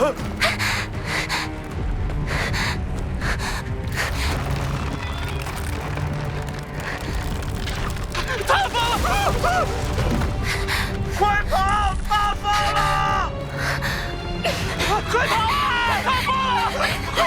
塌方了！快跑！塌方了！快跑！塌方了！快走！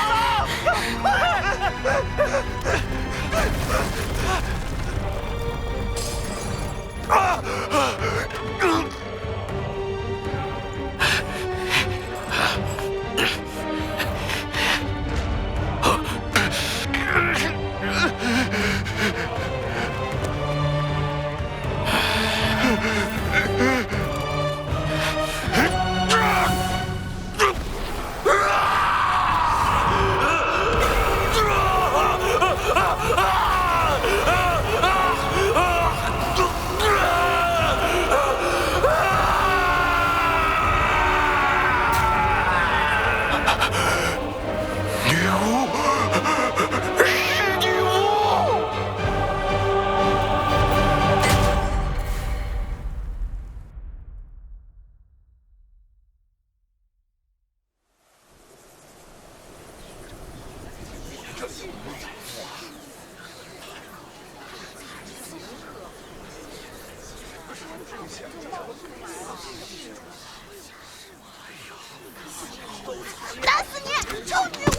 打死你，臭女巫！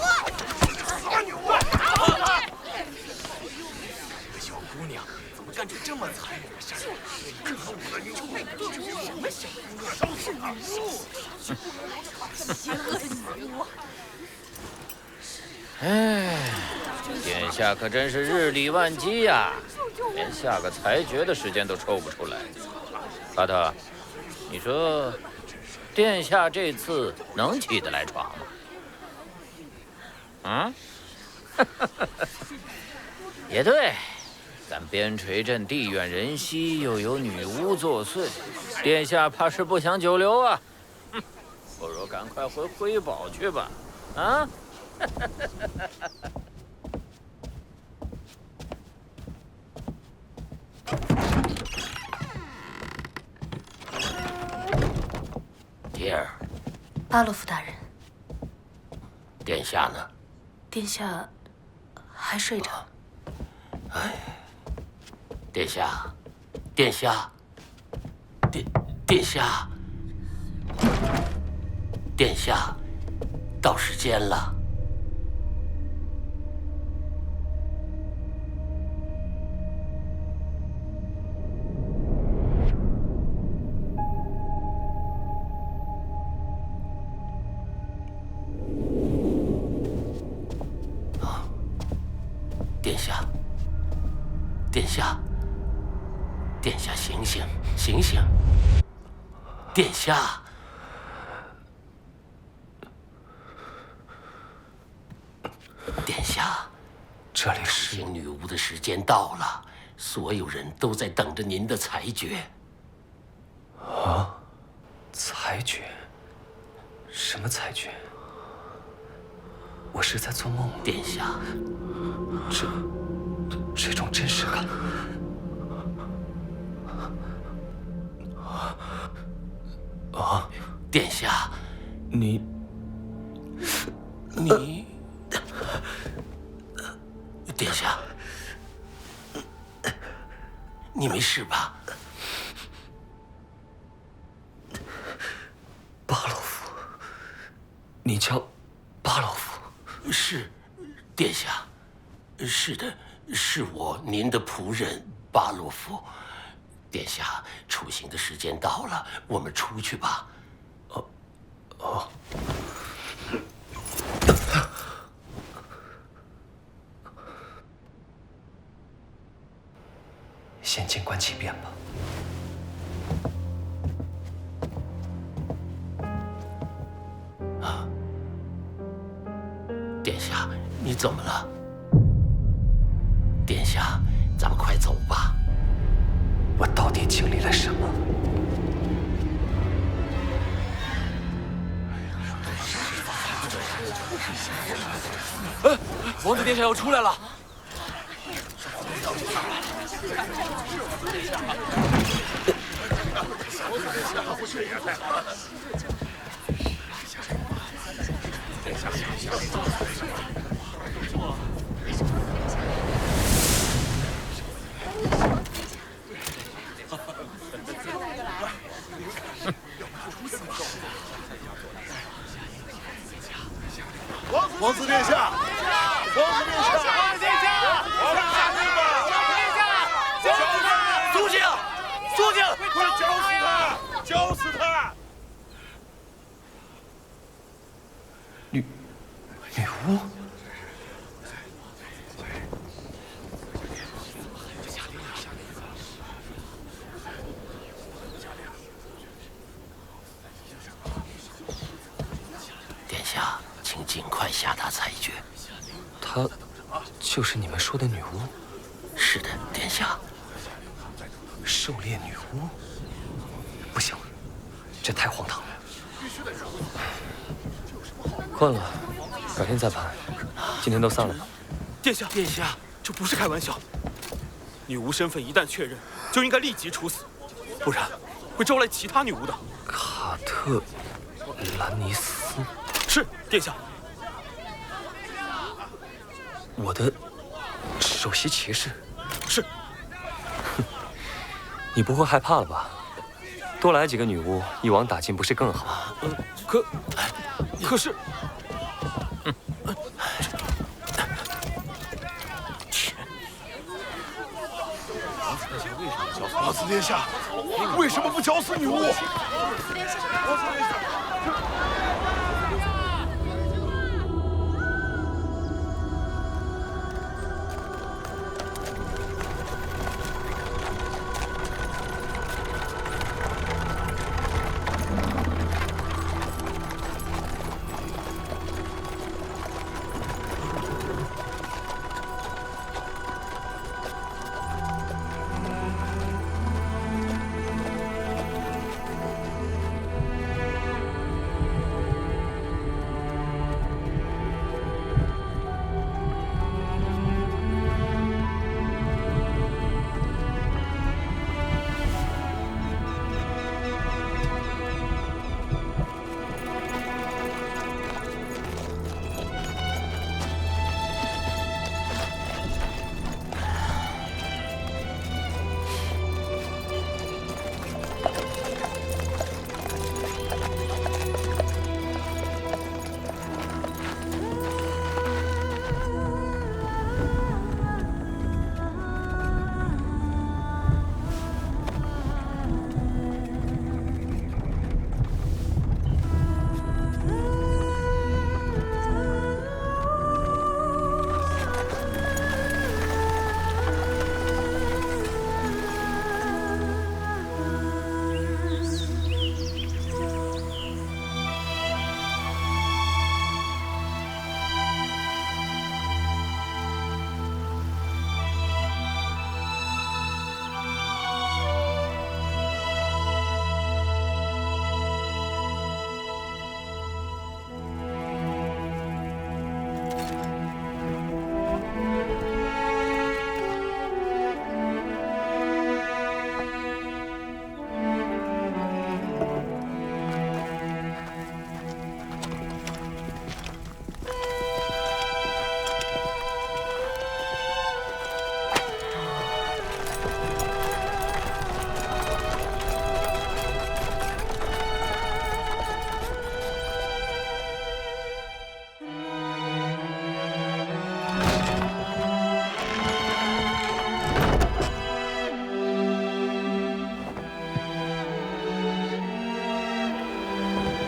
傻女巫！打死你！这个小姑娘怎么干出这么残忍的事儿？可恶的女巫！这是什么小姑娘？都是女巫！邪恶的女巫！哎，殿下可真是日理万机呀，连下个裁决的时间都抽不出来。巴特，你说，殿下这次能起得来床吗？啊？也对，咱边陲镇地远人稀，又有女巫作祟，殿下怕是不想久留啊。哼，不如赶快回瑰宝去吧。啊？蒂尔，巴洛夫大人，殿下呢？殿下还睡着。哎，殿下，殿下，殿下，殿下，到时间了。殿下，殿下，殿下，醒醒，醒醒！殿下，殿下，这里是行女巫的时间到了，所有人都在等着您的裁决。啊？裁决？什么裁决？我是在做梦吗？殿下，这种真实感。啊！殿下，你，殿下，你没事吧？巴洛夫，你叫巴洛夫？是，殿下，是的，是我，您的仆人巴洛夫。殿下，出行的时间到了，我们出去吧。哦。先静观其变吧。啊，殿下，你怎么了？殿下，咱们快走吧。我到底经历了什么？王子殿下要出来了！王子殿下，王子殿下，王子殿下，苏静，苏静，快绞死他！绞死他！女巫。殿下，请尽快下达裁决。她就是你们说的女巫？是的，殿下。狩猎女巫？不行，这太荒唐了。困了，改天再盘。今天都散了吧。殿下，殿下，这不是开玩笑。女巫身份一旦确认，就应该立即处死，不然会招来其他女巫的。卡特兰尼斯。是，殿下。我的首席骑士。是。你不会害怕了吧？多来几个女巫，一网打尽不是更好？可是，王子殿下，为什么不绞死女巫？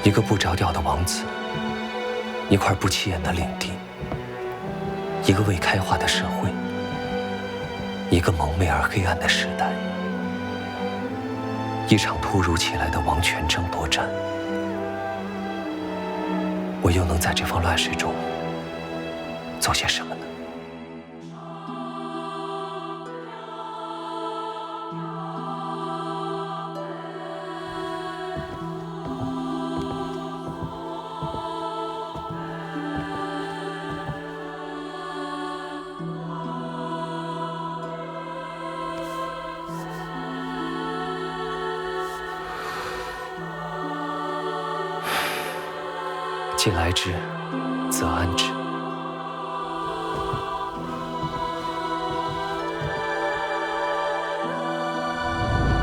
一个不着调的王子，一块不起眼的领地，一个未开化的社会，一个蒙昧而黑暗的时代，一场突如其来的王权争夺战。我又能在这方乱世中做些什么呢？既来之，则安之。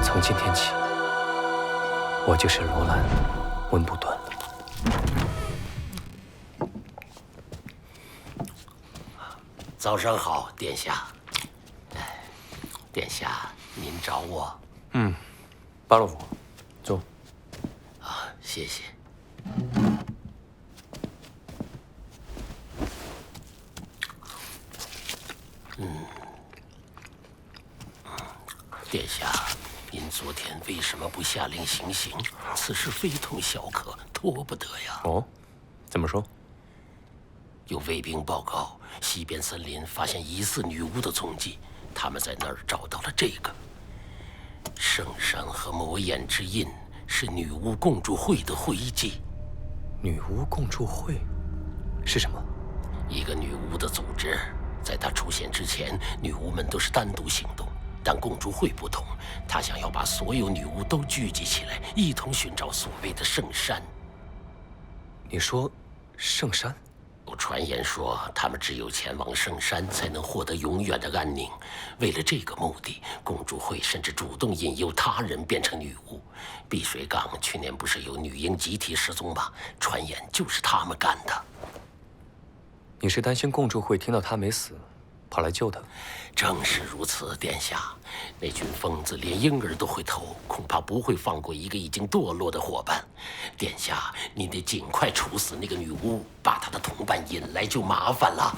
从今天起，我就是罗兰·温布顿了。早上好，殿下。殿下，您找我？巴洛夫，坐。啊，谢谢。殿下，您昨天为什么不下令行刑？此事非同小可，拖不得呀。哦，怎么说？有卫兵报告，西边森林发现疑似女巫的踪迹，他们在那儿找到了这个圣山和魔眼之印，是女巫共助会的徽记。女巫共助会是什么？一个女巫的组织，在她出现之前，女巫们都是单独行动。但共助会不同，她想要把所有女巫都聚集起来，一同寻找所谓的圣山。你说圣山？有传言说，他们只有前往圣山，才能获得永远的安宁。为了这个目的，共助会甚至主动引诱他人变成女巫。碧水港去年不是有女婴集体失踪吗？传言就是他们干的。你是担心共助会听到他没死，跑来救他？正是如此，殿下。那群疯子连婴儿都会偷，恐怕不会放过一个已经堕落的伙伴。殿下，您得尽快处死那个女巫，把她的同伴引来就麻烦了。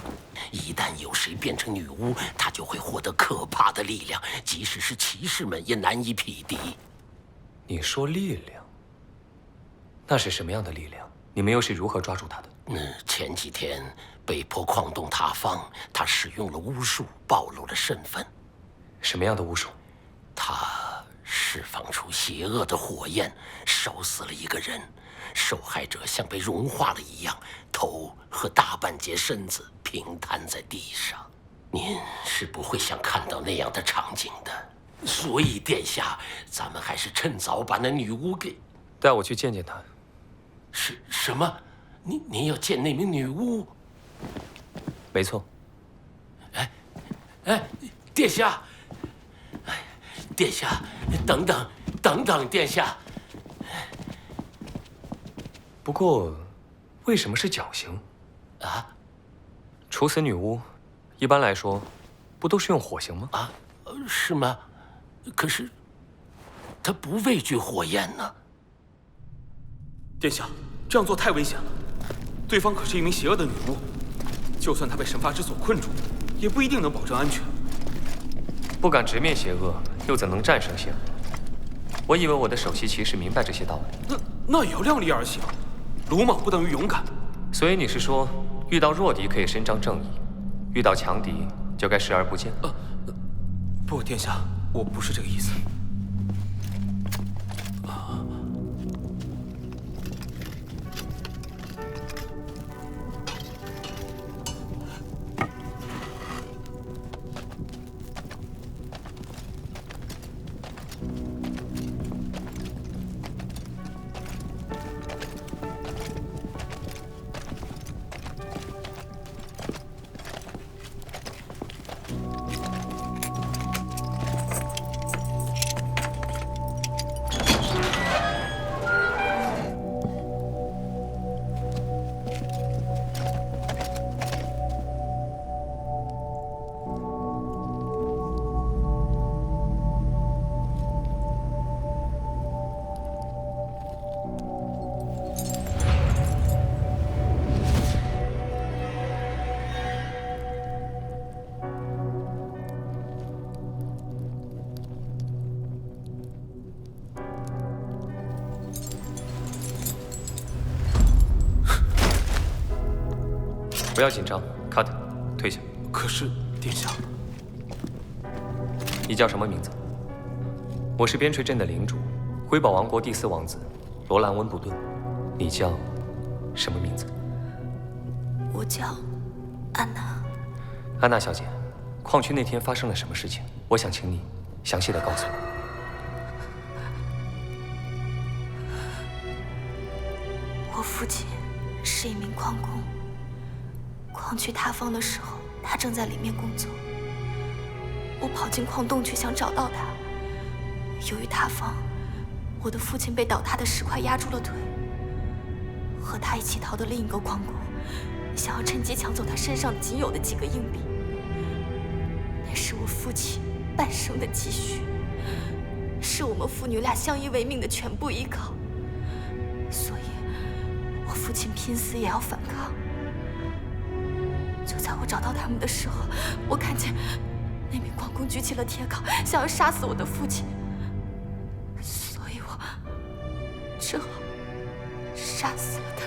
一旦有谁变成女巫，她就会获得可怕的力量，即使是骑士们也难以匹敌。你说力量？那是什么样的力量？你们又是如何抓住她的？前几天北坡矿洞塌方，他使用了巫术，暴露了身份。什么样的巫术？他释放出邪恶的火焰，烧死了一个人。受害者像被融化了一样，头和大半截身子平摊在地上。您是不会想看到那样的场景的，所以殿下，咱们还是趁早把那女巫给带我去见见她。是什么？您要见那名女巫？没错。殿下，殿下，等等，殿下。不过，为什么是绞刑？啊？处死女巫，一般来说，不都是用火刑吗？啊，是吗？可是，他不畏惧火焰呢。殿下，这样做太危险了。对方可是一名邪恶的女巫，就算她被神罚之所困住，也不一定能保证安全。不敢直面邪恶，又怎能战胜邪恶？我以为我的首席骑士明白这些道理。那也要量力而行，鲁莽不等于勇敢。所以你是说，遇到弱敌可以伸张正义，遇到强敌就该视而不见？不，殿下，我不是这个意思。不要紧张 ，cut， 退下。可是，殿下，你叫什么名字？我是边陲镇的领主，辉宝王国第4王子罗兰·温布顿。你叫什么名字？我叫安娜。安娜小姐，矿区那天发生了什么事情？我想请你详细的告诉我。我父亲是一名矿工，矿去塌方的时候，他正在里面工作。我跑进矿洞去想找到他。由于塌方，我的父亲被倒塌的石块压住了腿。和他一起逃的另一个矿工，想要趁机抢走他身上仅有的几个硬币。那是我父亲半生的积蓄，是我们父女俩相依为命的全部依靠。所以，我父亲拼死也要反抗。就在我找到他们的时候，我看见那名矿工举起了铁镐，想要杀死我的父亲，所以我只好杀死了他。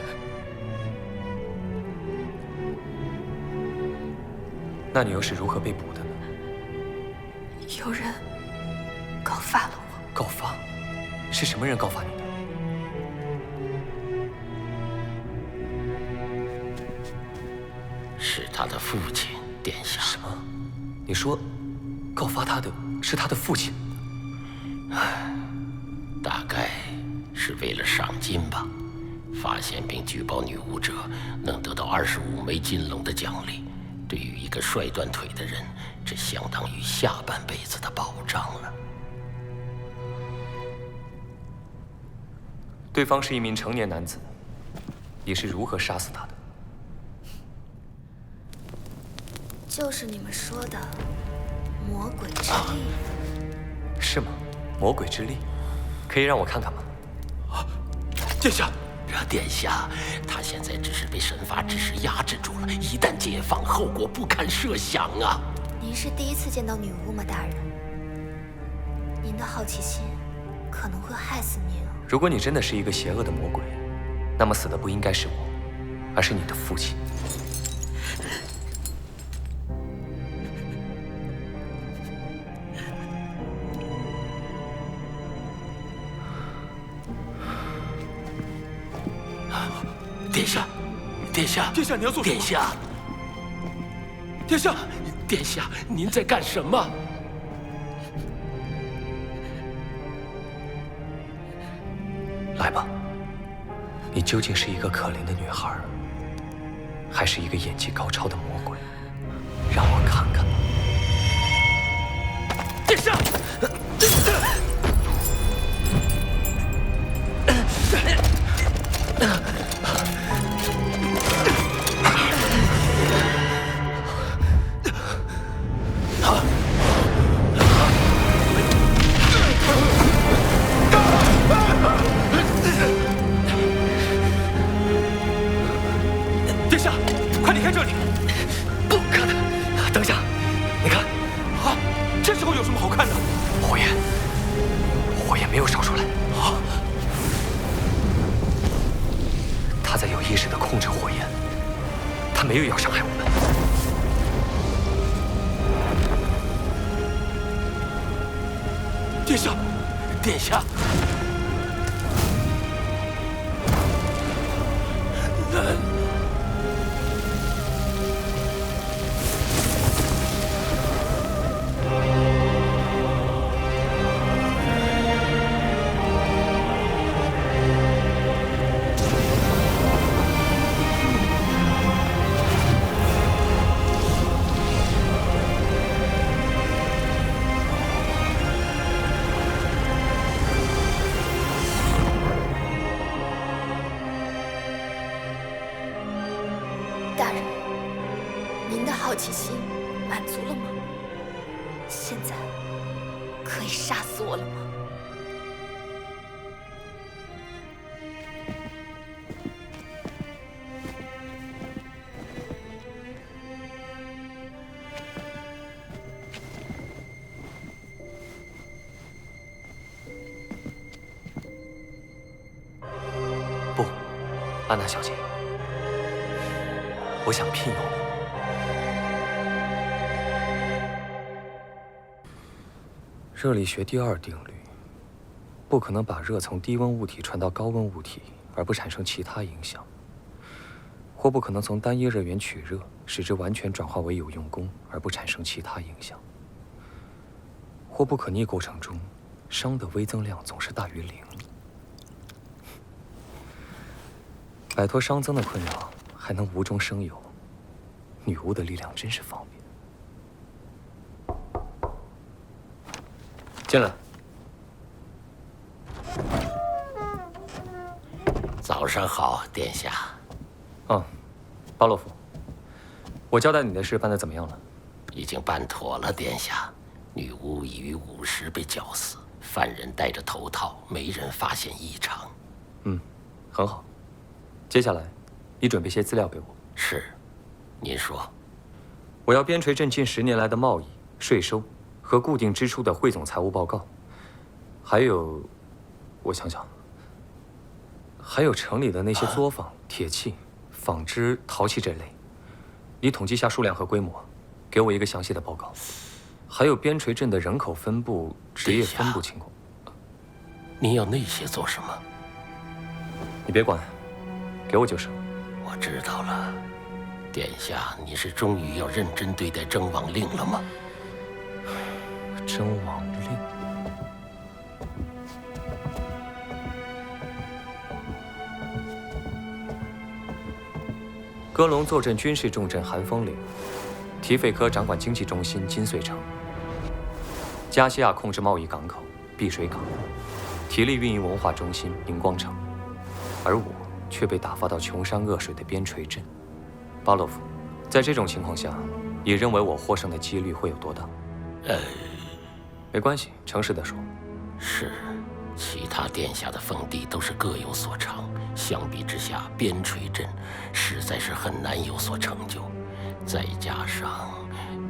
那你又是如何被捕的呢？有人告发了我。告发？是什么人告发你的？是他的父亲，殿下。什么？你说，告发他的是他的父亲？大概是为了赏金吧。发现并举报女巫者能得到25枚金龙的奖励。对于一个摔断腿的人，这相当于下半辈子的保障了。对方是一名成年男子，你是如何杀死他的？就是你们说的魔鬼之力。是吗？魔鬼之力，可以让我看看吗？殿下，殿下，他现在只是被神罚之时压制住了，一旦解放，后果不堪设想啊！您是第一次见到女巫吗，大人？您的好奇心可能会害死您。如果你真的是一个邪恶的魔鬼，那么死的不应该是我，而是你的父亲。殿下，殿下，殿下，你要做什么？殿下，殿下，殿下，您在干什么？来吧，你究竟是一个可怜的女孩，还是一个演技高超的魔鬼？让我看看吧。殿下！殿下，快离开这里！不可能！等一下，你看，啊，这时候有什么好看的？火焰，火焰没有烧出来。啊！他在有意识地控制火焰，他没有要伤害我们。殿下，殿下，大人，您的好奇心满足了吗？现在可以杀死我了吗？不，安娜小姐，我想聘用你。热力学第2定律：不可能把热从低温物体传到高温物体而不产生其他影响，或不可能从单一热源取热，使之完全转化为有用功而不产生其他影响，或不可逆构成中熵的微增量总是大于0。摆脱熵增的困扰，还能无中生有，女巫的力量真是方便。进来。早上好，殿下。巴洛夫，我交代你的事办得怎么样了？已经办妥了，殿下。女巫已于午时被绞死，犯人戴着头套，没人发现异常。很好。接下来，你准备些资料给我。是，您说。我要边陲镇近10年来的贸易、税收和固定支出的汇总财务报告，还有，我想想，还有城里的那些作坊、铁器、纺织、陶器这类。你统计下数量和规模，给我一个详细的报告。还有边陲镇的人口分布、职业分布情况。您要那些做什么？你别管，给我就是了。我知道了，殿下，你是终于要认真对待征王令了吗？征王令。戈隆坐镇军事重镇寒风岭，提费科掌管经济中心金穗城，加西亚控制贸易港口碧水港，提利运营文化中心明光城，而我却被打发到穷山恶水的边陲镇。巴洛夫，在这种情况下，你认为我获胜的几率会有多大？没关系，诚实地说。是，其他殿下的封地都是各有所长，相比之下，边陲镇实在是很难有所成就。再加上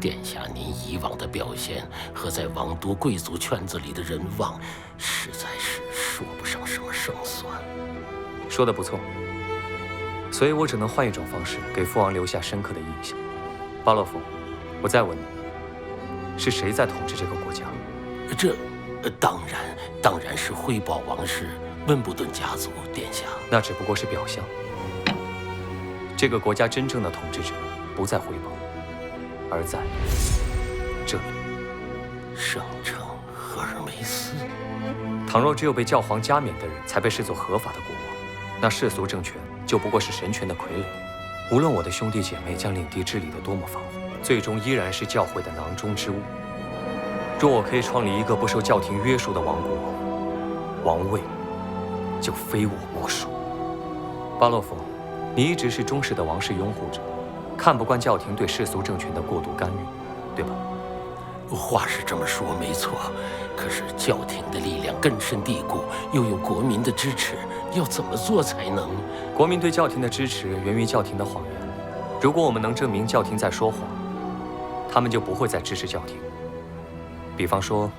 殿下您以往的表现和在王都贵族圈子里的人望，实在是说不上什么胜算。说得不错，所以我只能换一种方式给父王留下深刻的印象。巴洛夫，我再问你，是谁在统治这个国家？这，当然是辉宝王室温布顿家族，殿下。那只不过是表象。这个国家真正的统治者不在辉宝，而在这里。圣城赫尔梅斯。倘若只有被教皇加冕的人才被视作合法的国王，那世俗政权就不过是神权的傀儡。无论我的兄弟姐妹将领地治理得多么繁华，最终依然是教会的囊中之物。若我可以创立一个不受教廷约束的王国，王位就非我莫属。巴洛夫，你一直是忠实的王室拥护者，看不惯教廷对世俗政权的过度干预，对吧？话是这么说没错，可是教廷的力量根深蒂固，又有国民的支持，要怎么做才能？国民对教廷的支持源于教廷的谎言。如果我们能证明教廷在说谎，他们就不会再支持教廷。比方说，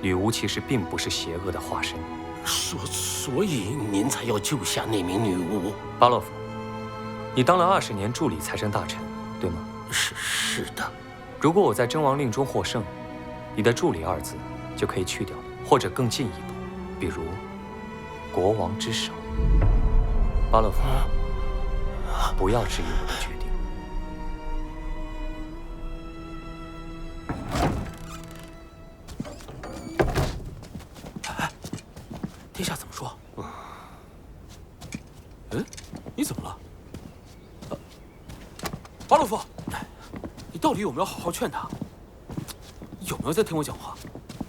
女巫其实并不是邪恶的化身。所以您才要救下那名女巫？巴洛夫，你当了20年助理财政大臣，对吗？是的。如果我在征王令中获胜，你的助理2字就可以去掉了，或者更进一步，比如国王之首。巴洛夫，不要质疑我的决定。殿下怎么说？你怎么了？巴洛夫，你到底有没有好好劝他？有没有在听我讲话？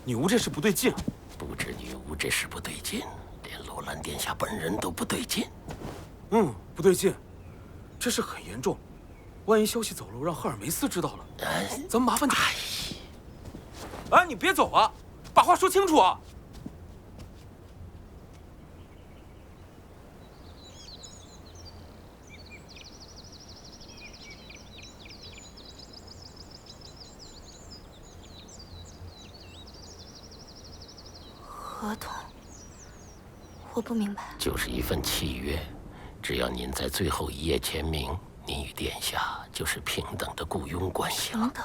女巫这事不对劲。不止女巫这事不对劲，连罗兰殿下本人都不对劲。不对劲，这事很严重。万一消息走漏，让赫尔梅斯知道了，咱们麻烦大。你别走啊，把话说清楚啊！合同，我不明白。就是一份契约，只要您在最后一页签名，您与殿下就是平等的雇佣关系了。平等，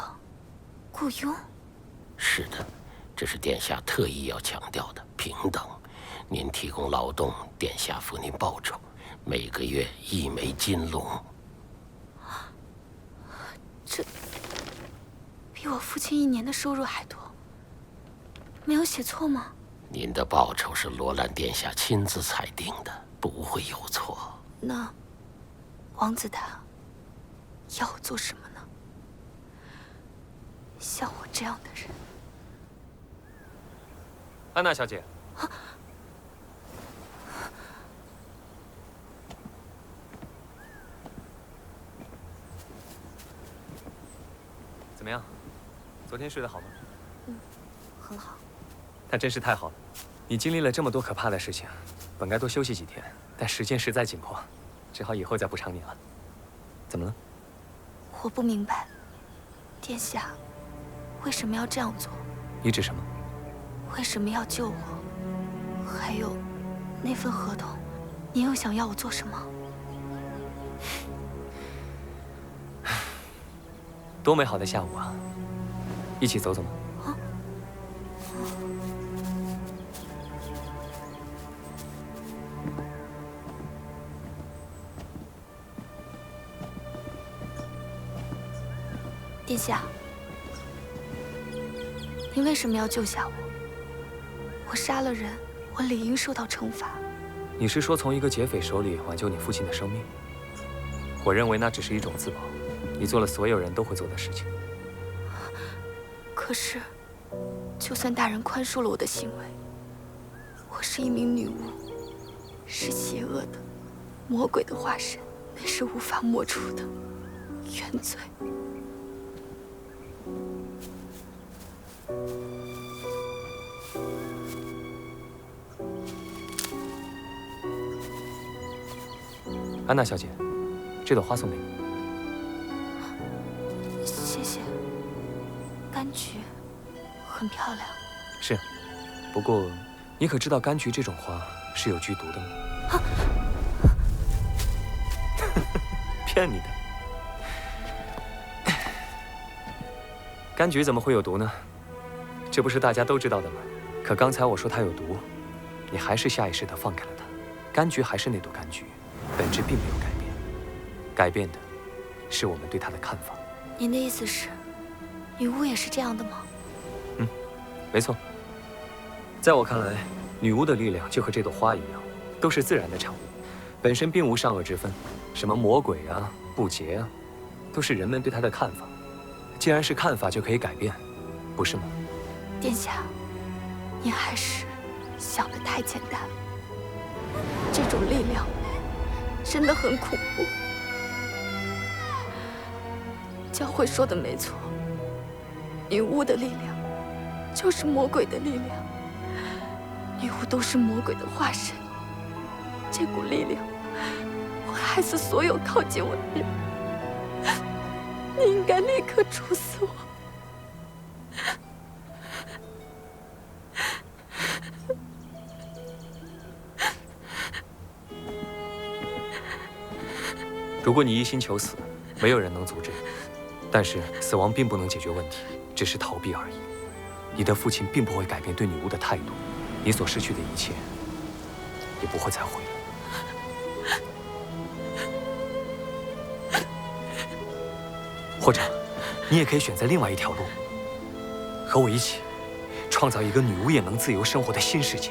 雇佣？是的，这是殿下特意要强调的平等。您提供劳动，殿下付您报酬，每个月1枚金龙。这比我父亲1年的收入还多，没有写错吗？您的报酬是罗兰殿下亲自裁定的，不会有错。那王子他要我做什么呢？像我这样的人。安娜小姐。怎么样？昨天睡得好吗？很好。那真是太好了。你经历了这么多可怕的事情，本该多休息几天，但时间实在紧迫，只好以后再补偿你了。怎么了？我不明白，殿下为什么要这样做？你指什么？为什么要救我？还有，那份合同，你又想要我做什么？多美好的下午啊！一起走走吗？啊！殿下，你为什么要救下我？我杀了人，我理应受到惩罚。你是说从一个劫匪手里挽救你父亲的生命？我认为那只是一种自保，你做了所有人都会做的事情。可是，就算大人宽恕了我的行为，我是一名女巫，是邪恶的、魔鬼的化身，那是无法抹除的原罪。安娜小姐，这朵花送给你。谢谢。柑橘很漂亮。是，不过你可知道柑橘这种花是有剧毒的吗？啊、骗你的。柑橘怎么会有毒呢？这不是大家都知道的吗？可刚才我说它有毒，你还是下意识地放开了它。柑橘还是那朵柑橘。本质并没有改变，改变的是我们对它的看法。您的意思是，女巫也是这样的吗？嗯，没错。在我看来，女巫的力量就和这朵花一样，都是自然的产物，本身并无善恶之分。什么魔鬼啊、不洁啊，都是人们对她的看法。既然是看法，就可以改变，不是吗？殿下，您还是想得太简单了。这种力量真的很恐怖。教会说的没错，女巫的力量就是魔鬼的力量，女巫都是魔鬼的化身。这股力量会害死所有靠近我的人，你应该立刻处死我。如果你一心求死，没有人能阻止。但是死亡并不能解决问题，只是逃避而已。你的父亲并不会改变对女巫的态度，你所失去的一切也不会再回来。或者，你也可以选择另外一条路，和我一起创造一个女巫也能自由生活的新世界。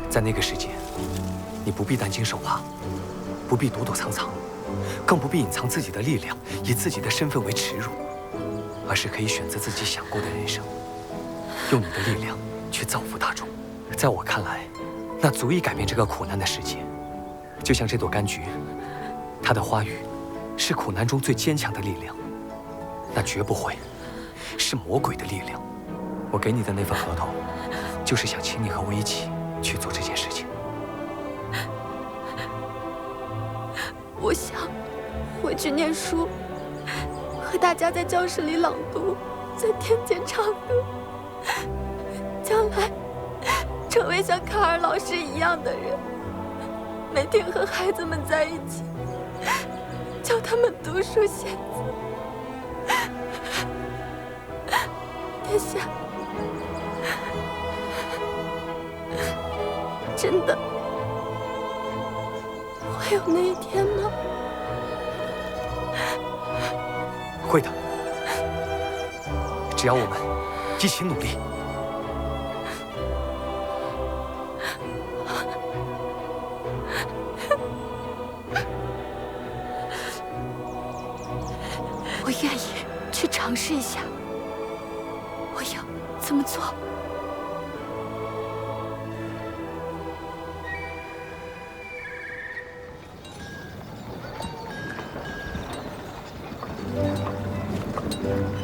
在那个世界，你不必担惊受怕，不必躲躲藏藏，更不必隐藏自己的力量，以自己的身份为耻辱，而是可以选择自己想过的人生，用你的力量去造福大众。在我看来，那足以改变这个苦难的世界。就像这朵柑橘，它的花语是苦难中最坚强的力量，那绝不会是魔鬼的力量。我给你的那份合同，就是想请你和我一起去做这件事情。我想回去念书，和大家在教室里朗读，在田间唱歌，将来成为像卡尔老师一样的人，每天和孩子们在一起，教他们读书写字。殿下，真的会有那一天吗？会的，只要我们一起努力。愿意去尝试一下。我要怎么做？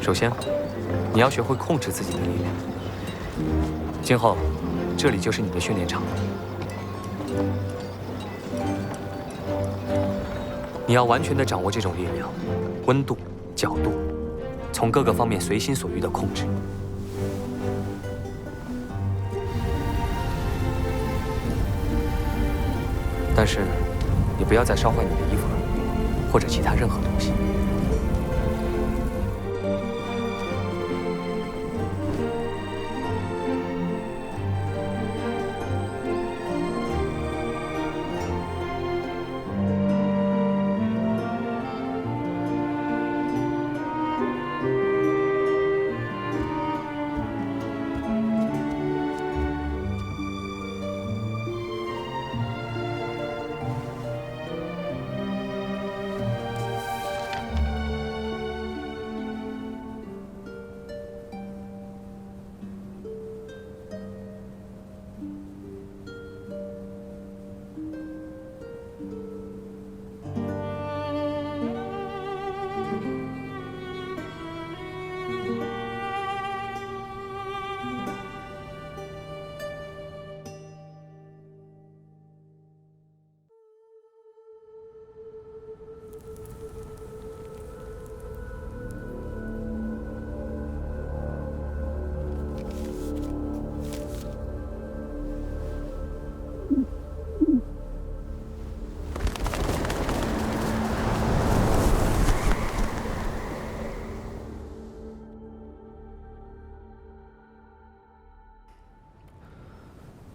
首先，你要学会控制自己的力量。今后，这里就是你的训练场。你要完全的掌握这种力量，温度、角度，从各个方面随心所欲的控制。但是，你不要再烧坏你的衣服了，或者其他任何东西。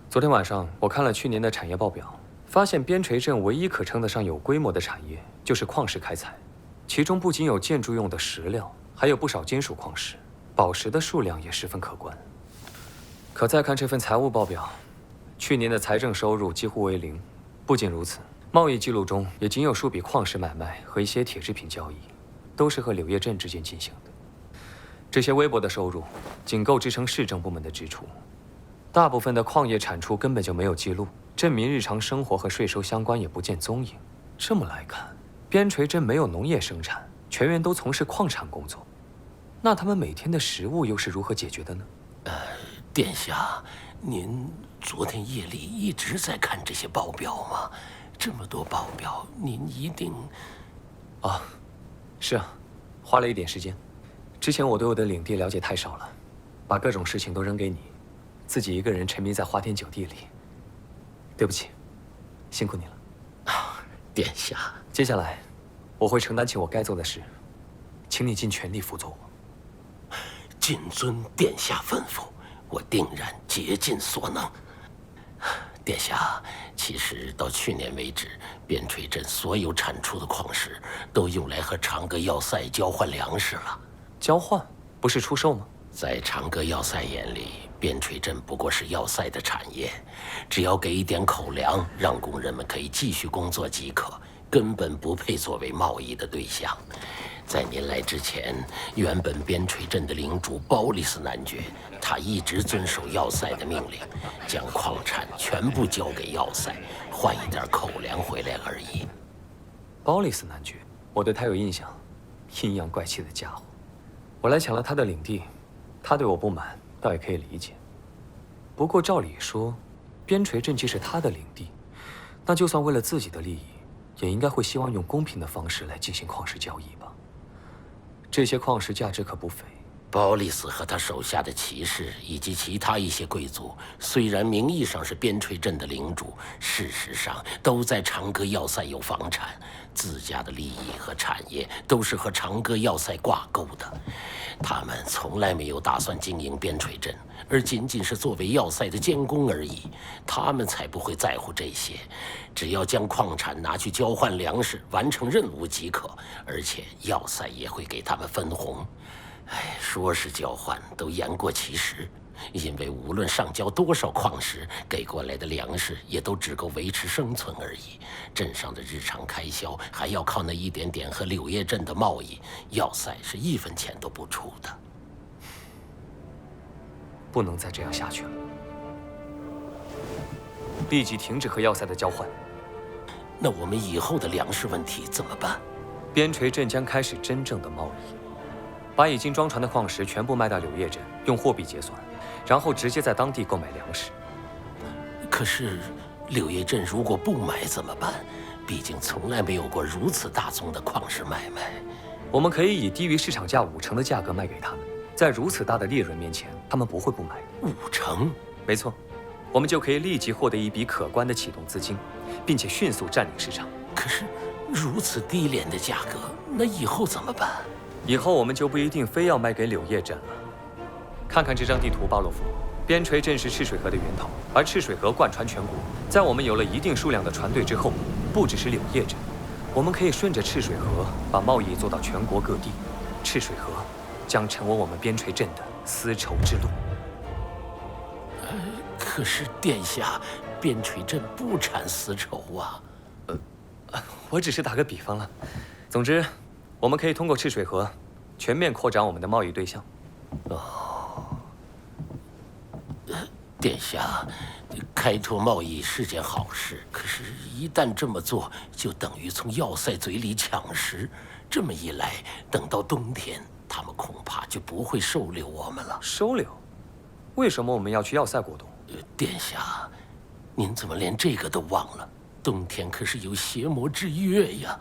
昨天晚上我看了去年的产业报表，发现边陲镇唯一可称得上有规模的产业就是矿石开采，其中不仅有建筑用的石料，还有不少金属矿石，宝石的数量也十分可观。可再看这份财务报表，去年的财政收入几乎为零。不仅如此，贸易记录中也仅有数笔矿石买卖和一些铁制品交易，都是和柳叶镇之间进行的。这些微薄的收入，仅够支撑市政部门的支出。大部分的矿业产出根本就没有记录，镇民日常生活和税收相关也不见踪影。这么来看，边陲镇没有农业生产，全员都从事矿产工作，那他们每天的食物又是如何解决的呢？殿下，您昨天夜里一直在看这些报表吗？这么多报表，您一定……啊，是啊，花了一点时间。之前我对我的领地了解太少了，把各种事情都扔给你，自己一个人沉迷在花天酒地里。对不起，辛苦你了。殿下，接下来我会承担起我该做的事，请你尽全力辅佐我。谨遵殿下吩咐，我定然竭尽所能。殿下，其实到去年为止，边陲镇所有产出的矿石都用来和长歌要塞交换粮食了。交换不是出售吗？在长歌要塞眼里，边陲镇不过是要塞的产业，只要给一点口粮，让工人们可以继续工作即可，根本不配作为贸易的对象。在您来之前，原本边陲镇的领主包利斯男爵，他一直遵守要塞的命令，将矿产全部交给要塞，换一点口粮回来而已。包利斯男爵，我对他有印象，阴阳怪气的家伙。我来抢了他的领地，他对我不满，倒也可以理解。不过照理说，边陲镇既是他的领地，那就算为了自己的利益，也应该会希望用公平的方式来进行矿石交易吧。这些矿石价值可不菲。包利斯和他手下的骑士以及其他一些贵族，虽然名义上是边陲镇的领主，事实上都在长歌要塞有房产，自家的利益和产业都是和长歌要塞挂钩的。他们从来没有打算经营边陲镇，而仅仅是作为要塞的监工而已。他们才不会在乎这些，只要将矿产拿去交换粮食，完成任务即可。而且要塞也会给他们分红。说是交换，都言过其实。因为无论上交多少矿石，给过来的粮食也都只够维持生存而已。镇上的日常开销还要靠那一点点和柳叶镇的贸易，要塞是1分钱都不出的。不能再这样下去了，立即停止和要塞的交换。那我们以后的粮食问题怎么办？边陲镇将开始真正的贸易，把已经装船的矿石全部卖到柳叶镇，用货币结算，然后直接在当地购买粮食。可是，柳叶镇如果不买怎么办？毕竟从来没有过如此大宗的矿石买卖。我们可以以低于市场价5成的价格卖给他们，在如此大的利润面前，他们不会不买。5成？没错，我们就可以立即获得一笔可观的启动资金，并且迅速占领市场。可是，如此低廉的价格，那以后怎么办？以后我们就不一定非要卖给柳叶镇了。看看这张地图，巴洛夫。边陲镇是赤水河的源头，而赤水河贯穿全国。在我们有了一定数量的船队之后，不只是柳叶镇，我们可以顺着赤水河把贸易做到全国各地。赤水河将成为我们边陲镇的丝绸之路。可是殿下，边陲镇不产丝绸啊。我只是打个比方了。总之，我们可以通过赤水河全面扩展我们的贸易对象。殿下，开拓贸易是件好事，可是，一旦这么做，就等于从要塞嘴里抢食。这么一来，等到冬天，他们恐怕就不会收留我们了。收留？为什么我们要去要塞过冬？殿下，您怎么连这个都忘了？冬天可是有邪魔之月呀！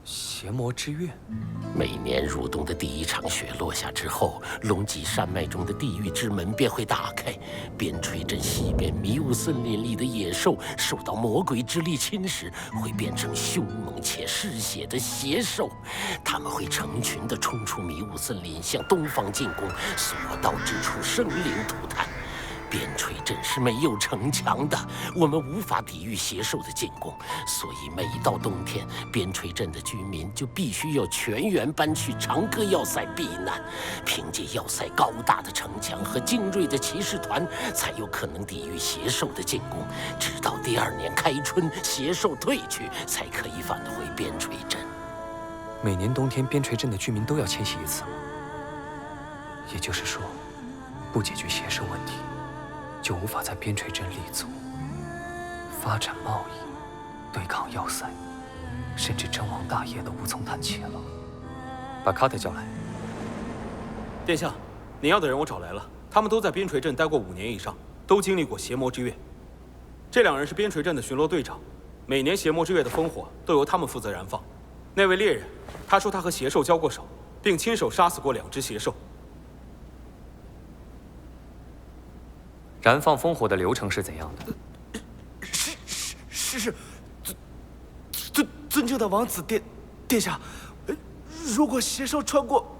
邪魔之月，每年入冬的第一场雪落下之后，龙脊山脉中的地狱之门便会打开。边陲镇西边迷雾森林里的野兽受到魔鬼之力侵蚀，会变成凶猛且嗜血的邪兽。它们会成群地冲出迷雾森林，向东方进攻，所到之处生灵涂炭。边陲镇是没有城墙的，我们无法抵御邪兽的进攻，所以每到冬天，边陲镇的居民就必须要全员搬去长歌要塞避难。凭借要塞高大的城墙和精锐的骑士团，才有可能抵御邪兽的进攻。直到第2年开春，邪兽退去，才可以返回边陲镇。每年冬天，边陲镇的居民都要迁徙一次。也就是说，不解决邪兽问题，就无法在边陲镇立足，发展贸易，对抗要塞，甚至征王大业都无从谈起了。把卡特叫来。殿下，您要的人我找来了，他们都在边陲镇待过5年以上，都经历过邪魔之月。这2人是边陲镇的巡逻队长，每年邪魔之月的烽火都由他们负责燃放。那位猎人，他说他和邪兽交过手，并亲手杀死过2只邪兽。燃放烽火的流程是怎样的？是，尊敬的王子殿下，如果邪兽穿过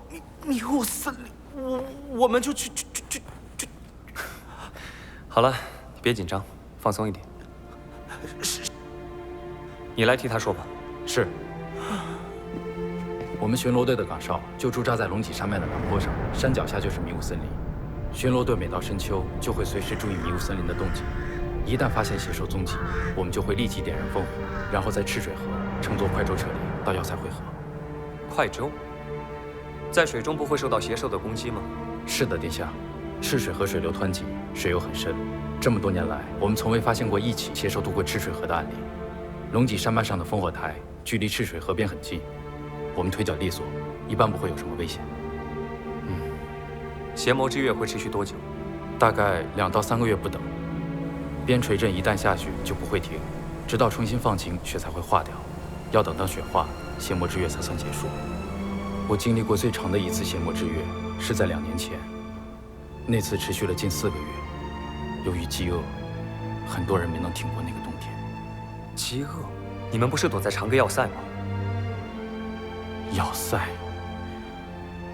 迷雾森林，我们就去。好了，你别紧张，放松一点。你来替他说吧。是。我们巡逻队的岗哨就驻扎在龙脊山脉的南坡上，山脚下就是迷雾森林。巡逻队每到深秋就会随时注意迷雾森林的动静，一旦发现邪兽踪迹，我们就会立即点燃烽火，然后在赤水河乘坐快舟撤离到要塞会合。快舟？在水中不会受到邪兽的攻击吗？是的，殿下。赤水河水流湍急，水又很深，这么多年来，我们从未发现过一起邪兽渡过赤水河的案例。龙脊山脉上的烽火台距离赤水河边很近，我们腿脚利索，一般不会有什么危险。邪魔之月会持续多久？大概2到3个月不等。边陲镇一旦下雪就不会停，直到重新放晴，雪才会化掉。要等到雪化，邪魔之月才算结束。我经历过最长的一次邪魔之月是在2年前，那次持续了近4个月。由于饥饿，很多人没能挺过那个冬天。饥饿？你们不是躲在长歌要塞吗？要塞。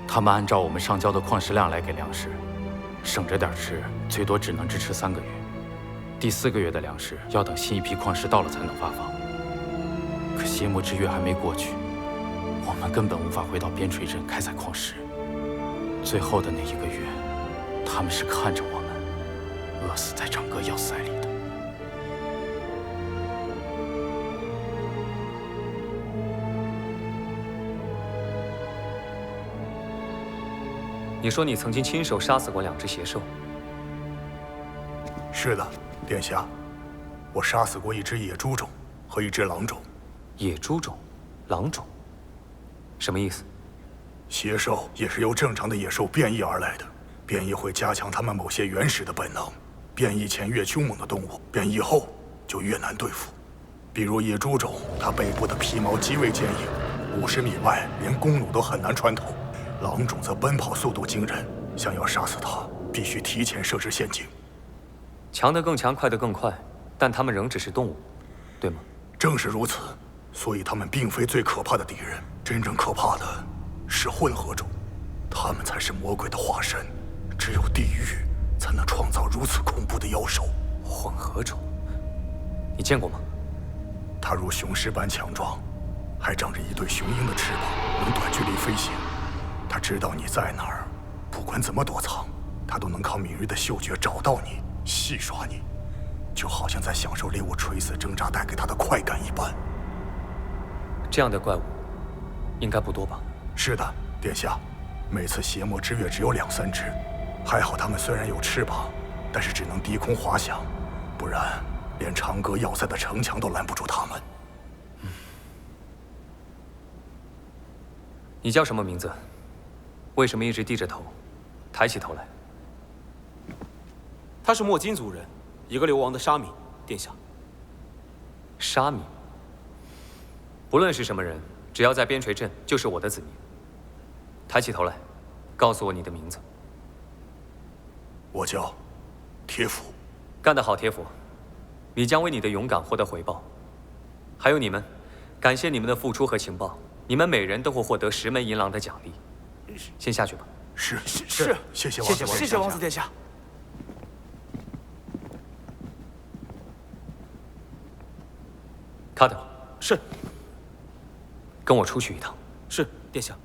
他们按照我们上交的矿石量来给粮食，省着点吃，最多只能支持3个月。第4个月的粮食要等新一批矿石到了才能发放。可邪魔之月还没过去，我们根本无法回到边陲镇开采矿石。最后的那1个月，他他们是看着我们饿死在长歌要塞里的。你说你曾经亲手杀死过2只邪兽？是的，殿下，我杀死过1只野猪种和1只狼种。野猪种、狼种，什么意思？邪兽也是由正常的野兽变异而来的，变异会加强它们某些原始的本能。变异前越凶猛的动物，变异后就越难对付。比如野猪种，它背部的皮毛极为坚硬，50米外连弓弩都很难穿透。狼种则奔跑速度惊人，想要杀死它，必须提前设置陷阱。强的更强，快的更快，但它们仍只是动物，对吗？正是如此，所以它们并非最可怕的敌人，真正可怕的是混合种，它们才是魔鬼的化身。只有地狱才能创造如此恐怖的妖兽。混合种，你见过吗？它如雄狮般强壮，还长着一对雄鹰的翅膀，能短距离飞行。它知道你在哪儿，不管怎么躲藏，它都能靠敏锐的嗅觉找到你，戏耍你，就好像在享受猎物垂死挣扎带给它的快感一般。这样的怪物应该不多吧？是的，殿下，每次邪魔之月只有2、3只，还好它们虽然有翅膀，但是只能低空滑翔，不然连长歌要塞的城墙都拦不住它们。你叫什么名字？为什么一直低着头，抬起头来？他是莫金族人，一个流亡的沙弥，殿下。沙弥。不论是什么人，只要在边陲镇，就是我的子民。抬起头来，告诉我你的名字。我叫铁斧。干得好，铁斧！你将为你的勇敢获得回报。还有你们，感谢你们的付出和情报，你们每人都会获得10枚银狼的奖励。先下去吧。是，谢谢王子殿下。卡特，是。跟我出去一趟。是，殿下。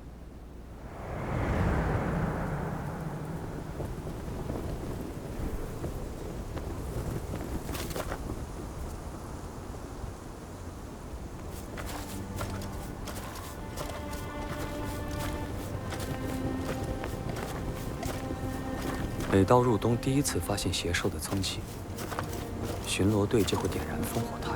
每到入冬第1次发现邪兽的踪迹，巡逻队就会点燃烽火台。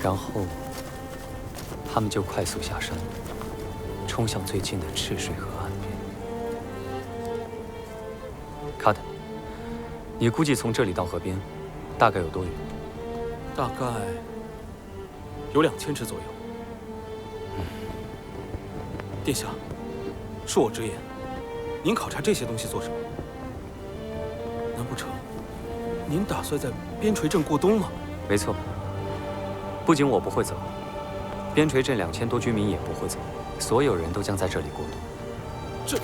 然后，他们就快速下山，冲向最近的赤水河岸边。卡特，你估计从这里到河边，大概有多远？大概有2000尺左右。殿下，恕我直言，您考察这些东西做什么？难不成您打算在边陲镇过冬吗？没错。不仅我不会走，边陲镇2000多居民也不会走，所有人都将在这里过冬。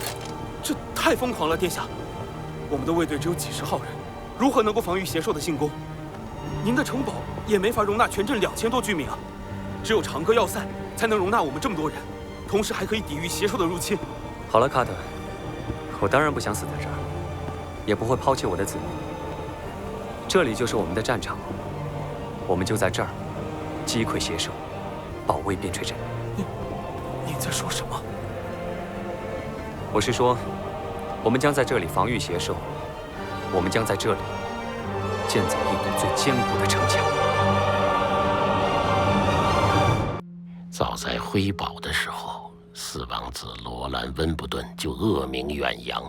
这太疯狂了，殿下！我们的卫队只有几十号人，如何能够防御邪兽的进攻？您的城堡也没法容纳全镇2000多居民啊！只有长歌要塞才能容纳我们这么多人，同时还可以抵御邪兽的入侵。好了，卡特，我当然不想死在这儿，也不会抛弃我的子民。这里就是我们的战场，我们就在这儿击溃邪兽，保卫边陲镇。您在说什么？我是说，我们将在这里防御邪兽，我们将在这里建造一堵最坚固的城墙。早在辉宝的时候，四王子罗兰·温布顿就恶名远扬，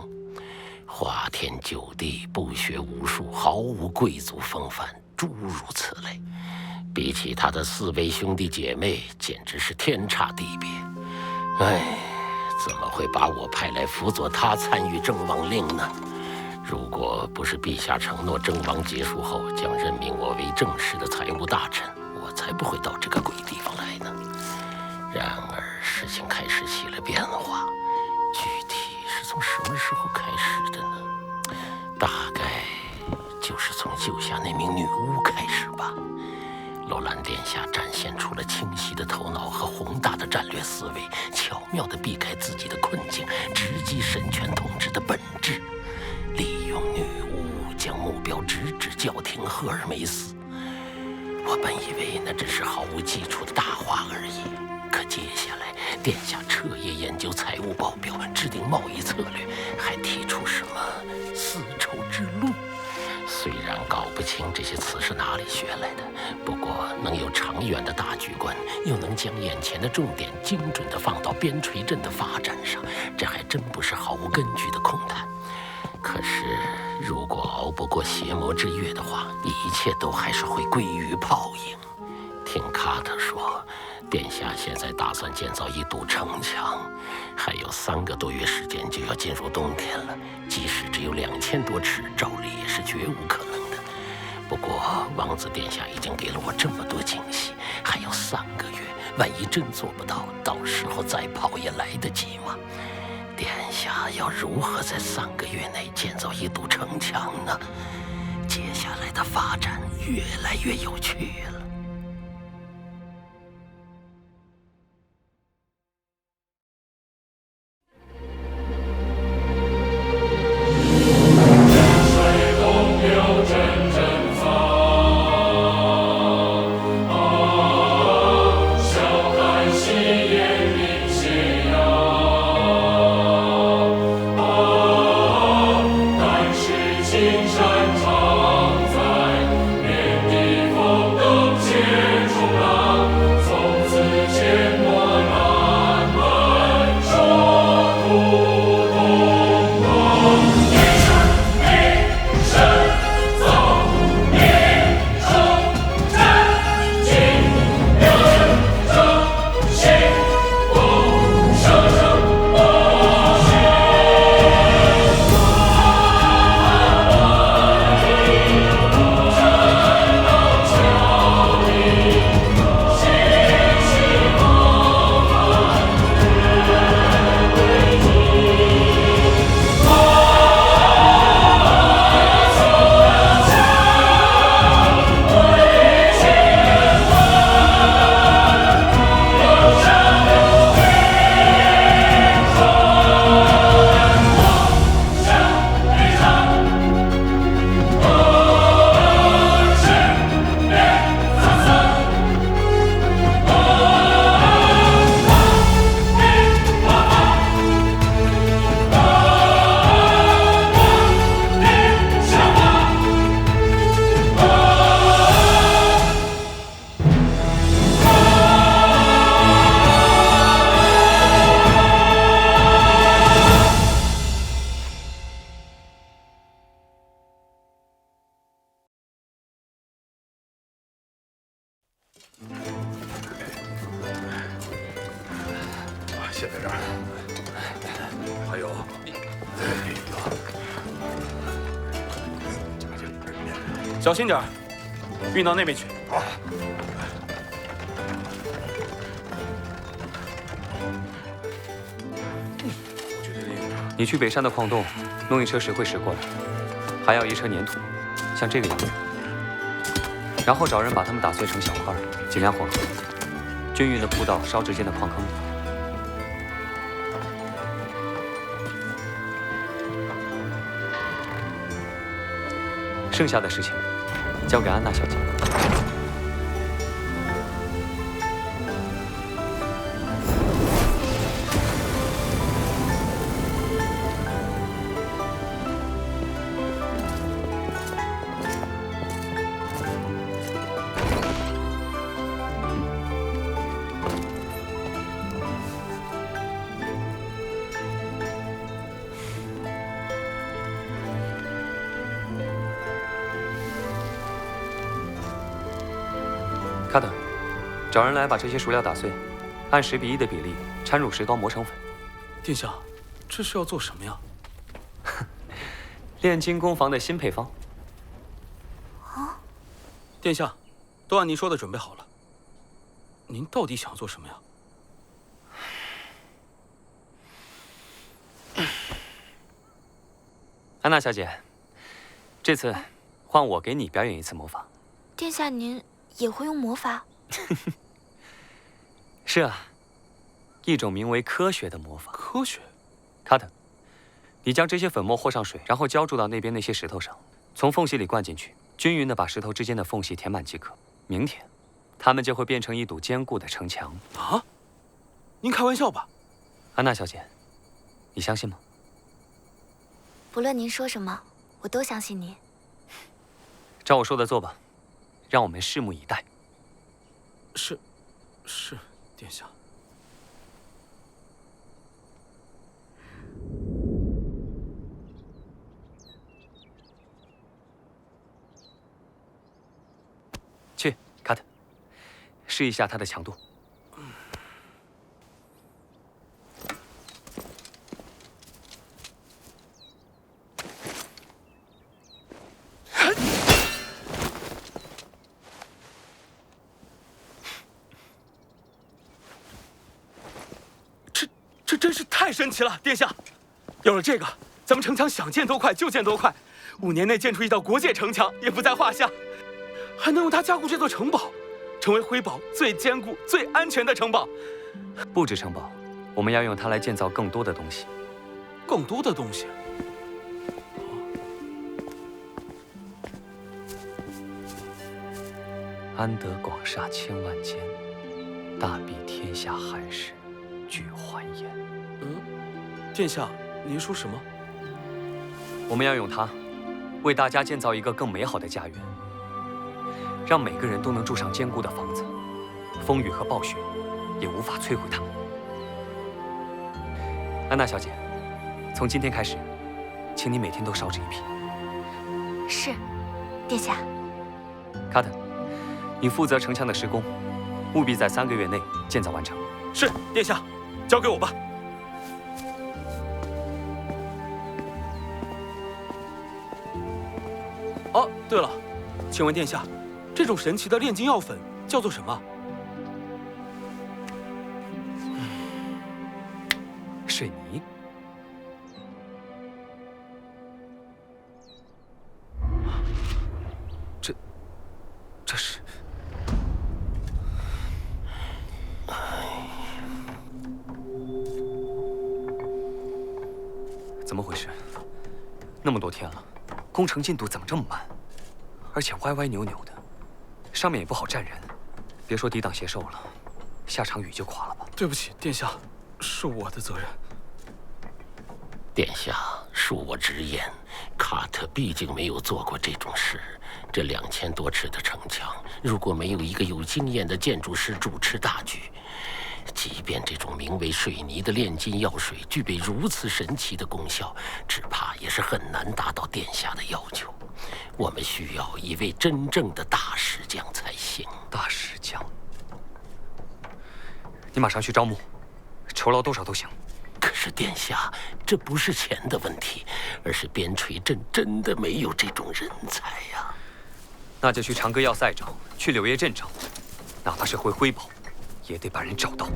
花天酒地，不学无术，毫无贵族风范，诸如此类。比起他的4位兄弟姐妹，简直是天差地别。哎，怎么会把我派来辅佐他参与征王令呢？如果不是陛下承诺征王结束后将任命我为正式的财务大臣，我才不会到这个鬼地方来呢。然而事情开始起了变化，具体是从什么时候开始的呢？大概就是从救下那名女巫开始吧。楼兰殿下展现出了清晰的头脑和宏大的战略思维，巧妙地避开自己的困境，直击神权统治的本质，利用女巫将目标直指教廷赫尔梅斯。我本以为那只是毫无基础的大话而已，可接下来殿下彻夜研究财务报表，制定贸易策略，还提出什么丝绸之路。虽然搞不清这些词是哪里学来的，不过能有长远的大局观，又能将眼前的重点精准地放到边陲镇的发展上，这还真不是毫无根据的空谈。可是，如果熬不过邪魔之月的话，一切都还是会归于泡影。听卡特说，殿下现在打算建造一堵城墙，还有3个多月时间就要进入冬天了。即使只有2000多尺，照理也是绝无可能的。不过，王子殿下已经给了我这么多惊喜，还有3个月，万一真做不到，到时候再跑也来得及嘛。殿下要如何在3个月内建造一堵城墙呢？接下来的发展越来越有趣了。写在这儿。还有，小心点，运到那边去。好。你去北山的矿洞，弄一车石灰石过来，还要一车粘土，像这个样子。然后找人把它们打碎成小块，尽量混合，均匀地铺到烧直间的矿坑里。剩下的事情交给安娜小姐。卡特，找人来把这些熟料打碎，按10:1的比例掺入石膏磨成粉。殿下，这是要做什么呀？炼金工房的新配方。啊！殿下，都按您说的准备好了。您到底想做什么呀？安娜小姐，这次换我给你表演一次魔法。殿下您也会用魔法？是啊，一种名为科学的魔法。科学？卡特，你将这些粉末和上水，然后浇筑到那边那些石头上，从缝隙里灌进去，均匀地把石头之间的缝隙填满即可。明天，它们就会变成一堵坚固的城墙。啊？您开玩笑吧？安娜小姐，你相信吗？不论您说什么，我都相信您。照我说的做吧，让我们拭目以待。是，殿下。去，卡特，试一下它的强度。这真是太神奇了，殿下！有了这个，咱们城墙想建多快就建多快，5年内建出一道国界城墙也不在话下，还能用它加固这座城堡，成为辉堡最坚固、最安全的城堡。不止城堡，我们要用它来建造更多的东西。更多的东西？安得广厦千万间，大庇天下寒士俱欢颜。殿下，您说什么？我们要用它，为大家建造一个更美好的家园，让每个人都能住上坚固的房子，风雨和暴雪也无法摧毁它们。安娜小姐，从今天开始，请你每天都烧制一批。是，殿下。卡特，你负责城墙的施工，务必在3个月内建造完成。是，殿下，交给我吧。哦，对了，请问殿下，这种神奇的炼金药粉叫做什么？水泥。这是……怎么回事？那么多天了，工程进度怎么这么慢？而且歪歪扭扭的，上面也不好站人。别说抵挡邪兽了，下场雨就垮了吧？对不起，殿下，是我的责任。殿下，恕我直言，卡特毕竟没有做过这种事。这2000多尺的城墙，如果没有一个有经验的建筑师主持大局，即便这种名为水泥的炼金药水具备如此神奇的功效，只怕也是很难达到殿下的要求。我们需要一位真正的大石匠才行。大石匠，你马上去招募，酬劳多少都行。可是殿下，这不是钱的问题，而是边陲镇真的没有这种人才呀。那就去长歌要塞找，去柳叶镇找，哪怕是回辉堡，也得把人找到。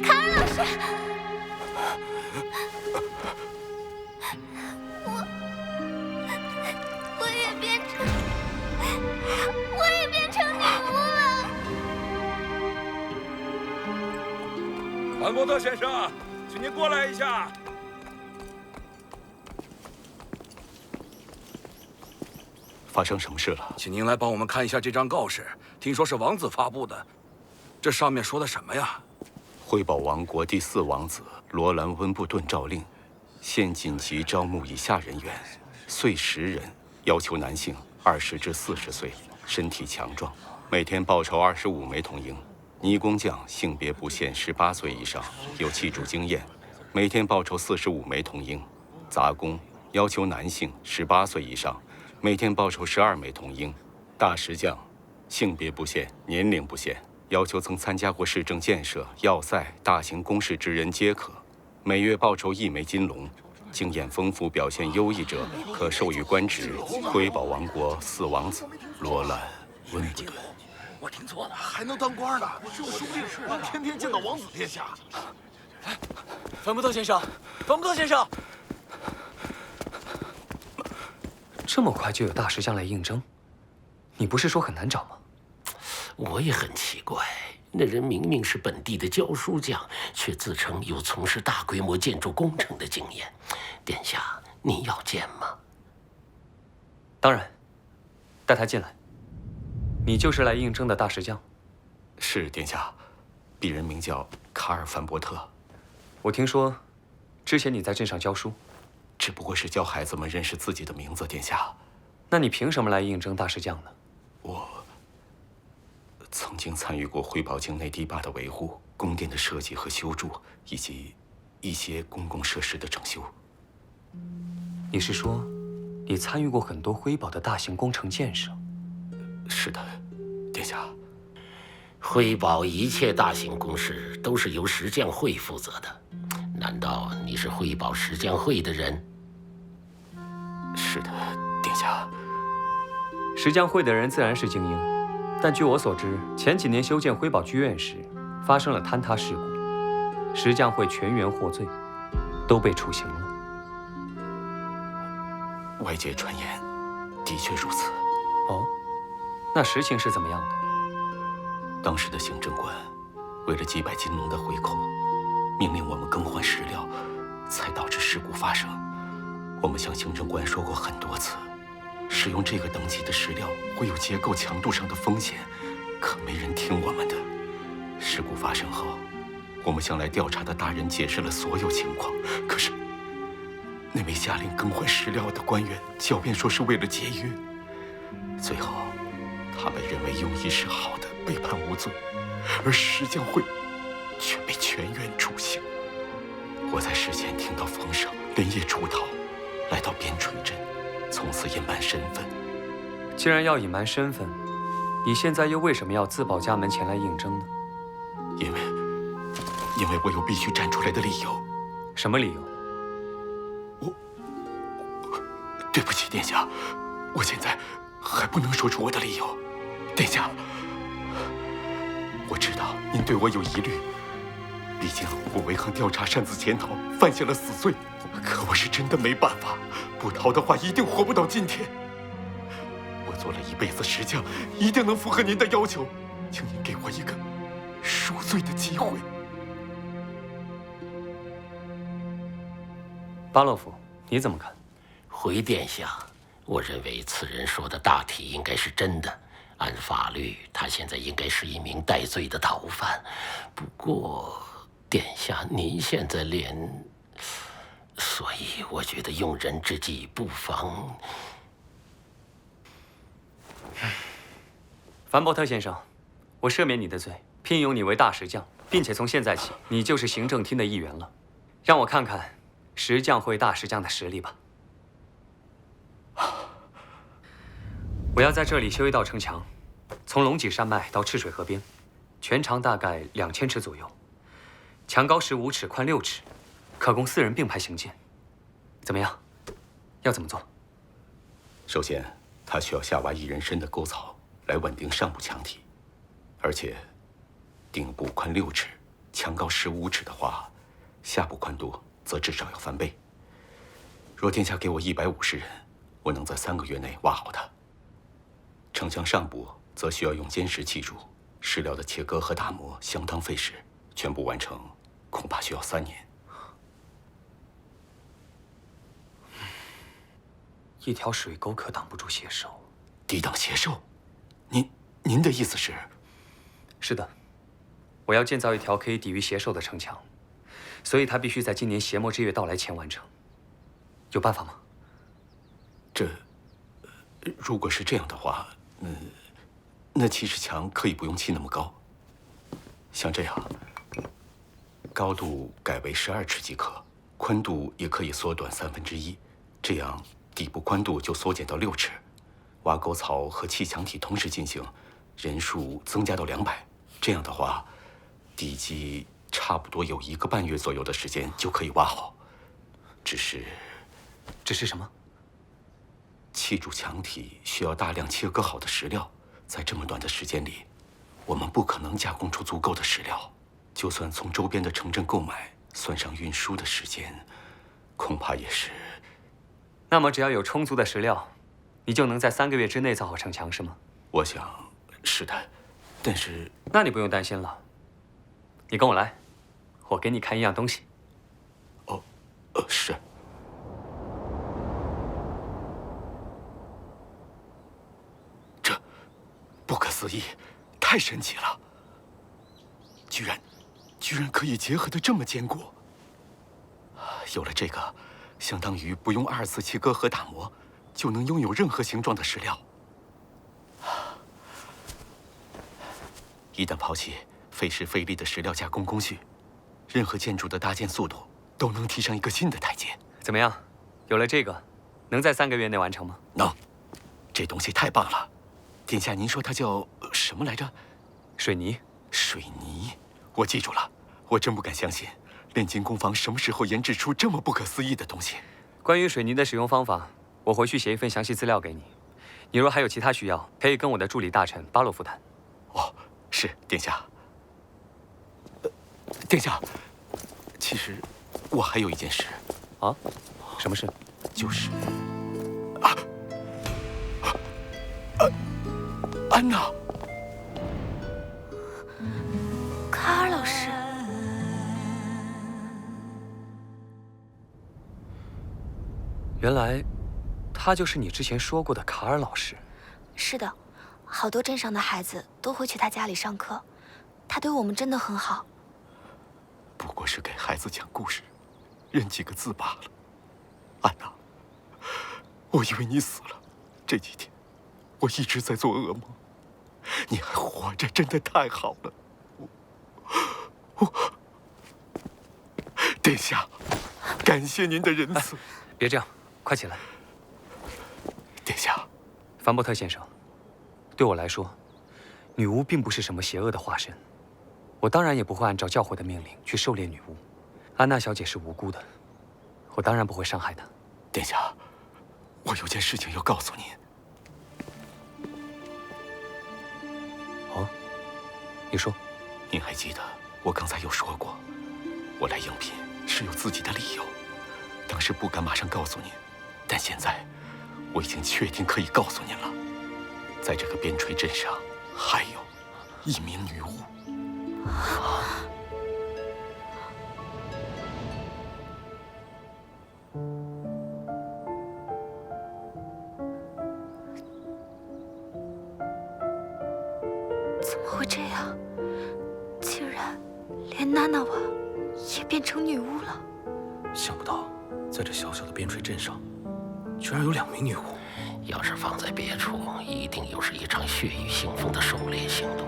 卡尔老师，我也变成女巫了。兰伯特先生，请您过来一下。发生什么事了？请您来帮我们看一下这张告示，听说是王子发布的。这上面说的什么呀？辉宝王国第4王子罗兰·温布顿诏令，现紧急招募以下人员：岁10人，要求男性20至40岁，身体强壮，每天报酬25枚铜银。泥工匠性别不限，18岁以上，有砌筑经验，每天报酬45枚铜英；杂工要求男性18岁以上，每天报酬12枚铜英；大石匠性别不限，年龄不限，要求曾参加过市政建设、要塞、大型工事之人皆可，每月报酬1枚金龙。经验丰富、表现优异者可授予官职。辉宝王国4王子罗兰、温布顿。我听错了，还能当官呢？是我兄弟是能天天见到王子殿下。冯布特先生，冯布特先生，这么快就有大石匠来应征？你不是说很难找吗？我也很奇怪，那人明明是本地的教书匠，却自称有从事大规模建筑工程的经验。殿下，您要见吗？当然，带他进来。你就是来应征的大石匠？是，殿下。鄙人名叫卡尔·范伯特。我听说，之前你在镇上教书，只不过是教孩子们认识自己的名字，殿下。那你凭什么来应征大石匠呢？我曾经参与过辉宝境内堤坝的维护、宫殿的设计和修筑，以及一些公共设施的整修。你是说，你参与过很多辉宝的大型工程建设？是的，殿下。辉宝一切大型工事都是由石匠会负责的，难道你是辉宝石匠会的人？是的，殿下。石匠会的人自然是精英，但据我所知，前几年修建辉宝剧院时发生了坍塌事故，石匠会全员获罪，都被处刑了。外界传言的确如此。哦，那实情是怎么样的？当时的行政官为了几百金龙的回扣，命令我们更换石料，才导致事故发生。我们向行政官说过很多次，使用这个等级的石料会有结构强度上的风险，可没人听我们的。事故发生后，我们向来调查的大人解释了所有情况，可是那位下令更换石料的官员狡辩说是为了节约，最后他们认为用意是好的，被判无罪，而石匠会却被全员处刑。我在事前听到风声，连夜出逃，来到边陲镇，从此隐瞒身份。既然要隐瞒身份，你现在又为什么要自报家门前来应征呢？因为我有必须站出来的理由。什么理由？对不起，殿下，我现在还不能说出我的理由。殿下，我知道您对我有疑虑，毕竟我违抗调查擅自潜逃，犯下了死罪。可我是真的没办法，不逃的话一定活不到今天。我做了一辈子石匠，一定能符合您的要求，请您给我一个赎罪的机会。巴洛夫，你怎么看？回殿下，我认为此人说的大体应该是真的。按法律，他现在应该是一名戴罪的逃犯。不过，殿下您现在所以我觉得用人之际不妨……凡伯特先生，我赦免你的罪，聘用你为大石匠，并且从现在起，你就是行政厅的一员了。让我看看石匠会大石匠的实力吧。我要在这里修一道城墙，从龙脊山脉到赤水河边，全长大概2000尺左右，墙高15尺，宽6尺，可供4人并排行进。怎么样？要怎么做？首先，它需要下挖1人深的沟槽来稳定上部墙体，而且顶部宽6尺，墙高15尺的话，下部宽度则至少要翻倍。若殿下给我150人，我能在3个月内挖好它。城墙上部则需要用坚石砌筑，石料的切割和打磨相当费时，全部完成恐怕需要3年。一条水沟可挡不住邪兽，抵挡邪兽？您的意思是？是的，我要建造一条可以抵御邪兽的城墙，所以它必须在今年邪魔之月到来前完成。有办法吗？如果是这样的话，那其实墙可以不用砌那么高。像这样，高度改为12尺即可，宽度也可以缩短1/3，这样底部宽度就缩减到6尺。挖沟槽和砌墙体同时进行，人数增加到200。这样的话，地基差不多有1个半月左右的时间就可以挖好。只是什么？砌筑墙体需要大量切割好的石料，在这么短的时间里，我们不可能加工出足够的石料。就算从周边的城镇购买，算上运输的时间，恐怕也是。那么只要有充足的石料，你就能在3个月之内造好城墙，是吗？我想是的，但是……那你不用担心了。你跟我来，我给你看一样东西。哦，是。这不可思议，太神奇了！居然可以结合得这么坚固。有了这个，相当于不用2次切割和打磨，就能拥有任何形状的石料。一旦抛弃费时费力的石料加工工序，任何建筑的搭建速度都能提上一个新的台阶。怎么样？有了这个，能在3个月内完成吗？能。这东西太棒了。殿下，您说它叫什么来着？水泥。水泥，我记住了。我真不敢相信，炼金工坊什么时候研制出这么不可思议的东西？关于水泥的使用方法，我回去写一份详细资料给你。你若还有其他需要，可以跟我的助理大臣巴洛夫谈。哦，是殿下。殿下，其实我还有一件事。啊？什么事？就是安娜。卡尔老师。原来，他就是你之前说过的卡尔老师。是的，好多镇上的孩子都会去他家里上课，他对我们真的很好。不过是给孩子讲故事，认几个字罢了。安娜，我以为你死了。这几天，我一直在做噩梦。你还活着，真的太好了。殿下，感谢您的仁慈。别这样，快起来。殿下，凡伯特先生，对我来说，女巫并不是什么邪恶的化身。我当然也不会按照教会的命令去狩猎女巫。安娜小姐是无辜的，我当然不会伤害她。殿下，我有件事情要告诉您。哦，你说。您还记得我刚才有说过，我来应聘是有自己的理由，当时不敢马上告诉您，但现在我已经确定可以告诉您了。在这个边陲镇上，还有一名女巫。怎么会这样？竟然连娜娜瓦也变成女巫了。想不到，在这小小的边陲镇上，居然有2名女巫。要是放在别处，一定又是一场血雨腥风的狩猎行动。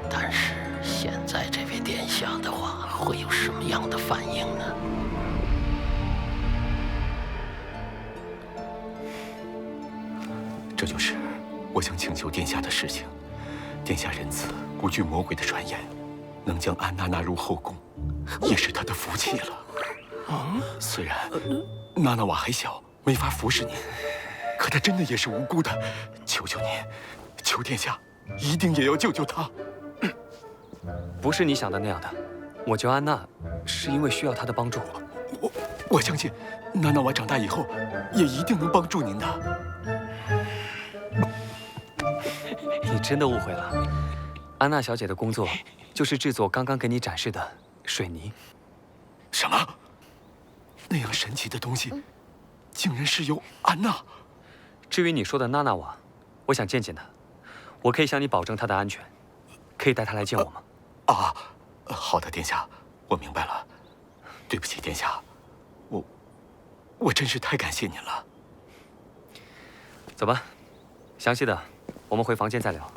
但是现在这位殿下的话，会有什么样的反应呢？这就是我想请求殿下的事情。殿下仁慈，不惧魔鬼的传言，能将安娜纳入后宫，也是他的福气了。虽然娜娜瓦还小，没法服侍您，可她真的也是无辜的。求求您，求殿下，一定也要救救她。不是你想的那样的，我救安娜是因为需要她的帮助。我相信，娜娜瓦长大以后也一定能帮助您的。你真的误会了，安娜小姐的工作就是制作刚刚给你展示的水泥。什么？那样神奇的东西，竟然是由安娜。至于你说的娜娜瓦，我想见见她，我可以向你保证她的安全，可以带她来见我吗？好的，殿下，我明白了。对不起，殿下，我真是太感谢您了。走吧，详细的我们回房间再聊。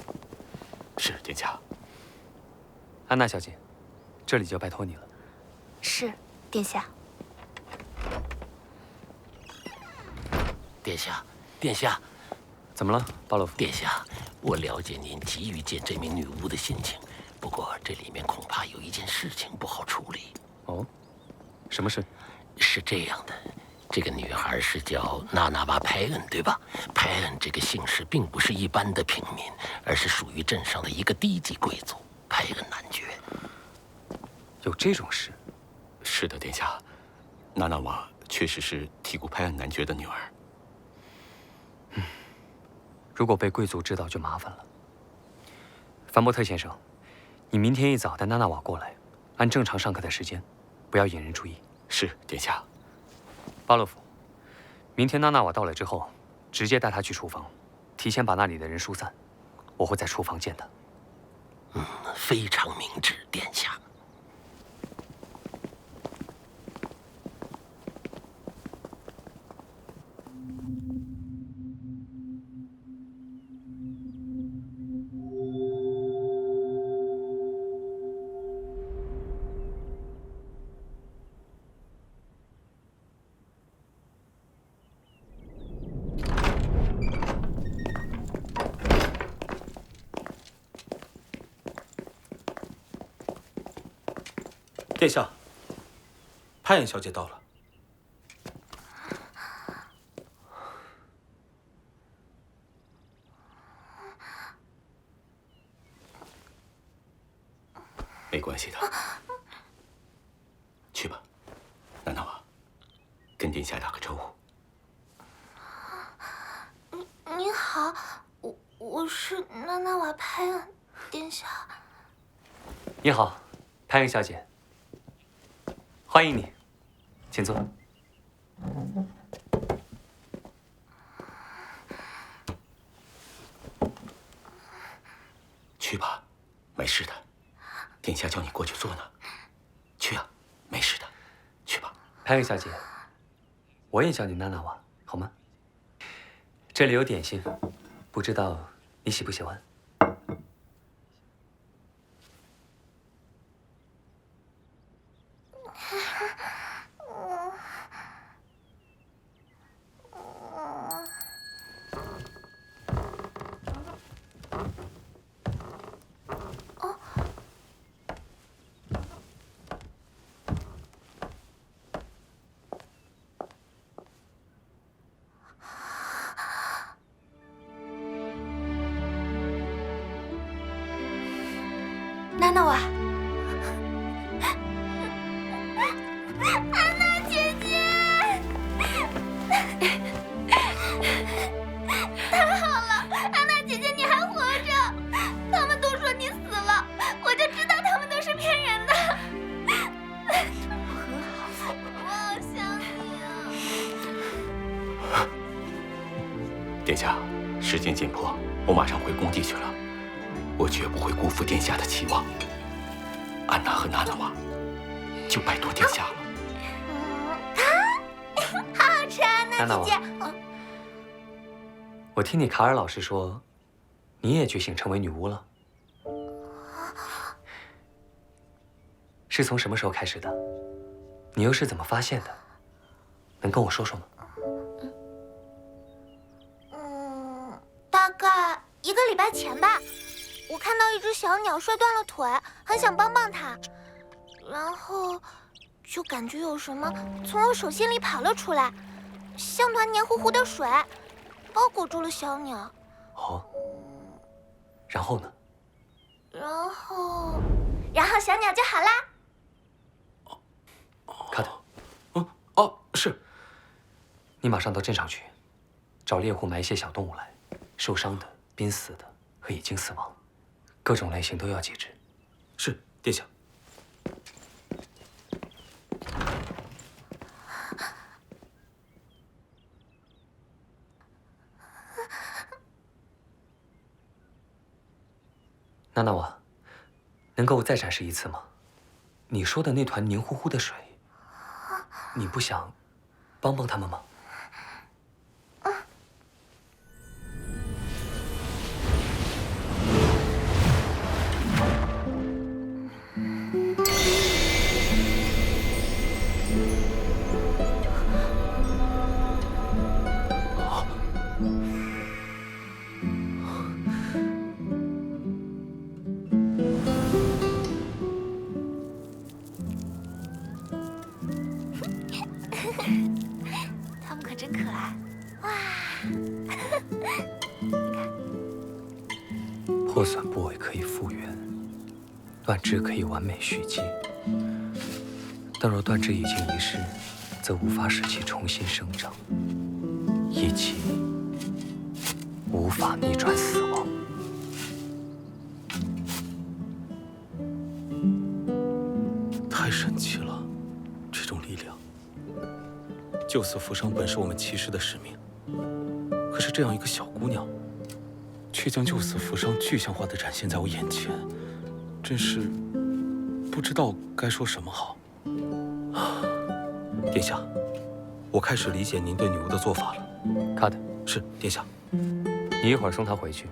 是，殿下。安娜小姐，这里就拜托你了。是，殿下。殿下，殿下，怎么了，巴洛夫？殿下，我了解您急于见这名女巫的心情，不过这里面恐怕有一件事情不好处理。哦，什么事？是这样的，这个女孩是叫娜娜瓦·派恩，对吧？派恩这个姓氏并不是一般的平民，而是属于镇上的一个低级贵族，派恩男爵。有这种事？是的，殿下，娜娜瓦确实是提古派恩男爵的女儿。如果被贵族知道，就麻烦了。凡伯特先生，你明天一早带娜娜瓦过来，按正常上课的时间，不要引人注意。是，殿下。巴洛夫，明天娜娜瓦到了之后，直接带她去厨房，提前把那里的人疏散。我会在厨房见她。非常明智，殿下。殿下，派恩小姐到了。没关系的，去吧，娜娜瓦，跟殿下打个招呼。您好，我是娜娜瓦·派恩，殿下。你好，派恩小姐。欢迎你，请坐。去吧，没事的。殿下叫你过去坐呢。去啊，没事的。去吧。派恩小姐，我也叫你娜娜瓦，好吗？这里有点心，不知道你喜不喜欢？娜娜瓦，安娜姐姐，太好了，安娜姐姐你还活着！他们都说你死了，我就知道他们都是骗人的。我好想你啊！殿下，时间紧迫，我马上回宫地去了。我绝不会辜负殿下的期望。安娜和娜娜瓦，就拜托殿下了。好好吃啊，安娜姐姐。我听你卡尔老师说，你也觉醒成为女巫了，是从什么时候开始的？你又是怎么发现的？能跟我说说吗？大概1个礼拜前吧。我看到一只小鸟摔断了腿，很想帮帮它，然后就感觉有什么从我手心里跑了出来，像团黏糊糊的水，包裹住了小鸟。哦，然后呢？然后小鸟就好啦。卡特，哦，是。你马上到镇上去，找猎户买一些小动物来，受伤的、濒死的和已经死亡。各种类型都要节制。是，殿下。娜娜瓦，能够再展示一次吗？你说的那团黏糊糊的水，你不想帮帮他们吗？他们可真可爱。哇！破损部位可以复原，断肢可以完美续接，但若断肢已经遗失，则无法使其重新生长，以及无法逆转死亡。太神奇了，这种力量。救死扶伤本是我们骑士的使命，可是这样一个小姑娘，却将救死扶伤具象化地展现在我眼前，真是不知道该说什么好。殿下，我开始理解您对女巫的做法了。卡特，是殿下。你一会儿送她回去，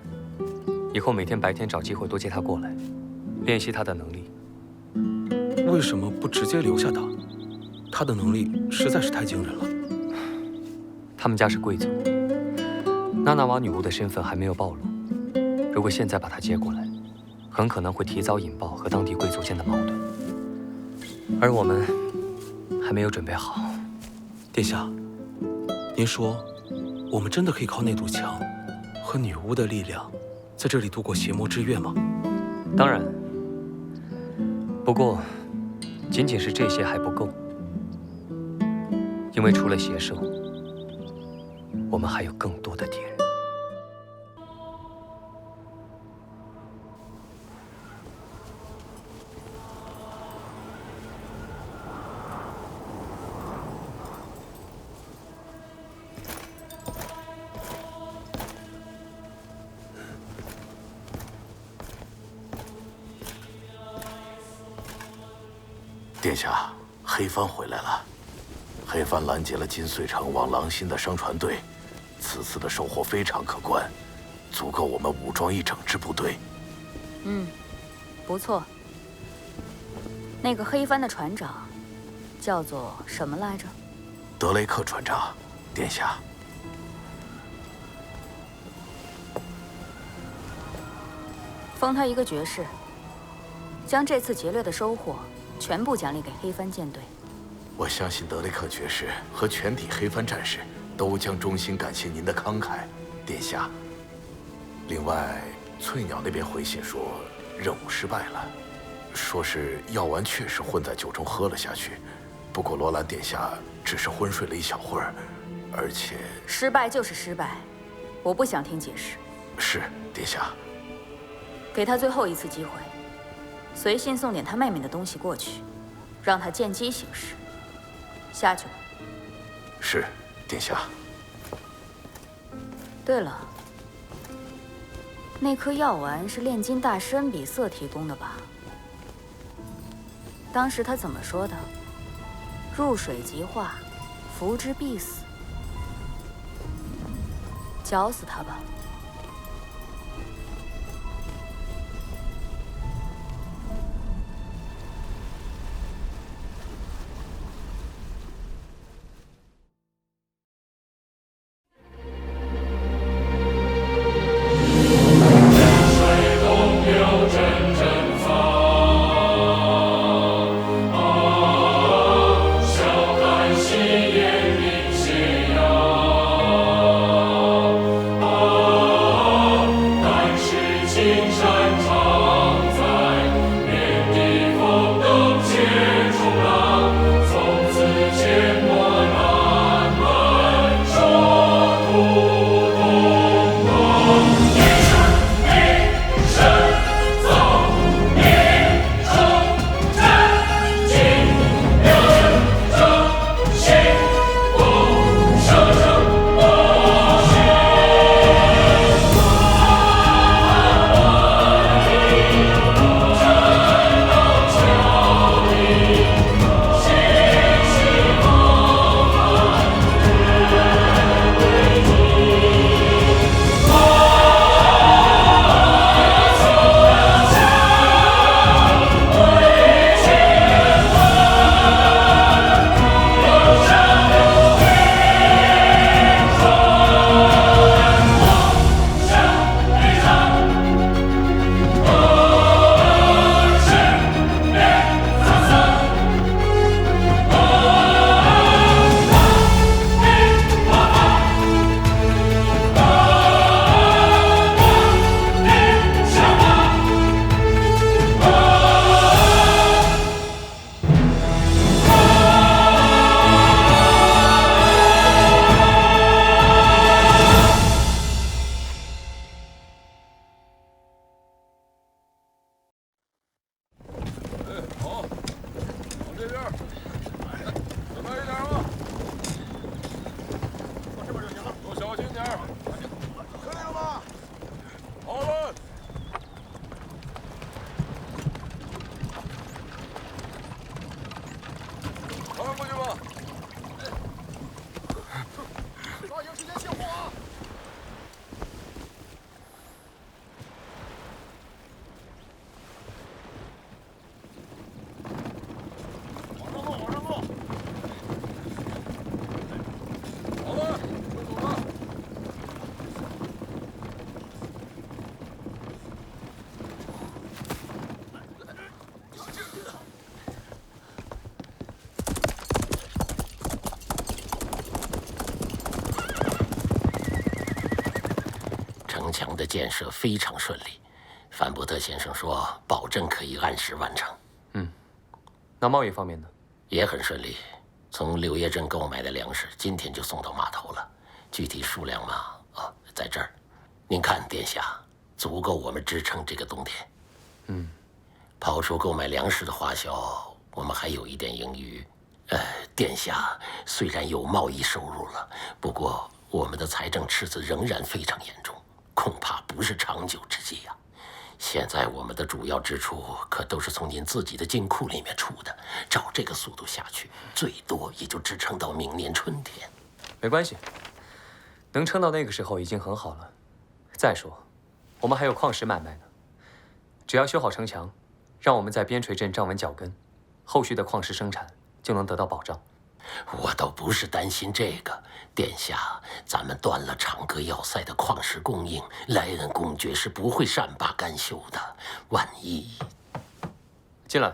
以后每天白天找机会多接她过来，练习她的能力。为什么不直接留下她？她的能力实在是太惊人了。他们家是贵族，娜娜瓦女巫的身份还没有暴露。如果现在把她接过来，很可能会提早引爆和当地贵族间的矛盾，而我们还没有准备好。殿下，您说，我们真的可以靠那堵墙和女巫的力量，在这里度过邪魔之月吗？当然，不过仅仅是这些还不够，因为除了邪兽，我们还有更多的敌人。殿下，黑帆回来了。黑帆拦截了金穗城往狼心的商船队，此次的收获非常可观，足够我们武装一整支部队。不错。那个黑帆的船长叫做什么来着？德雷克船长，殿下。封他一个爵士，将这次劫掠的收获全部奖励给黑帆舰队。我相信德雷克爵士和全体黑帆战士都将衷心感谢您的慷慨，殿下。另外，翠鸟那边回信说任务失败了，说是药丸确实混在酒中喝了下去，不过罗兰殿下只是昏睡了一小会儿，而且失败就是失败，我不想听解释。是，殿下。给他最后一次机会，随信送点他妹妹的东西过去，让他见机行事。下去吧。是，殿下。对了，那颗药丸是炼金大师恩比瑟提供的吧？当时他怎么说的？入水即化，服之必死。绞死他吧。啊。城墙的建设非常顺利，范伯特先生说保证可以按时完成。那贸易方面呢？也很顺利，从柳叶镇购买的粮食今天就送到码头了，具体数量嘛，在这儿。您看，殿下，足够我们支撑这个冬天。刨除购买粮食的花销，我们还有一点盈余。殿下虽然有贸易收入了，不过我们的财政赤字仍然非常严重，恐怕不是长久之计呀。现在我们的主要支出可都是从您自己的金库里面出的，照这个速度下去，最多也就支撑到明年春天。没关系，能撑到那个时候已经很好了。再说，我们还有矿石买卖呢。只要修好城墙，让我们在边陲镇站稳脚跟，后续的矿石生产就能得到保障。我倒不是担心这个，殿下，咱们断了长歌要塞的矿石供应，莱恩公爵是不会善罢甘休的。万一……进来。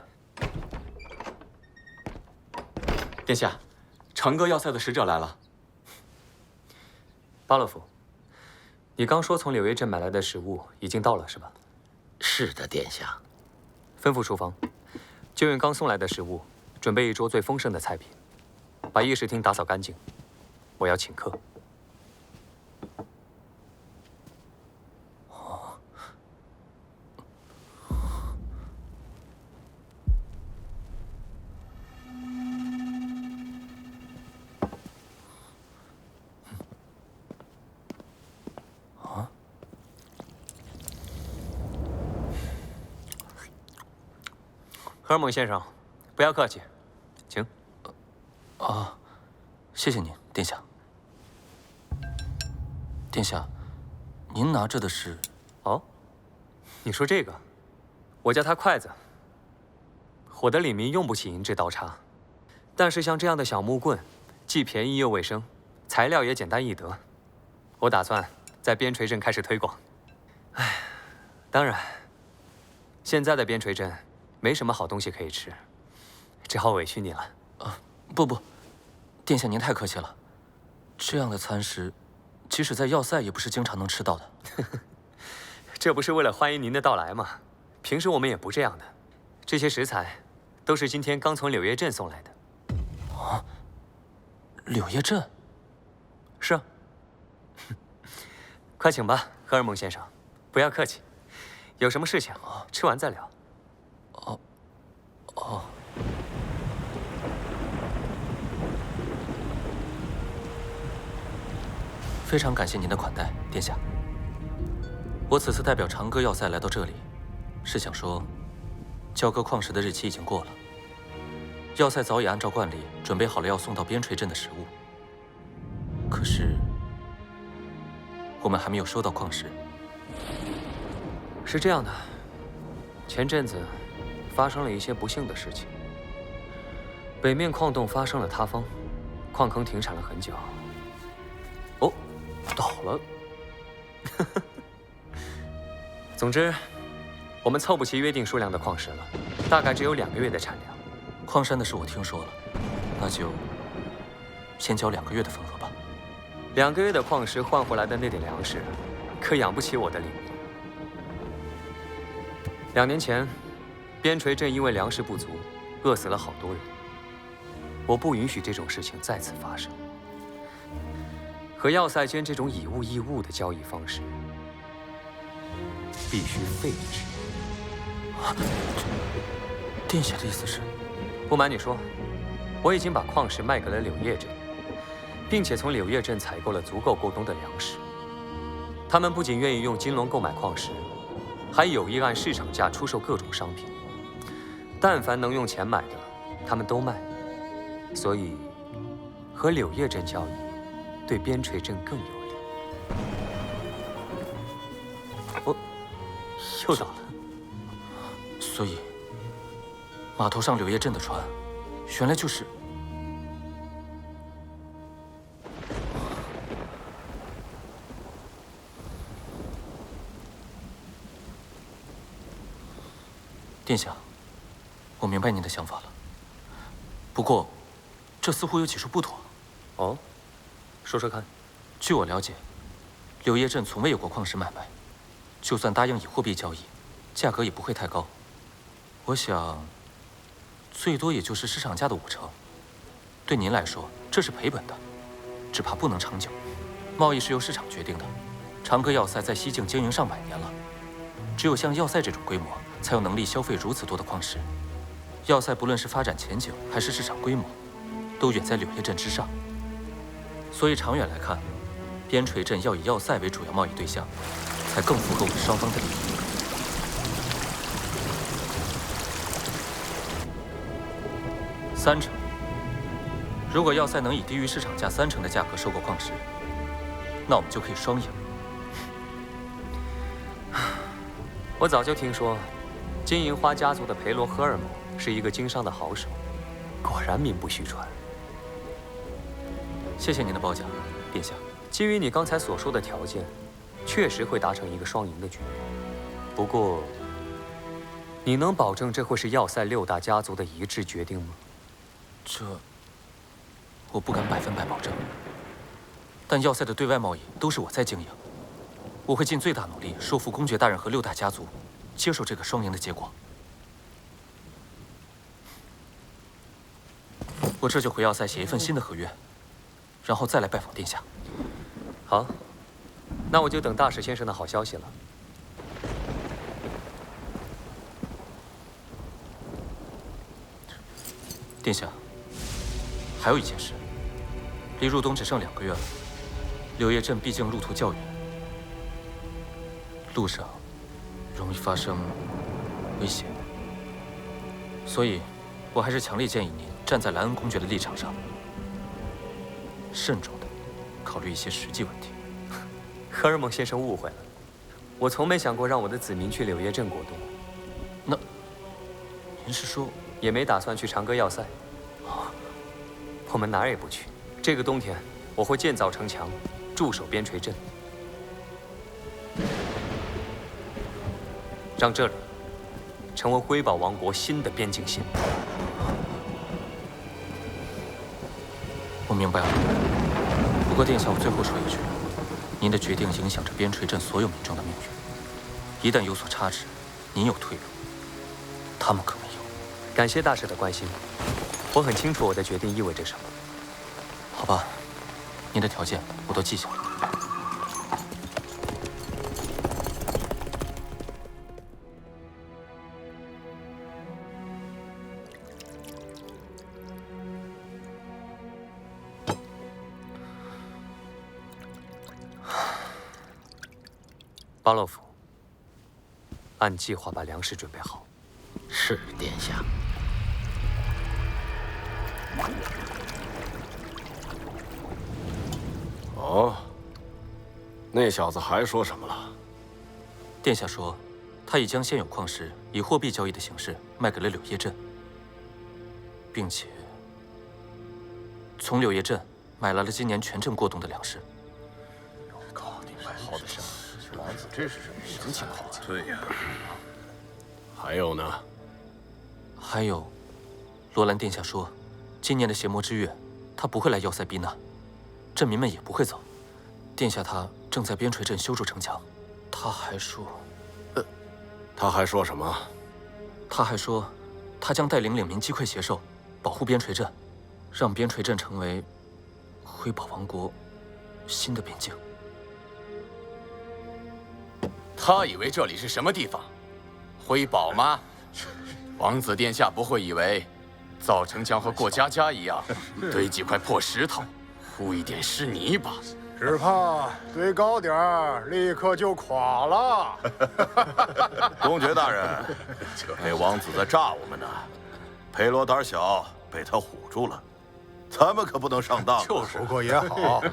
殿下，长歌要塞的使者来了。巴洛夫，你刚说从柳叶镇买来的食物已经到了，是吧？是的，殿下。吩咐厨房，就用刚送来的食物，准备一桌最丰盛的菜品。把议事厅打扫干净，我要请客。荷尔蒙先生，不要客气，请。谢谢您，殿下。殿下，您拿着的是？哦，你说这个，我叫它筷子。我的里民用不起银质刀叉，但是像这样的小木棍，既便宜又卫生，材料也简单易得。我打算在边陲镇开始推广。当然，现在的边陲镇没什么好东西可以吃，只好委屈你了。不，殿下您太客气了。这样的餐食，即使在要塞也不是经常能吃到的。这不是为了欢迎您的到来吗？平时我们也不这样的。这些食材都是今天刚从柳叶镇送来的。柳叶镇？是啊。快请吧，荷尔蒙先生，不要客气。有什么事情，吃完再聊。非常感谢您的款待，殿下。我此次代表长歌要塞来到这里，是想说，交割矿石的日期已经过了。要塞早已按照惯例准备好了要送到边陲镇的食物，可是我们还没有收到矿石。是这样的，前阵子发生了一些不幸的事情。北面矿洞发生了塌方，矿坑停产了很久。倒了。总之，我们凑不齐约定数量的矿石了，大概只有2个月的产量。矿山的事我听说了，那就先交2个月的份额吧。2个月的矿石换回来的那点粮食，可养不起我的里民。2年前，边陲镇因为粮食不足，饿死了好多人。我不允许这种事情再次发生。和要塞间这种以物易物的交易方式，必须废止。殿下的意思是？不瞒你说，我已经把矿石卖给了柳叶镇，并且从柳叶镇采购了足够过冬的粮食。他们不仅愿意用金龙购买矿石，还有意按市场价出售各种商品。但凡能用钱买的，他们都卖。所以，和柳叶镇交易，对边陲镇更有利。又倒了。所以，码头上柳叶镇的船，原来就是……殿下，我明白您的想法了。不过，这似乎有几处不妥。哦，说说看。据我了解，柳叶镇从未有过矿石买卖，就算答应以货币交易，价格也不会太高。我想，最多也就是市场价的50%。对您来说，这是赔本的，只怕不能长久。贸易是由市场决定的。长歌要塞在西境经营上百年了，只有像要塞这种规模，才有能力消费如此多的矿石。要塞不论是发展前景还是市场规模，都远在柳叶镇之上。所以长远来看，边陲镇要以要塞为主要贸易对象，才更符合我们双方的利益。30%。如果要塞能以低于市场价30%的价格收购矿石，那我们就可以双赢。我早就听说，金银花家族的裴罗·荷尔蒙是一个经商的好手，果然名不虚传。谢谢您的褒奖，殿下。基于你刚才所说的条件，确实会达成一个双赢的局面。不过，你能保证这会是要塞6大家族的一致决定吗？这，我不敢100%保证。但要塞的对外贸易都是我在经营，我会尽最大努力说服公爵大人和6大家族接受这个双赢的结果。我这就回要塞写一份新的合约，然后再来拜访殿下。好，那我就等大使先生的好消息了。殿下，还有一件事，离入冬只剩2个月了。柳叶镇毕竟路途较远，路上容易发生危险，所以，我还是强烈建议您站在莱恩公爵的立场上，慎重地考虑一些实际问题。荷尔蒙先生误会了，我从没想过让我的子民去柳叶镇过冬。那，您是说，也没打算去长歌要塞？我们哪儿也不去。这个冬天，我会建造城墙，驻守边陲镇，让这里成为辉宝王国新的边境线。我明白了。不过，殿下，我最后说一句，您的决定影响着边陲镇所有民众的命运。一旦有所差池，您有退路，他们可没有。感谢大使的关心，我很清楚我的决定意味着什么。好吧，您的条件我都记下了。巴洛夫，按计划把粮食准备好。是，殿下。哦，那小子还说什么了？殿下说，他已将现有矿石以货币交易的形式卖给了柳叶镇，并且从柳叶镇买来了今年全镇过冬的粮食。靠，你买好的山，王子这是什么情况？对呀。还有呢？还有，罗兰殿下说，今年的邪魔之月，他不会来要塞避难，镇民们也不会走。殿下他正在边陲镇修筑城墙。他还说，他还说什么？他还说，他将带领领民击溃邪兽，保护边陲镇，让边陲镇成为辉宝王国新的边境。他以为这里是什么地方？辉宝吗？王子殿下不会以为造城墙和过家家一样，堆几块破石头，铺一点湿泥巴。只怕堆高点儿，立刻就垮了。公爵大人，那王子在诈我们呢。裴罗胆小，被他唬住了。咱们可不能上当。就是，不过也好，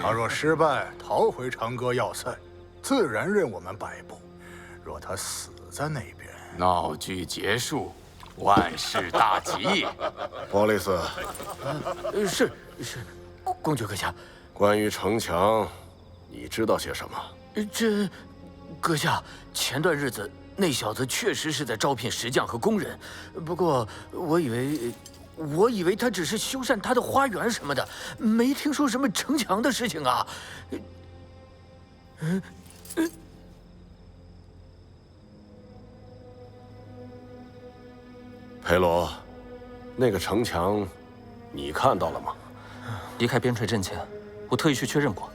他若失败，逃回长歌要塞，自然任我们摆布；若他死在那边，闹剧结束，万事大吉。波利斯，是，公爵阁下。关于城墙，你知道些什么？阁下，前段日子那小子确实是在招聘石匠和工人，不过我以为他只是修缮他的花园什么的，没听说什么城墙的事情啊。裴罗，那个城墙，你看到了吗？离开边陲镇前，我特意去确认过，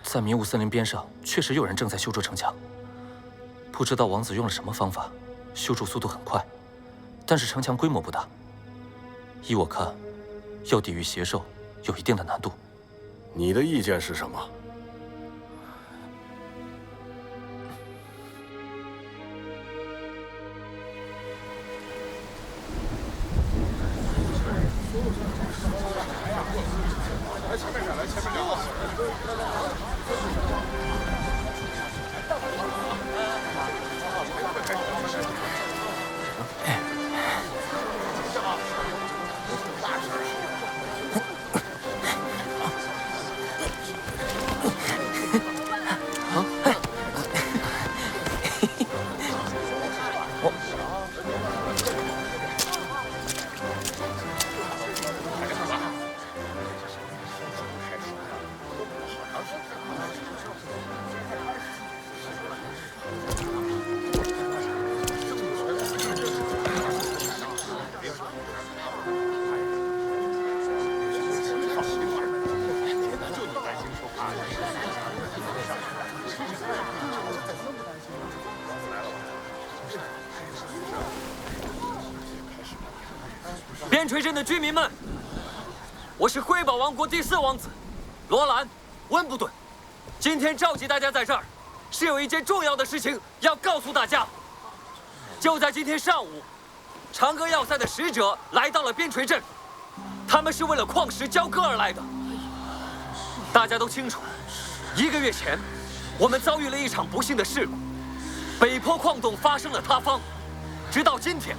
在迷雾森林边上确实有人正在修筑城墙。不知道王子用了什么方法，修筑速度很快，但是城墙规模不大。依我看，要抵御邪兽有一定的难度。你的意见是什么？来前面点，来前面点。边陲镇的居民们，我是辉宝王国第4王子，罗兰·温布顿。今天召集大家在这儿，是有一件重要的事情要告诉大家。就在今天上午，长歌要塞的使者来到了边陲镇，他们是为了矿石交割而来的。大家都清楚，1个月前，我们遭遇了一场不幸的事故，北坡矿洞发生了塌方，直到今天。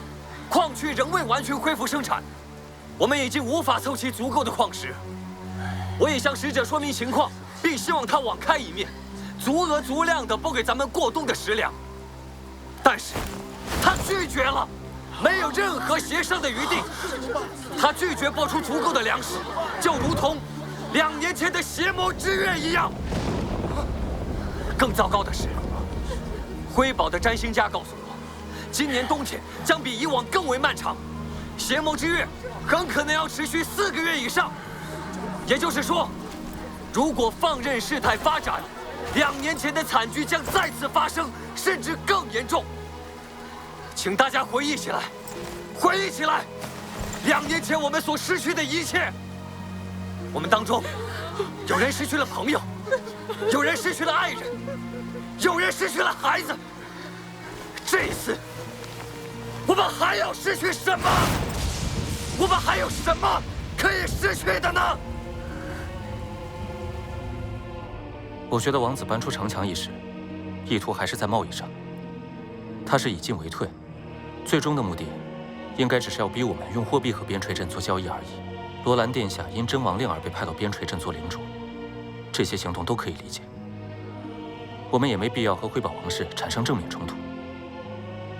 矿区仍未完全恢复生产，我们已经无法凑齐足够的矿石。我已向使者说明情况，并希望他网开一面，足额足量地拨给咱们过冬的食粮。但是，他拒绝了，没有任何协商的余地。他拒绝拨出足够的粮食，就如同2年前的邪魔之月一样。更糟糕的是，辉宝的占星家告诉我，今年冬天将比以往更为漫长，邪魔之月很可能要持续4个月以上。也就是说，如果放任事态发展，2年前的惨剧将再次发生，甚至更严重。请大家回忆起来，回忆起来，2年前我们所失去的一切。我们当中，有人失去了朋友，有人失去了爱人，有人失去了孩子。这一次，我们还要失去什么？我们还有什么可以失去的呢？我觉得王子搬出城墙一事，意图还是在贸易上。他是以进为退，最终的目的，应该只是要逼我们用货币和边陲镇做交易而已。罗兰殿下因征王令而被派到边陲镇做领主，这些行动都可以理解。我们也没必要和辉宝王室产生正面冲突。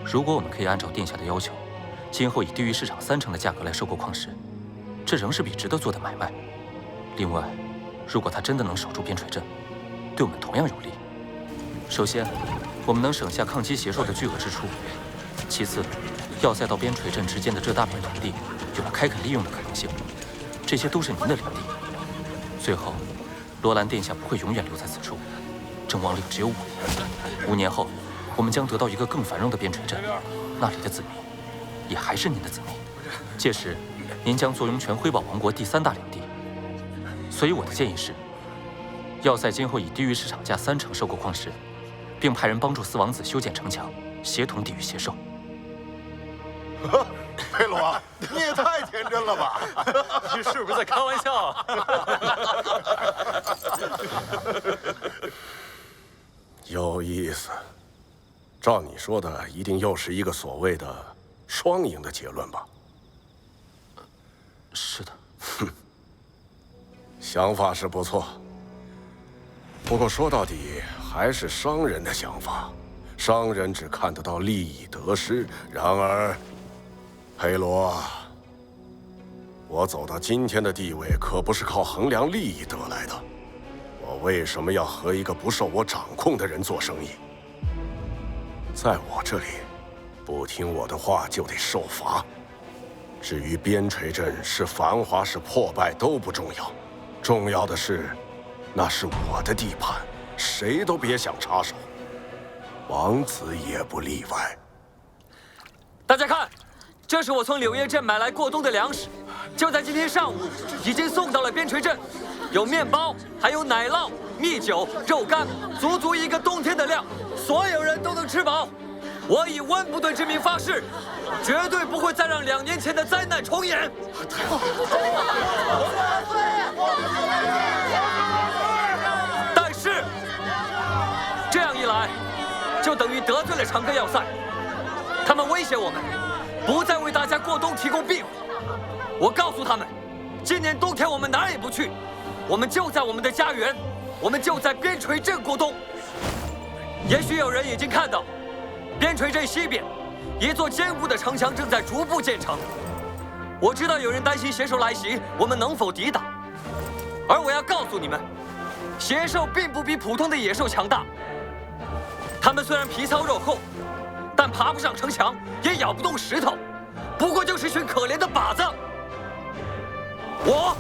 如果我们可以按照殿下的要求，今后以低于市场30%的价格来收购矿石，这仍是笔值得做的买卖。另外，如果他真的能守住边陲镇，对我们同样有利。首先，我们能省下抗击邪兽的巨额支出；其次，要塞到边陲镇之间的这大片土地有了开垦利用的可能性，这些都是您的领地。最后，罗兰殿下不会永远留在此处，征王令只有5年，5年后，我们将得到一个更繁荣的边陲镇，那里的子民也还是您的子民。届时，您将坐拥全辉宝王国第3大领地。所以我的建议是，要塞今后以低于市场价30%收购矿石，并派人帮助4王子修建城墙，协同抵御邪兽。佩罗，你也太天真了吧！你是不是在开玩笑啊？有意思。照你说的，一定又是一个所谓的双赢的结论吧？是的。哼，想法是不错。不过说到底，还是商人的想法。商人只看得到利益得失，然而，佩罗，我走到今天的地位，可不是靠衡量利益得来的。我为什么要和一个不受我掌控的人做生意？在我这里，不听我的话就得受罚。至于边陲镇是繁华是破败都不重要，重要的是，那是我的地盘，谁都别想插手。王子也不例外。大家看，这是我从柳叶镇买来过冬的粮食，就在今天上午已经送到了边陲镇。有面包，还有奶酪、蜜酒、肉干，足足一个冬天的量，所有人都能吃饱。我以温布顿之名发誓，绝对不会再让2年前的灾难重演。但是，这样一来，就等于得罪了长歌要塞。他们威胁我们，不再为大家过冬提供庇护。我告诉他们，今年冬天我们哪儿也不去，我们就在我们的家园，我们就在边陲镇过冬。也许有人已经看到，边陲镇西边，一座坚固的城墙正在逐步建成。我知道有人担心邪兽来袭，我们能否抵挡？而我要告诉你们，邪兽并不比普通的野兽强大。它们虽然皮糙肉厚，但爬不上城墙，也咬不动石头，不过就是群可怜的靶子。我，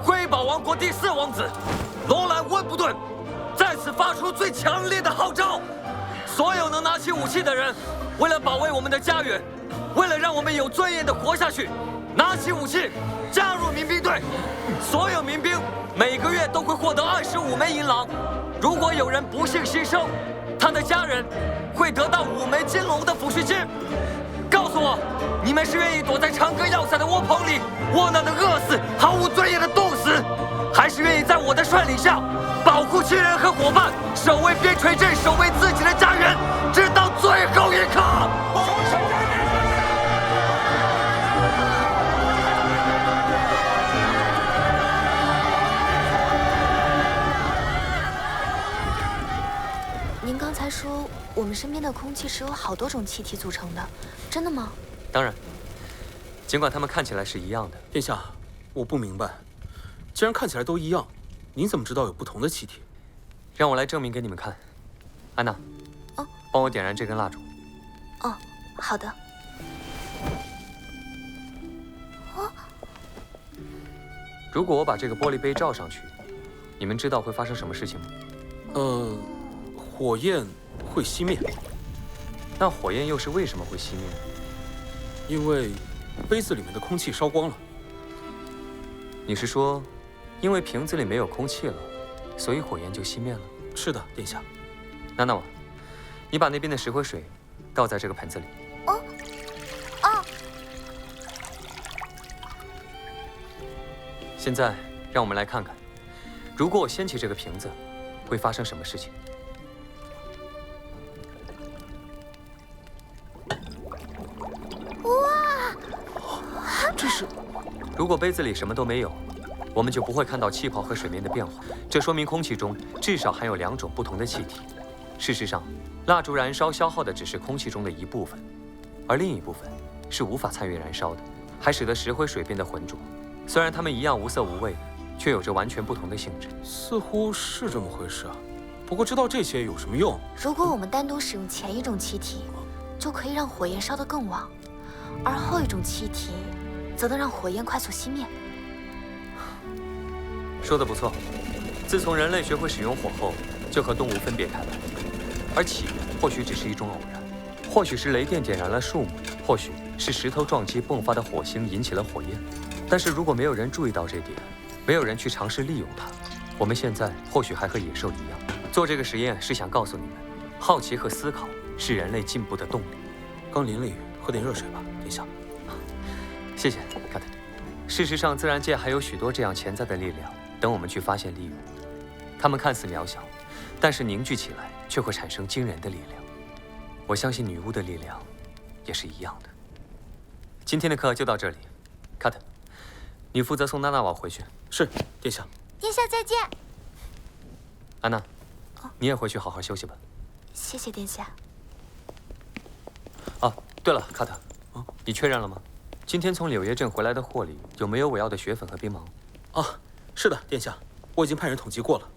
辉宝王国第4王子罗兰·温布顿，在此发出最强烈的号召：所有能拿起武器的人，为了保卫我们的家园，为了让我们有尊严地活下去，拿起武器，加入民兵队。所有民兵每个月都会获得25枚银郎。如果有人不幸牺牲，他的家人会得到5枚金龙的抚恤金。告诉我，你们是愿意躲在长歌要塞的窝棚里，窝囊的饿死，毫无尊严的冻死，还是愿意在我的率领下，保护亲人和伙伴，守卫边陲镇，守卫自己的家园，直到最后一刻？您刚才说我们身边的空气是由好多种气体组成的，真的吗？当然，尽管它们看起来是一样的。殿下，我不明白，既然看起来都一样，您怎么知道有不同的气体？让我来证明给你们看。安娜，帮我点燃这根蜡烛。哦，好的。如果我把这个玻璃杯罩上去，你们知道会发生什么事情吗？火焰会熄灭。那火焰又是为什么会熄灭？因为杯子里面的空气烧光了。你是说，因为瓶子里没有空气了，所以火焰就熄灭了？是的，殿下。娜娜瓦，你把那边的石灰水倒在这个盆子里。现在让我们来看看，如果我掀起这个瓶子，会发生什么事情？这是……如果杯子里什么都没有，我们就不会看到气泡和水面的变化。这说明空气中至少含有2种不同的气体。事实上，蜡烛燃烧消耗的只是空气中的一部分，而另一部分是无法参与燃烧的，还使得石灰水变得浑浊。虽然它们一样无色无味，却有着完全不同的性质。似乎是这么回事啊。不过知道这些有什么用？如果我们单独使用前一种气体，就可以让火焰烧得更旺，而后一种气体则能让火焰快速熄灭。说得不错。自从人类学会使用火后，就和动物分别开来，而起源或许只是一种偶然，或许是雷电点燃了树木，或许是石头撞击迸发的火星引起了火焰。但是如果没有人注意到这点，没有人去尝试利用它，我们现在或许还和野兽一样。做这个实验是想告诉你们，好奇和思考是人类进步的动力。刚淋了雨，喝点热水吧，殿下。谢谢，卡特。事实上，自然界还有许多这样潜在的力量，等我们去发现利用。它们看似渺小，但是凝聚起来却会产生惊人的力量。我相信女巫的力量也是一样的。今天的课就到这里，卡特，你负责送娜娜瓦回去。是，殿下。殿下再见。安娜，你也回去好好休息吧。谢谢殿下。啊，对了，卡特，你确认了吗？今天从柳叶镇回来的货里有没有我要的雪粉和冰芒？啊，是的，殿下，我已经派人统计过了。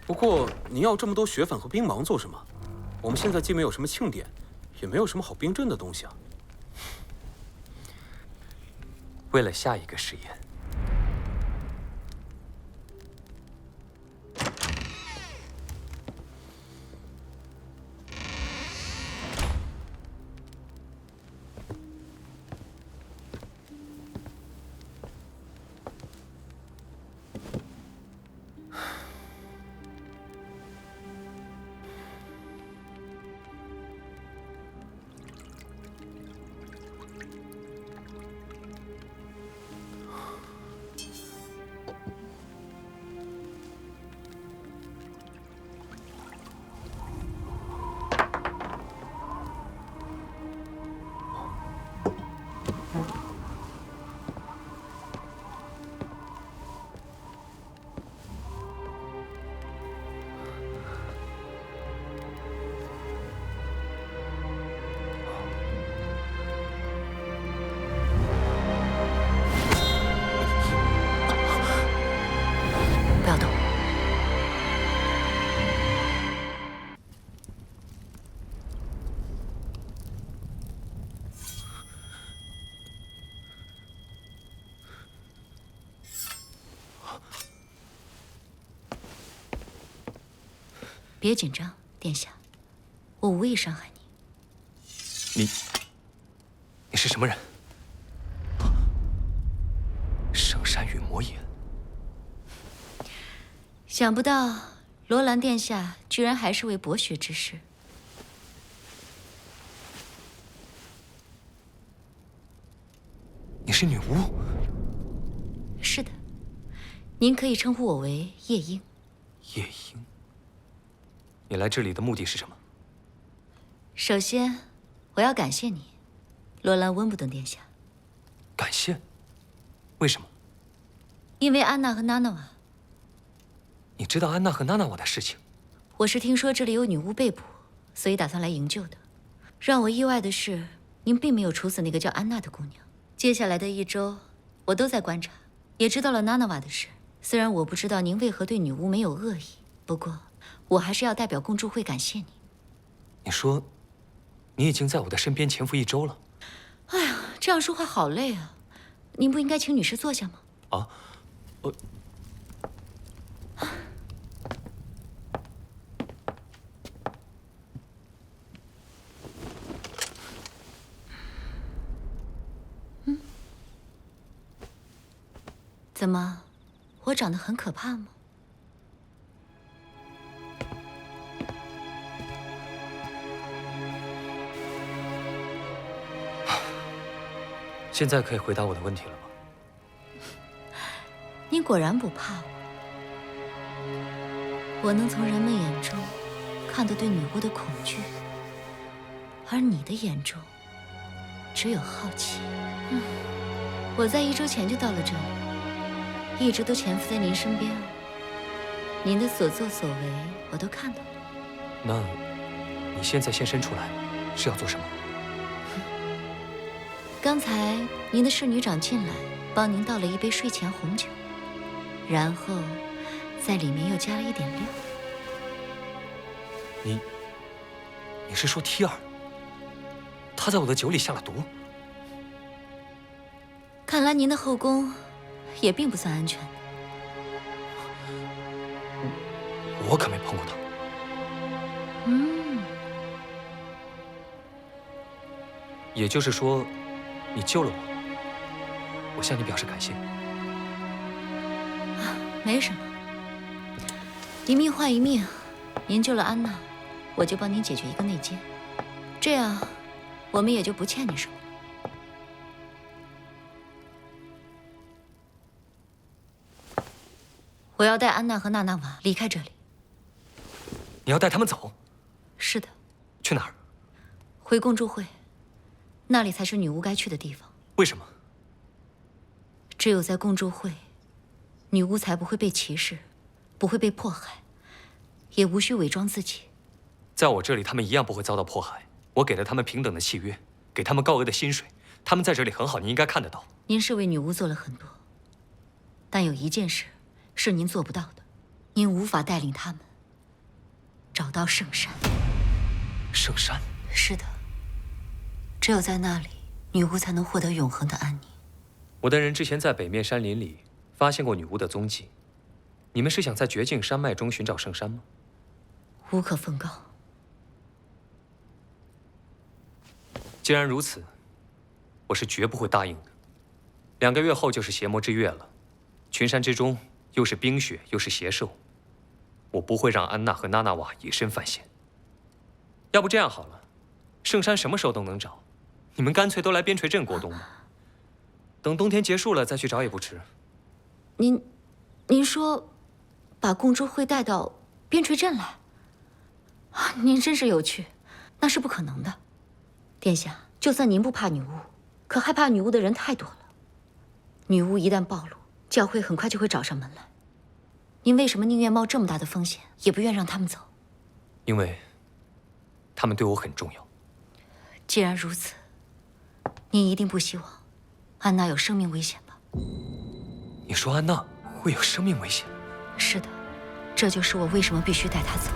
不过您要这么多血粉和兵芒做什么？我们现在既没有什么庆典，也没有什么好冰镇的东西啊。为了下一个实验。 不要动。别紧张，殿下，我无意伤害你。你是什么人？圣山陨魔眼。 想不到罗兰殿下居然还是位博学之士。你是女巫？是的，您可以称呼我为夜莺。夜莺，你来这里的目的是什么？首先，我要感谢你，罗兰·温布顿殿下。感谢？为什么？因为安娜和娜娜瓦。 你知道安娜和娜娜瓦的事情？我是听说这里有女巫被捕，所以打算来营救的。让我意外的是，您并没有处死那个叫安娜的姑娘。接下来的1周，我都在观察，也知道了娜娜瓦的事。虽然我不知道您为何对女巫没有恶意，不过我还是要代表共助会感谢你。你说，你已经在我的身边潜伏1周了。哎呀，这样说话好累啊！您不应该请女士坐下吗？啊，怎么，我长得很可怕吗？现在可以回答我的问题了吗？你果然不怕我。我能从人们眼中看到对女巫的恐惧，而你的眼中只有好奇。我在1周前就到了这里。 一直都潜伏在您身边，您的所作所为我都看到了。那，你现在现身出来，是要做什么？刚才您的侍女长进来，帮您倒了一杯睡前红酒，然后在里面又加了一点料。你是说T2？他在我的酒里下了毒？看来您的后宫。 也并不算安全。我可没碰过他。也就是说，你救了我，我向你表示感谢。没什么，一命换一命。您救了安娜，我就帮您解决一个内奸，这样我们也就不欠你什么。 我要带安娜和娜娜瓦离开这里。你要带他们走？是的。去哪儿？回共助会，那里才是女巫该去的地方。为什么？只有在共助会，女巫才不会被歧视，不会被迫害，也无需伪装自己。在我这里，他们一样不会遭到迫害。我给了他们平等的契约，给他们高额的薪水，他们在这里很好，你应该看得到。您是为女巫做了很多，但有一件事。 是您做不到的，您无法带领他们找到圣山。圣山？是的，只有在那里，女巫才能获得永恒的安宁。我的人之前在北面山林里发现过女巫的踪迹。你们是想在绝境山脉中寻找圣山吗？无可奉告。既然如此，我是绝不会答应的。2个月后就是邪魔之月了，群山之中又是冰雪又是邪兽，我不会让安娜和娜娜瓦以身犯险。要不这样好了，圣山什么时候都能找，你们干脆都来边陲镇过冬吧。等冬天结束了再去找也不迟。您说，把公主会带到边陲镇来？您真是有趣，那是不可能的。殿下，就算您不怕女巫，可害怕女巫的人太多了。女巫一旦暴露，教会很快就会找上门来。您为什么宁愿冒这么大的风险，也不愿让他们走？因为他们对我很重要。既然如此，您一定不希望安娜有生命危险吧？你说安娜会有生命危险？是的，这就是我为什么必须带她走。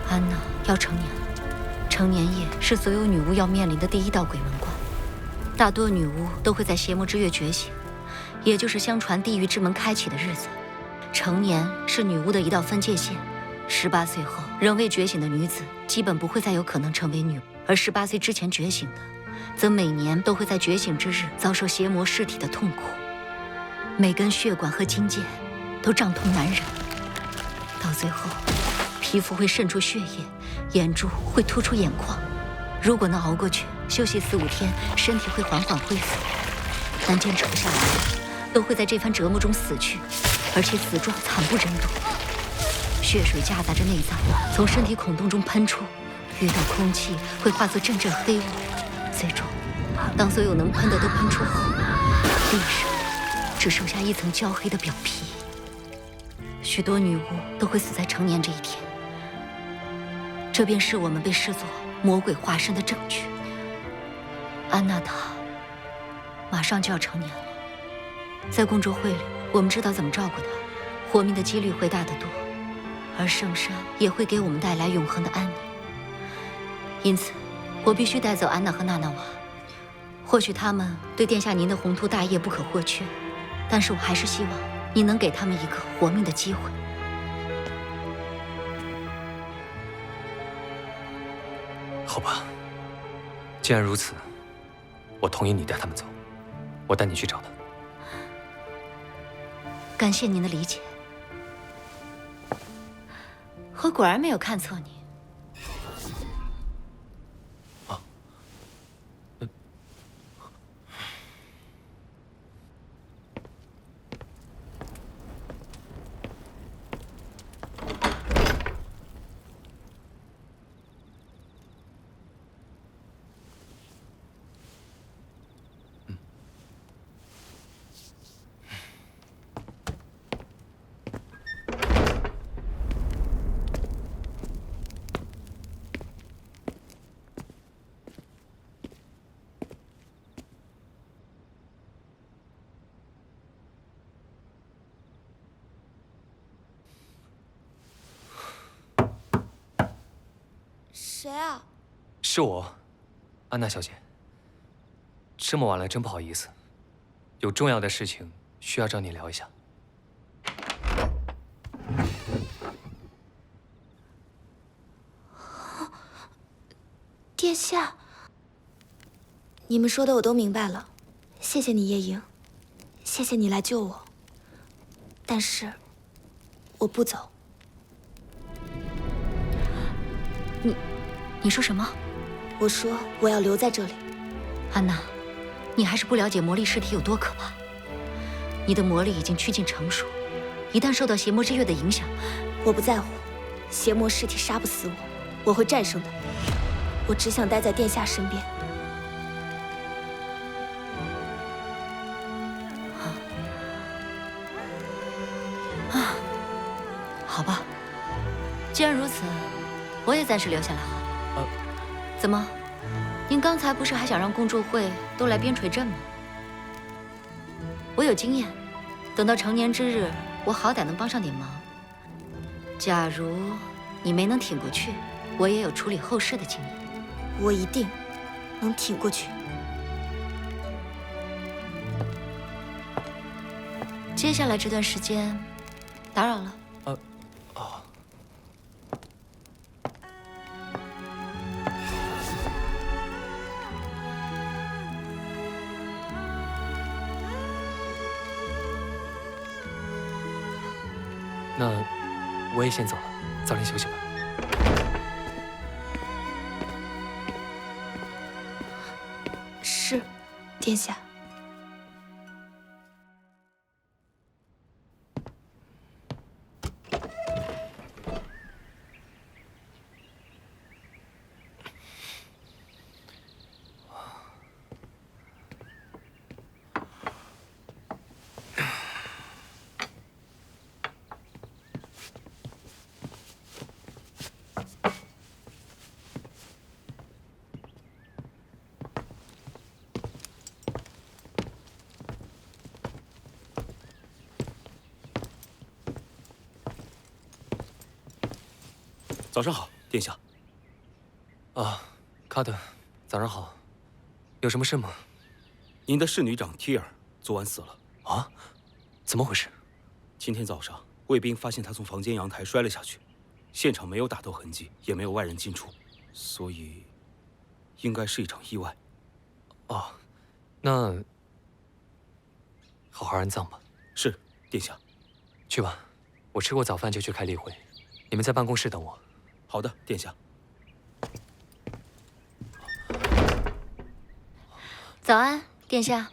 安娜要成年了，成年夜是所有女巫要面临的第一道鬼门关。大多女巫都会在邪魔之月觉醒，也就是相传地狱之门开启的日子。成年是女巫的一道分界线，18岁后仍未觉醒的女子基本不会再有可能成为女巫，而18岁之前觉醒的，则每年都会在觉醒之日遭受邪魔尸体的痛苦，每根血管和筋腱都胀痛难忍，到最后，皮肤会渗出血液，眼珠会突出眼眶。如果能熬过去，休息4、5天，身体会缓缓恢复。但坚持不下来，都会在这番折磨中死去，而且死状惨不忍睹。血水夹杂着内脏从身体孔洞中喷出，遇到空气会化作阵阵黑雾。最终，当所有能喷的都喷出后，地上只剩下一层焦黑的表皮。许多女巫都会死在成年这一天，这便是我们被视作魔鬼化身的证据。安娜她马上就要成年了，在公主会里，我们知道怎么照顾她，活命的几率会大得多，而圣山也会给我们带来永恒的安宁。因此，我必须带走安娜和娜娜瓦。或许他们对殿下您的宏图大业不可或缺，但是我还是希望你能给他们一个活命的机会。好吧，既然如此，我同意你带他们走，我带你去找他。感谢您的理解，我果然没有看错你。谁啊？是我，安娜小姐。这么晚了，真不好意思，有重要的事情需要找你聊一下。殿下，你们说的我都明白了，谢谢你夜莺，谢谢你来救我。但是，我不走。你说什么？我说我要留在这里。安娜，你还是不了解魔力尸体有多可怕。你的魔力已经趋近成熟，一旦受到邪魔之月的影响，我不在乎，邪魔尸体杀不死我，我会战胜的。我只想待在殿下身边。好吧，既然如此，我也暂时留下来好。怎么？您刚才不是还想让共助会都来边陲镇吗？我有经验，等到成年之日，我好歹能帮上点忙。假如你没能挺过去，我也有处理后事的经验。我一定能挺过去。接下来这段时间，打扰了。那我也先走了，早点休息吧。是，殿下。早上好，殿下。啊，卡特，早上好。有什么事吗？您的侍女长提尔昨晚死了。啊？怎么回事？今天早上，卫兵发现她从房间阳台摔了下去，现场没有打斗痕迹，也没有外人进出，所以应该是一场意外。哦，那好好安葬吧。是，殿下。去吧，我吃过早饭就去开例会，你们在办公室等我。好的，殿下。早安，殿下。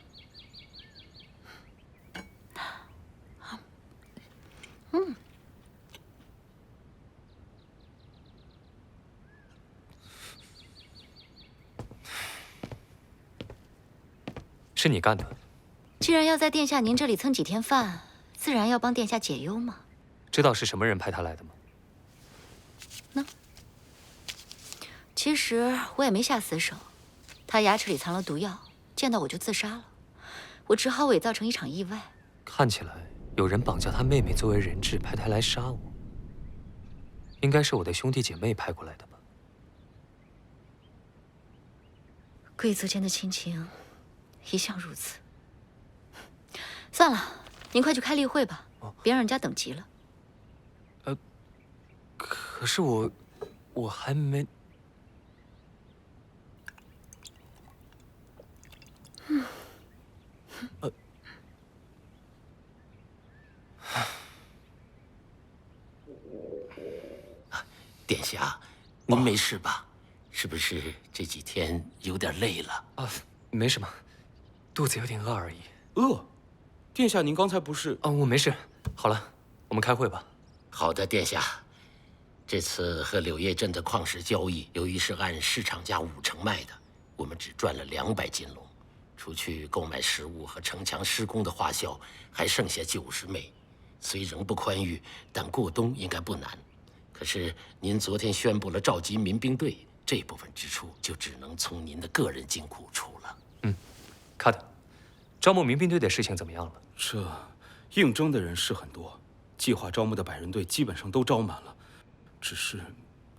是你干的。既然要在殿下您这里蹭几天饭，自然要帮殿下解忧嘛。知道是什么人派他来的吗？其实我也没下死手，他牙齿里藏了毒药，见到我就自杀了，我只好伪造成一场意外。看起来有人绑架他妹妹作为人质，派他来杀我。应该是我的兄弟姐妹派过来的吧？贵族间的亲情一向如此。算了，您快去开例会吧，别让人家等急了。可是我还没……殿下，您没事吧？是不是这几天有点累了？啊，没什么，肚子有点饿而已。饿？殿下，您刚才不是……我没事。好了，我们开会吧。好的，殿下。这次和柳叶镇的矿石交易，由于是按市场价50%卖的，我们只赚了200金龙，除去购买食物和城墙施工的花销，还剩下90枚。虽仍不宽裕，但过冬应该不难。可是您昨天宣布了召集民兵队，这部分支出就只能从您的个人金库出了。卡特，招募民兵队的事情怎么样了？这应征的人是很多，计划招募的100人队基本上都招满了，只是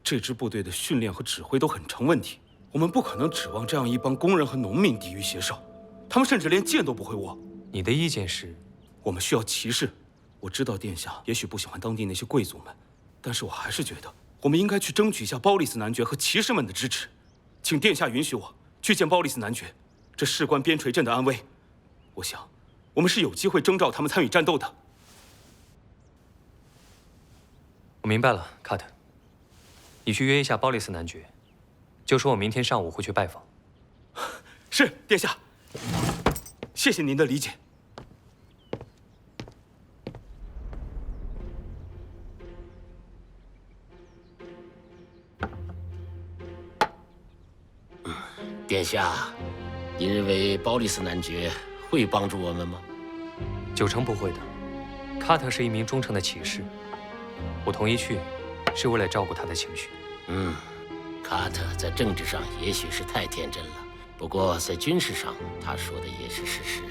这支部队的训练和指挥都很成问题。我们不可能指望这样一帮工人和农民抵御协少，他们甚至连剑都不会握。你的意见是，我们需要骑士。我知道殿下也许不喜欢当地那些贵族们，但是我还是觉得我们应该去争取一下包利斯男爵和骑士们的支持。请殿下允许我去见包利斯男爵，这事关边陲镇的安危。我想，我们是有机会征召他们参与战斗的。我明白了，卡特。你去约一下包利斯男爵，就说我明天上午会去拜访。是，殿下。谢谢您的理解。殿下，您认为包利斯男爵会帮助我们吗？90%不会的。卡特是一名忠诚的骑士，我同意去，是为了照顾他的情绪。卡特在政治上也许是太天真了，不过在军事上，他说的也是事实。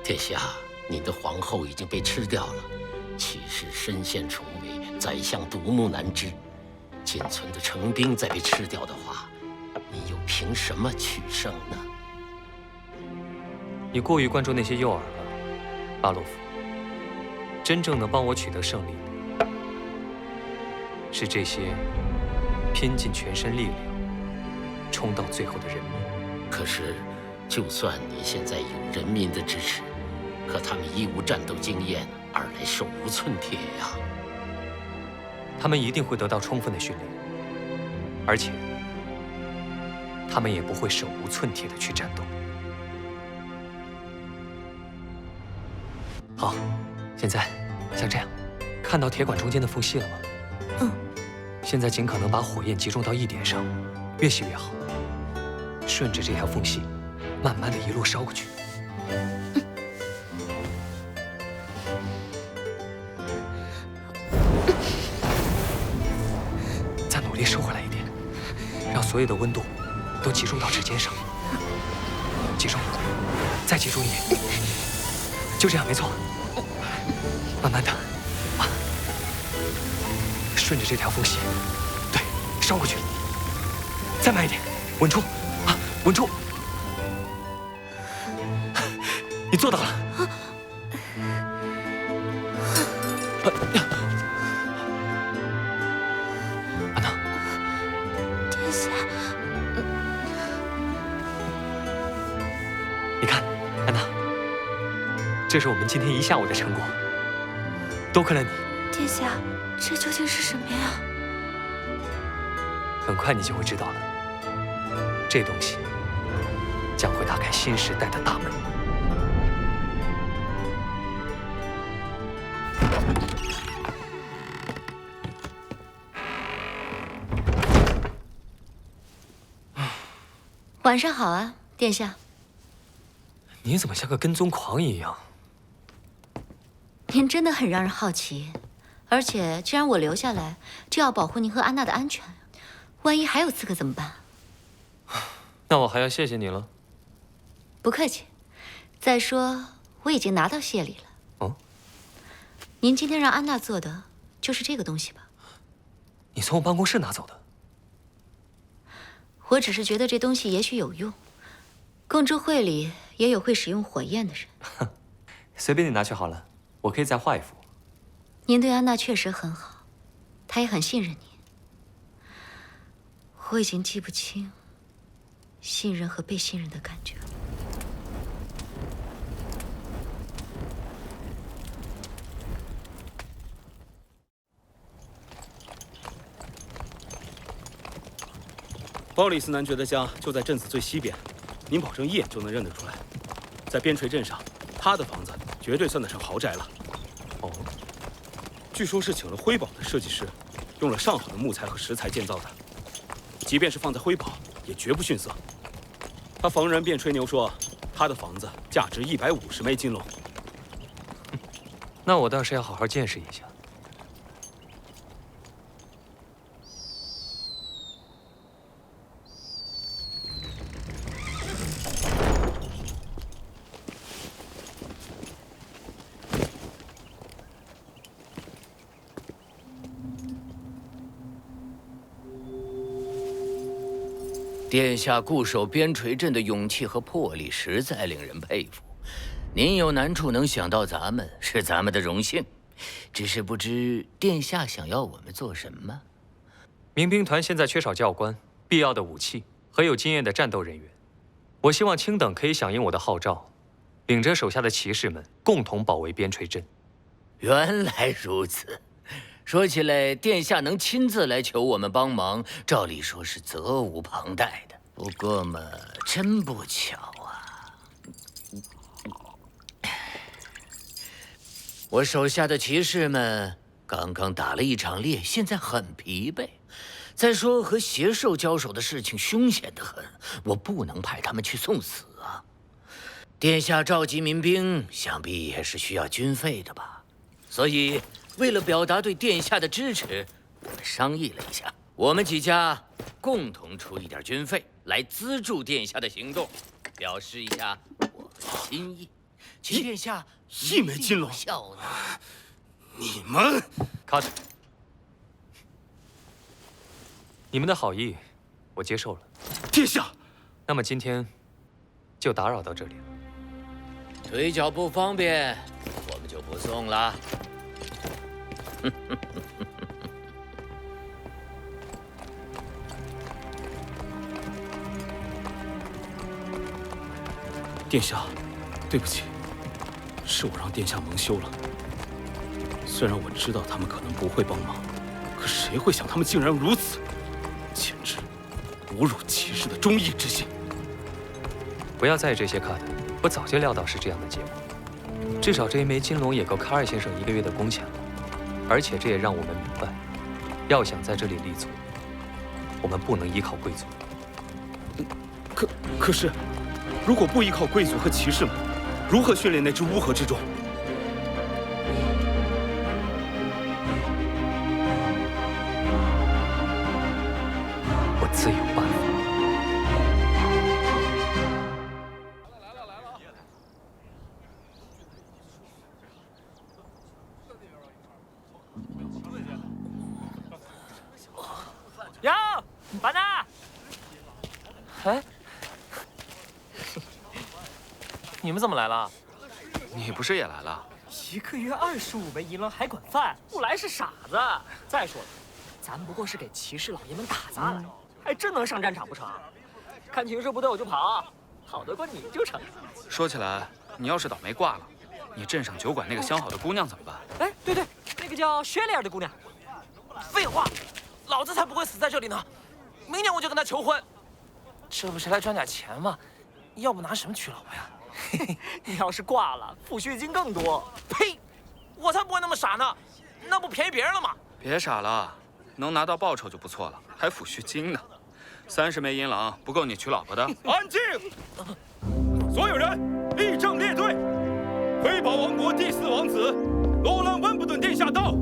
殿下，您的皇后已经被吃掉了，骑士身陷重围，宰相独木难支。仅存的成兵再被吃掉的话，你又凭什么取胜呢？你过于关注那些诱饵了，巴洛夫。真正能帮我取得胜利的，是这些拼尽全身力量、冲到最后的人民。可是，就算你现在有人民的支持，可他们一无战斗经验，二来手无寸铁呀。他们一定会得到充分的训练，而且他们也不会手无寸铁的去战斗。好，现在像这样，看到铁管中间的缝隙了吗？嗯。现在尽可能把火焰集中到一点上，越细越好。顺着这条缝隙，慢慢的一路烧过去。再努力收回来一点，让所有的温度都集中到指尖上。集中，再集中一点。就这样，没错。慢慢的，啊，顺着这条缝隙，对，烧过去。再慢一点，稳住，啊，稳住。你做到了。安娜，殿下，你看，安娜，这是我们今天一下午的成果，多亏了你。殿下，这究竟是什么呀？很快你就会知道了。这东西将会打开新时代的大门。晚上好啊，殿下。你怎么像个跟踪狂一样？您真的很让人好奇，而且既然我留下来，就要保护您和安娜的安全。万一还有刺客怎么办？那我还要谢谢你了。不客气。再说我已经拿到谢礼了。哦。您今天让安娜做的就是这个东西吧？你从我办公室拿走的？我只是觉得这东西也许有用。共助会里也有会使用火焰的人。随便你拿去好了，我可以再画一幅。您对安娜确实很好，她也很信任您。我已经记不清信任和被信任的感觉了。鲍里斯男爵的家就在镇子最西边，您保证一眼就能认得出来。在边陲镇上，他的房子绝对算得上豪宅了。哦，据说是请了辉宝的设计师，用了上好的木材和石材建造的，即便是放在辉宝，也绝不逊色。他逢人便吹牛说，他的房子价值150枚金龙。那我倒是要好好见识一下。殿下固守边陲镇的勇气和魄力实在令人佩服。您有难处能想到咱们，是咱们的荣幸。只是不知殿下想要我们做什么？民兵团现在缺少教官、必要的武器和有经验的战斗人员。我希望卿等可以响应我的号召，领着手下的骑士们共同保卫边陲镇。原来如此。说起来，殿下能亲自来求我们帮忙，照理说是责无旁贷的。不过嘛，真不巧啊，我手下的骑士们刚刚打了一场猎，现在很疲惫。再说和邪兽交手的事情凶险得很，我不能派他们去送死啊。殿下召集民兵，想必也是需要军费的吧？所以，为了表达对殿下的支持，我们商议了一下，我们几家共同出一点军费来资助殿下的行动，表示一下我们的心意，请殿下1枚金龙效纳。你们卡着。你们的好意，我接受了。殿下，那么今天就打扰到这里了。腿脚不方便，我们就不送了。殿下，对不起，是我让殿下蒙羞了。虽然我知道他们可能不会帮忙，可谁会想他们竟然如此，简直侮辱骑士的忠义之心。不要在意这些，卡特，我早就料到是这样的结果。至少这一枚金龙也够卡尔先生1个月的工钱了，而且这也让我们明白，要想在这里立足，我们不能依靠贵族。可是，如果不依靠贵族和骑士们，如何训练那只乌合之众？我自有办法。哟，班纳！哎，你们怎么来了？你不是也来了1个月25枚银狼海管饭，不来是傻子。再说了，咱不过是给骑士老爷们打杂来，还真能上战场不成？看情势不对我就跑，跑得过你就成。说起来，你要是倒霉挂了，你镇上酒馆那个相好的姑娘怎么办？哎，对对，那个叫薛丽尔的姑娘。废话，老子才不会死在这里呢！明年我就跟她求婚。这不是来赚点钱吗？要不拿什么娶老婆呀？你要是挂了，抚恤金更多。呸！我才不会那么傻呢，那不便宜别人了吗？别傻了，能拿到报酬就不错了，还抚恤金呢。30枚银狼不够你娶老婆的。安静！所有人立正列队，辉宝王国第4王子罗兰·温布顿殿下到。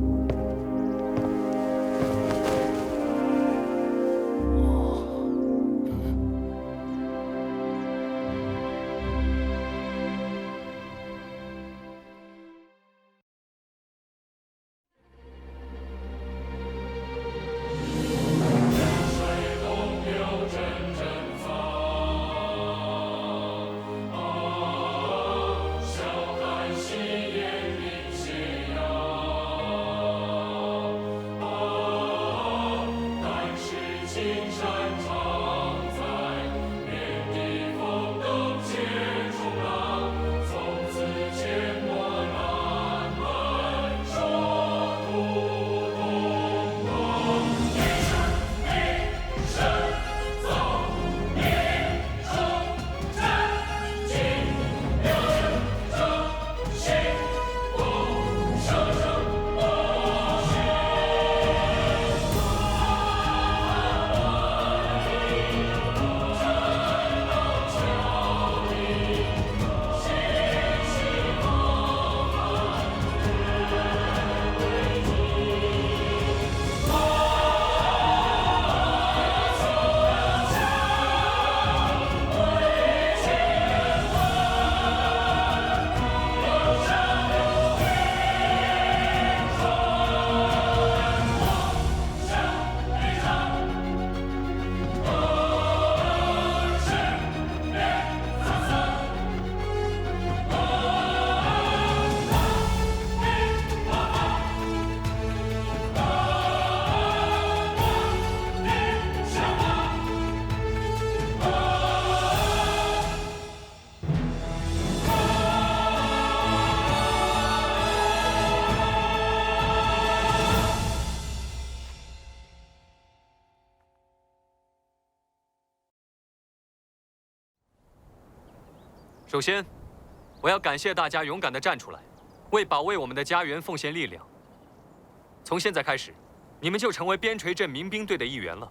首先，我要感谢大家勇敢地站出来，为保卫我们的家园奉献力量。从现在开始，你们就成为边陲镇民兵队的一员了。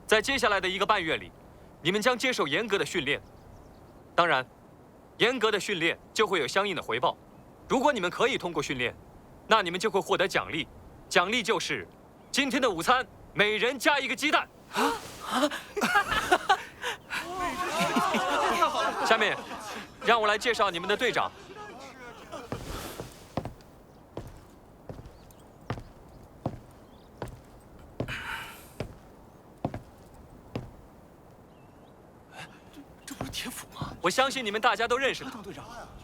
在接下来的1个半月里，你们将接受严格的训练。当然，严格的训练就会有相应的回报。如果你们可以通过训练，那你们就会获得奖励，奖励就是今天的午餐每人加1个鸡蛋。下面，让我来介绍你们的队长。我相信你们大家都认识他。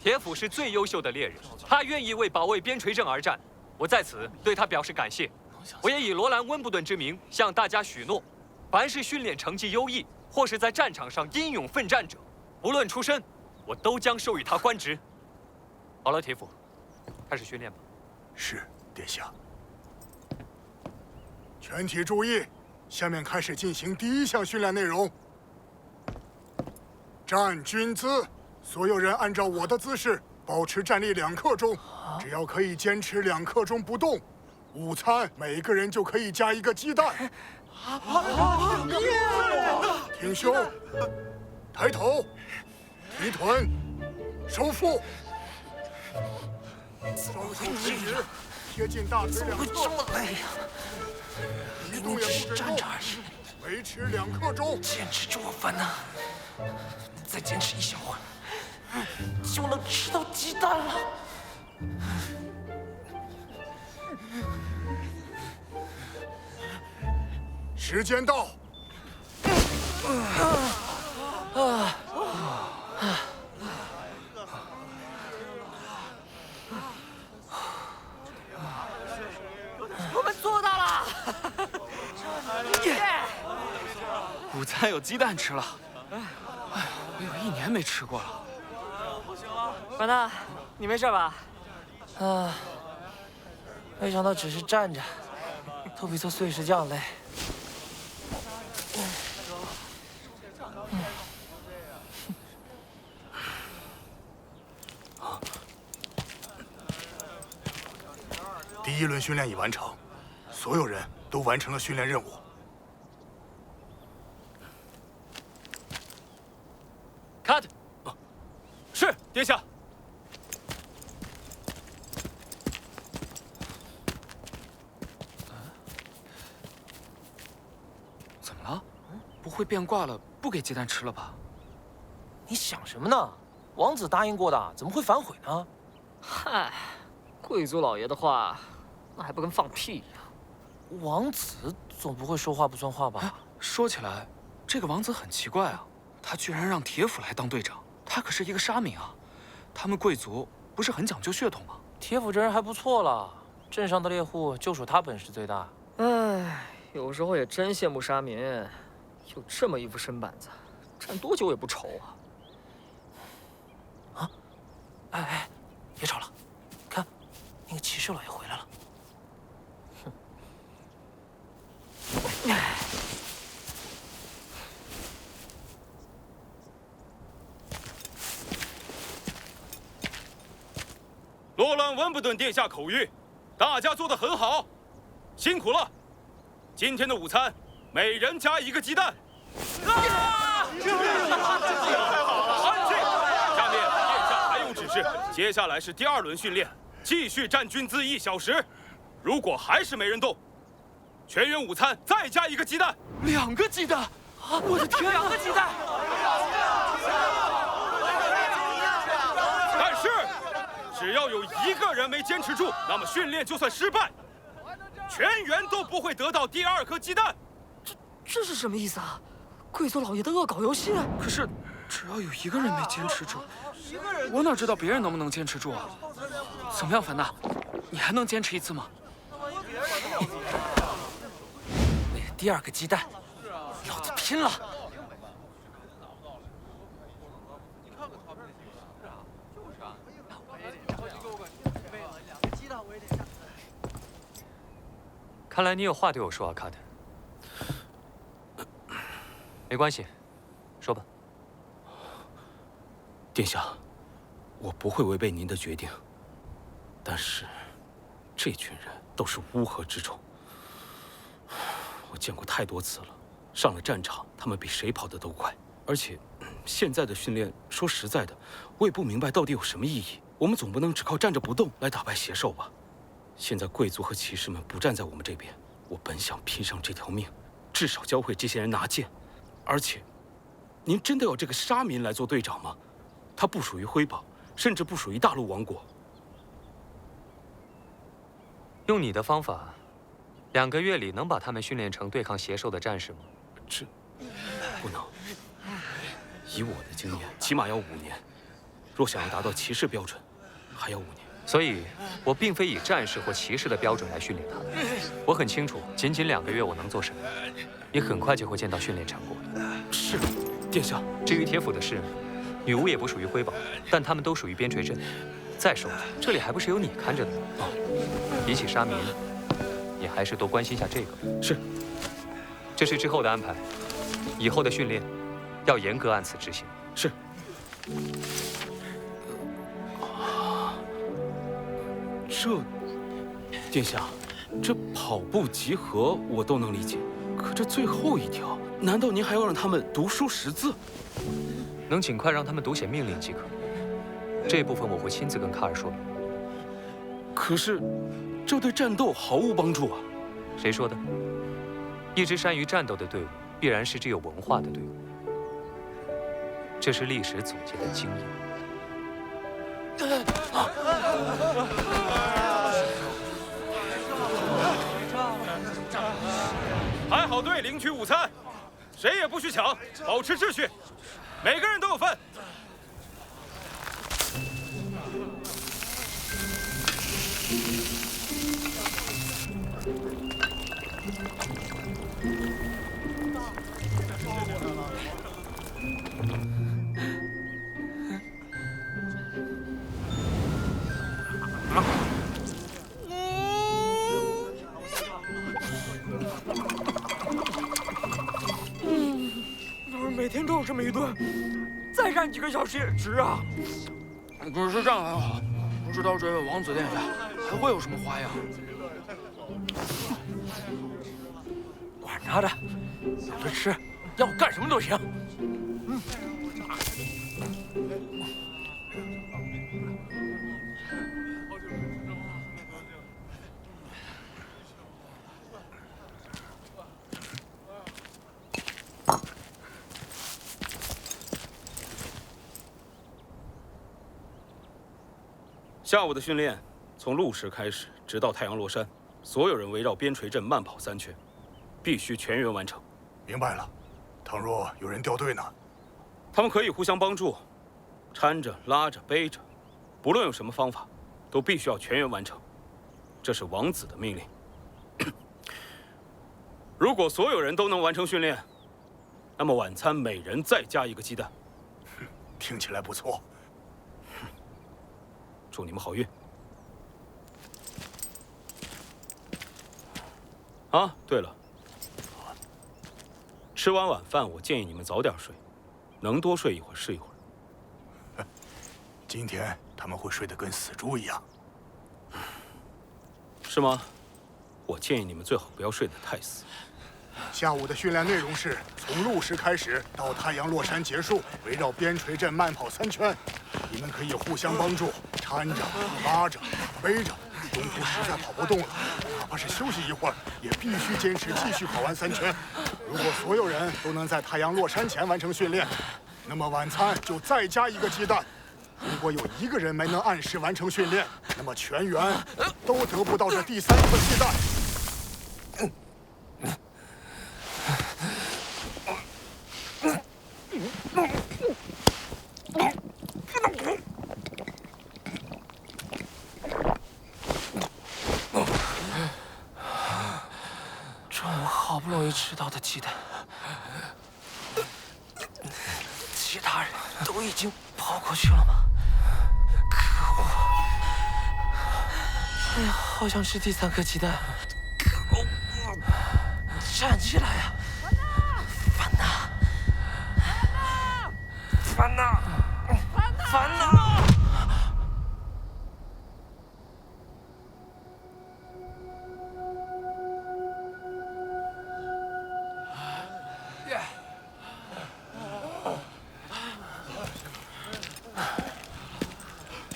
铁斧是最优秀的猎人，他愿意为保卫边陲镇而战，我在此对他表示感谢。我也以罗兰·温布顿之名向大家许诺，凡是训练成绩优异或是在战场上英勇奋战者，不论出身，我都将授予他官职。好了，铁斧，开始训练吧。是，殿下。全体注意，下面开始进行第一项训练内容。站军姿，所有人按照我的姿势保持站立2刻钟，只要可以坚持2刻钟不动，午餐每个人就可以加1个鸡蛋。挺胸，抬头，提臀，收腹，双手垂直，贴近大腿2侧。这么累呀！一动也不准动，维持2刻钟。坚持住啊，凡娜！再坚持1小会儿，就能吃到鸡蛋了。时间到。我们做到了！午餐有鸡蛋吃了。哎，我有1年没吃过了。凡娜，你没事吧？没想到只是站着，都比做碎石匠累。第1轮训练已完成，所有人都完成了训练任务。Cut。是，殿下。怎么了？不会变卦了，不给鸡蛋吃了吧？你想什么呢？王子答应过的，怎么会反悔呢？嗨，贵族老爷的话，那还不跟放屁一样？王子总不会说话不算话吧？说起来，这个王子很奇怪啊，他居然让铁斧来当队长。他可是一个沙民啊，他们贵族不是很讲究血统吗？铁斧这人还不错了，镇上的猎户就属他本事最大。哎，有时候也真羡慕沙民，有这么一副身板子，站多久也不愁啊！哎，别吵了，看，那个骑士老爷回来了。罗兰·温布顿殿下口谕，大家做得很好，辛苦了。今天的午餐，每人加1个鸡蛋。安静！下面殿下还有指示，接下来是第2轮训练，继续站军姿1小时。如果还是没人动，全员午餐再加1个鸡蛋。2个鸡蛋！啊，我的天！2个鸡蛋！但是，只要有1个人没坚持住，那么训练就算失败，全员都不会得到第2颗鸡蛋。这是什么意思啊？贵族老爷的恶搞游戏？可是，只要有1个人没坚持住，我哪知道别人能不能坚持住啊？怎么样，凡娜，你还能坚持1次吗？为了第2个鸡蛋，老子拼了！看来你有话对我说啊，卡特。没关系，说吧。殿下，我不会违背您的决定。但是，这群人都是乌合之众。我见过太多次了，上了战场，他们比谁跑得都快。而且，现在的训练，说实在的，我也不明白到底有什么意义。我们总不能只靠站着不动来打败邪兽吧？现在贵族和骑士们不站在我们这边，我本想拼上这条命，至少教会这些人拿剑。而且，您真的要这个沙民来做队长吗？他不属于辉宝，甚至不属于大陆王国。用你的方法，2个月里能把他们训练成对抗邪兽的战士吗？这不能。以我的经验，起码要5年。若想要达到骑士标准，还要5年。所以，我并非以战士或骑士的标准来训练他们。我很清楚，仅仅2个月我能做什么，也很快就会见到训练成果的。是，殿下。至于铁府的事，女巫也不属于辉宝，但他们都属于边陲镇。再说了，这里还不是由你看着的吗？比起沙弥，你还是多关心下这个。是。这是之后的安排，以后的训练要严格按此执行。是。殿下，这跑步集合我都能理解，可这最后一条，难道您还要让他们读书识字？能尽快让他们读写命令即可。这部分我会亲自跟卡尔说明。可是，这对战斗毫无帮助啊！谁说的？一支善于战斗的队伍，必然是支有文化的队伍。这是历史总结的经验。排好队领取午餐，谁也不许抢，保持秩序，每个人都有份。每天都有这么一顿，再干几个小时也值啊！可是这样还好，不知道这位王子殿下还会有什么花样。管他的，有的吃，要干什么都行。下午的训练从露时开始，直到太阳落山，所有人围绕边陲镇慢跑3圈，必须全员完成。明白了。倘若有人掉队呢？他们可以互相帮助，搀着、拉着、背着，不论用什么方法，都必须要全员完成。这是王子的命令。如果所有人都能完成训练，那么晚餐每人再加1个鸡蛋。听起来不错。祝你们好运。啊，对了，吃完晚饭，我建议你们早点睡，能多睡一会儿是一会儿。今天他们会睡得跟死猪一样，是吗？我建议你们最好不要睡得太死。下午的训练内容是从露时开始到太阳落山结束，围绕边陲镇慢跑3圈。你们可以互相帮助，搀着、拉着、背着。中途实在跑不动了，哪怕是休息一会儿，也必须坚持继续跑完3圈。如果所有人都能在太阳落山前完成训练，那么晚餐就再加1个鸡蛋。如果有1个人没能按时完成训练，那么全员都得不到这第3颗鸡蛋。中午好不容易吃到的鸡蛋，其他人都已经跑过去了吗？可恶！哎呀，好想吃第3颗鸡蛋。可恶！站起来呀！烦呐！烦呐！烦呐！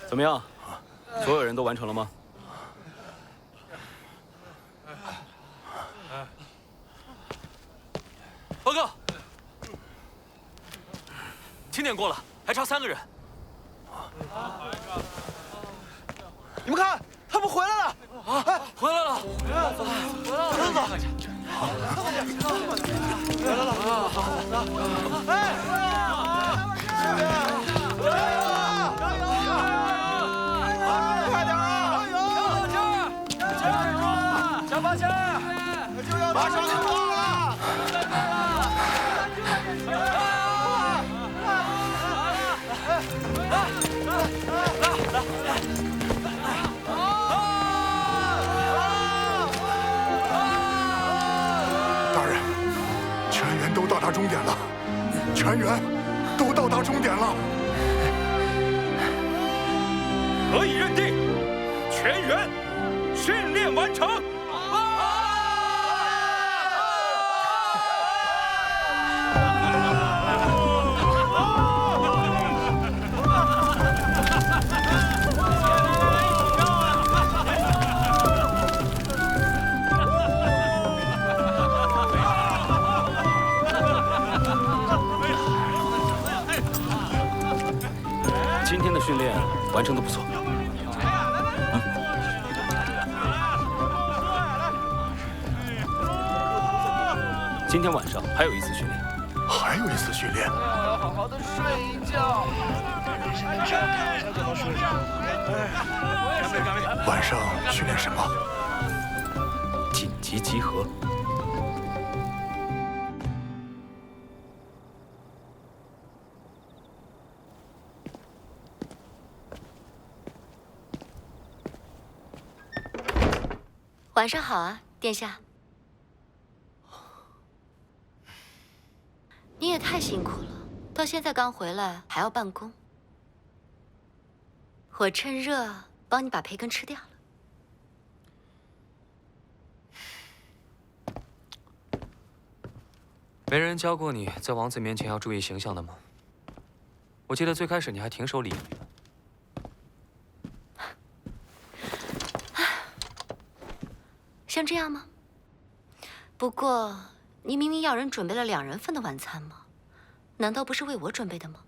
怎么样？所有人都完成了吗？报告，清点过了，还差3个人。你们看，他们回来了！啊，回来了！回来了！回来了！哎！终点了，全员都到达终点了，可以认定，全员训练完成。今天的训练完成的不错。今天晚上还有一次训练。还有一次训练。要好好的睡一觉。晚上训练什么？紧急集合。晚上好啊，殿下。你也太辛苦了，到现在刚回来还要办公。我趁热帮你把培根吃掉了。没人教过你在王子面前要注意形象的吗？我记得最开始你还挺守礼仪的。像这样吗？不过，你明明要人准备了2人份的晚餐吗？难道不是为我准备的吗？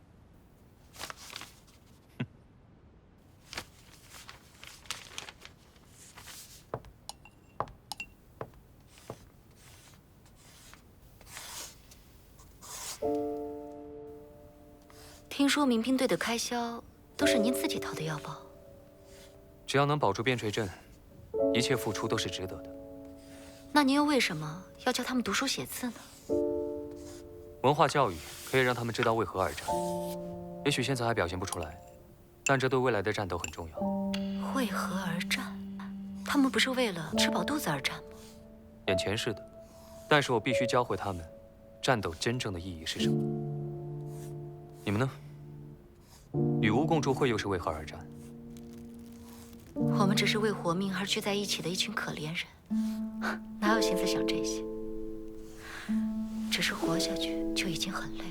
听说民兵队的开销都是您自己掏的腰包。只要能保住边陲镇，一切付出都是值得的。那您又为什么要教他们读书写字呢？文化教育可以让他们知道为何而战。也许现在还表现不出来，但这对未来的战斗很重要。为何而战？他们不是为了吃饱肚子而战吗？眼前是的，但是我必须教会他们，战斗真正的意义是什么。你们呢？女巫共筑会又是为何而战？我们只是为活命而聚在一起的一群可怜人，哪有心思想这些？只是活下去就已经很累了。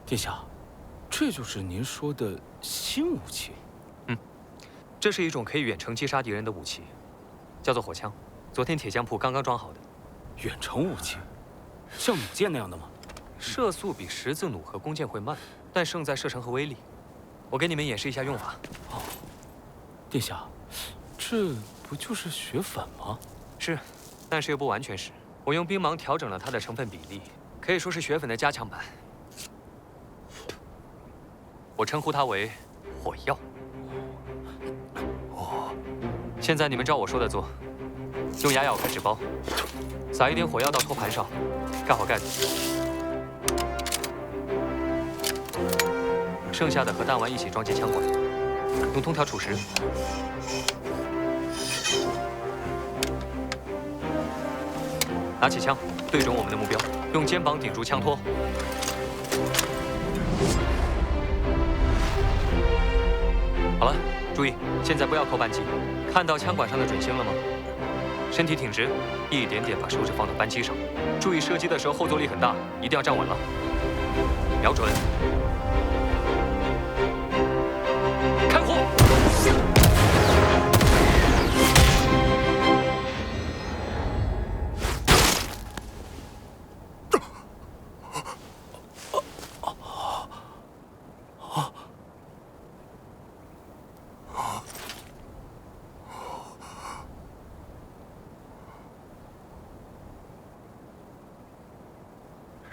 殿下，这就是您说的新武器？这是一种可以远程击杀敌人的武器，叫做火枪。昨天铁匠铺刚刚装好的。远程武器，像弩箭那样的吗？射速比十字弩和弓箭会慢，但胜在射程和威力。我给你们演示一下用法。哦，殿下，这不就是血粉吗？是，但是又不完全是。我用冰芒调整了它的成分比例，可以说是血粉的加强版。我称呼它为火药。现在你们照我说的做，用牙咬开纸包，撒一点火药到托盘上，盖好盖子。剩下的和弹丸一起装进枪管，用通条储实。拿起枪，对准我们的目标，用肩膀顶住枪托。注意，现在不要扣扳机。看到枪管上的准星了吗？身体挺直，一点点把手指放到扳机上。注意射击的时候后坐力很大，一定要站稳了。瞄准，开火！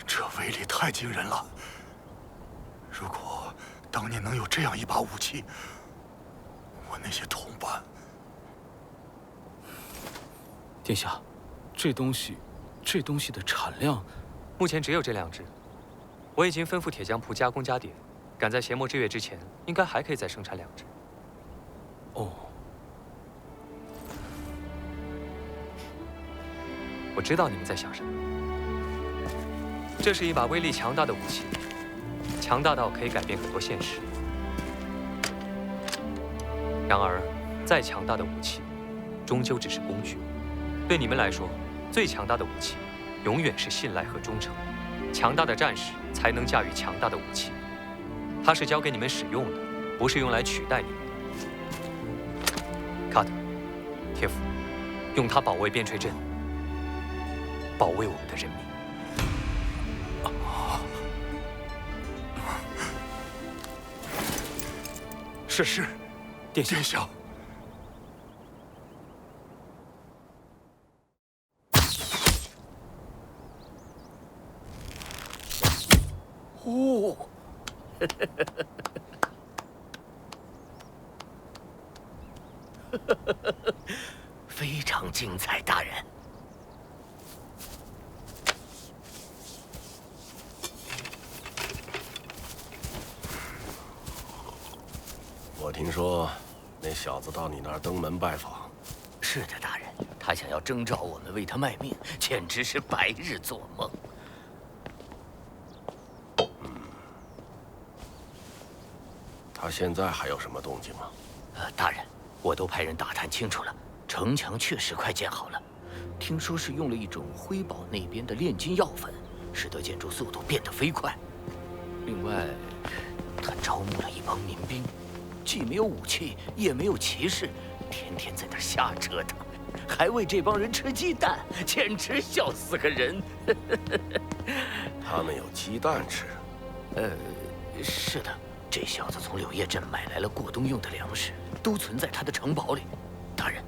这威力太惊人了！如果当年能有这样一把武器，我那些同伴……殿下，这东西的产量，目前只有这2支。我已经吩咐铁匠铺加工加点，赶在邪魔之月之前，应该还可以再生产2支。哦，我知道你们在想什么。这是一把威力强大的武器，强大到可以改变很多现实。然而，再强大的武器，终究只是工具。对你们来说，最强大的武器，永远是信赖和忠诚。强大的战士才能驾驭强大的武器。它是交给你们使用的，不是用来取代你们的。卡特，铁斧，用它保卫边陲镇，保卫我们的人民。是，殿下。哦，非常精彩，大人。我听说那小子到你那儿登门拜访。是的，大人，他想要征召我们为他卖命，简直是白日做梦。他现在还有什么动静吗？大人，我都派人打探清楚了，城墙确实快建好了。听说是用了一种辉宝那边的炼金药粉，使得建筑速度变得飞快。另外，他招募了一帮民兵，既没有武器，也没有骑士，天天在那儿瞎折腾，还为这帮人吃鸡蛋，简直笑死个人。他们有鸡蛋吃？是的。这小子从柳叶镇买来了过冬用的粮食，都存在他的城堡里。大人，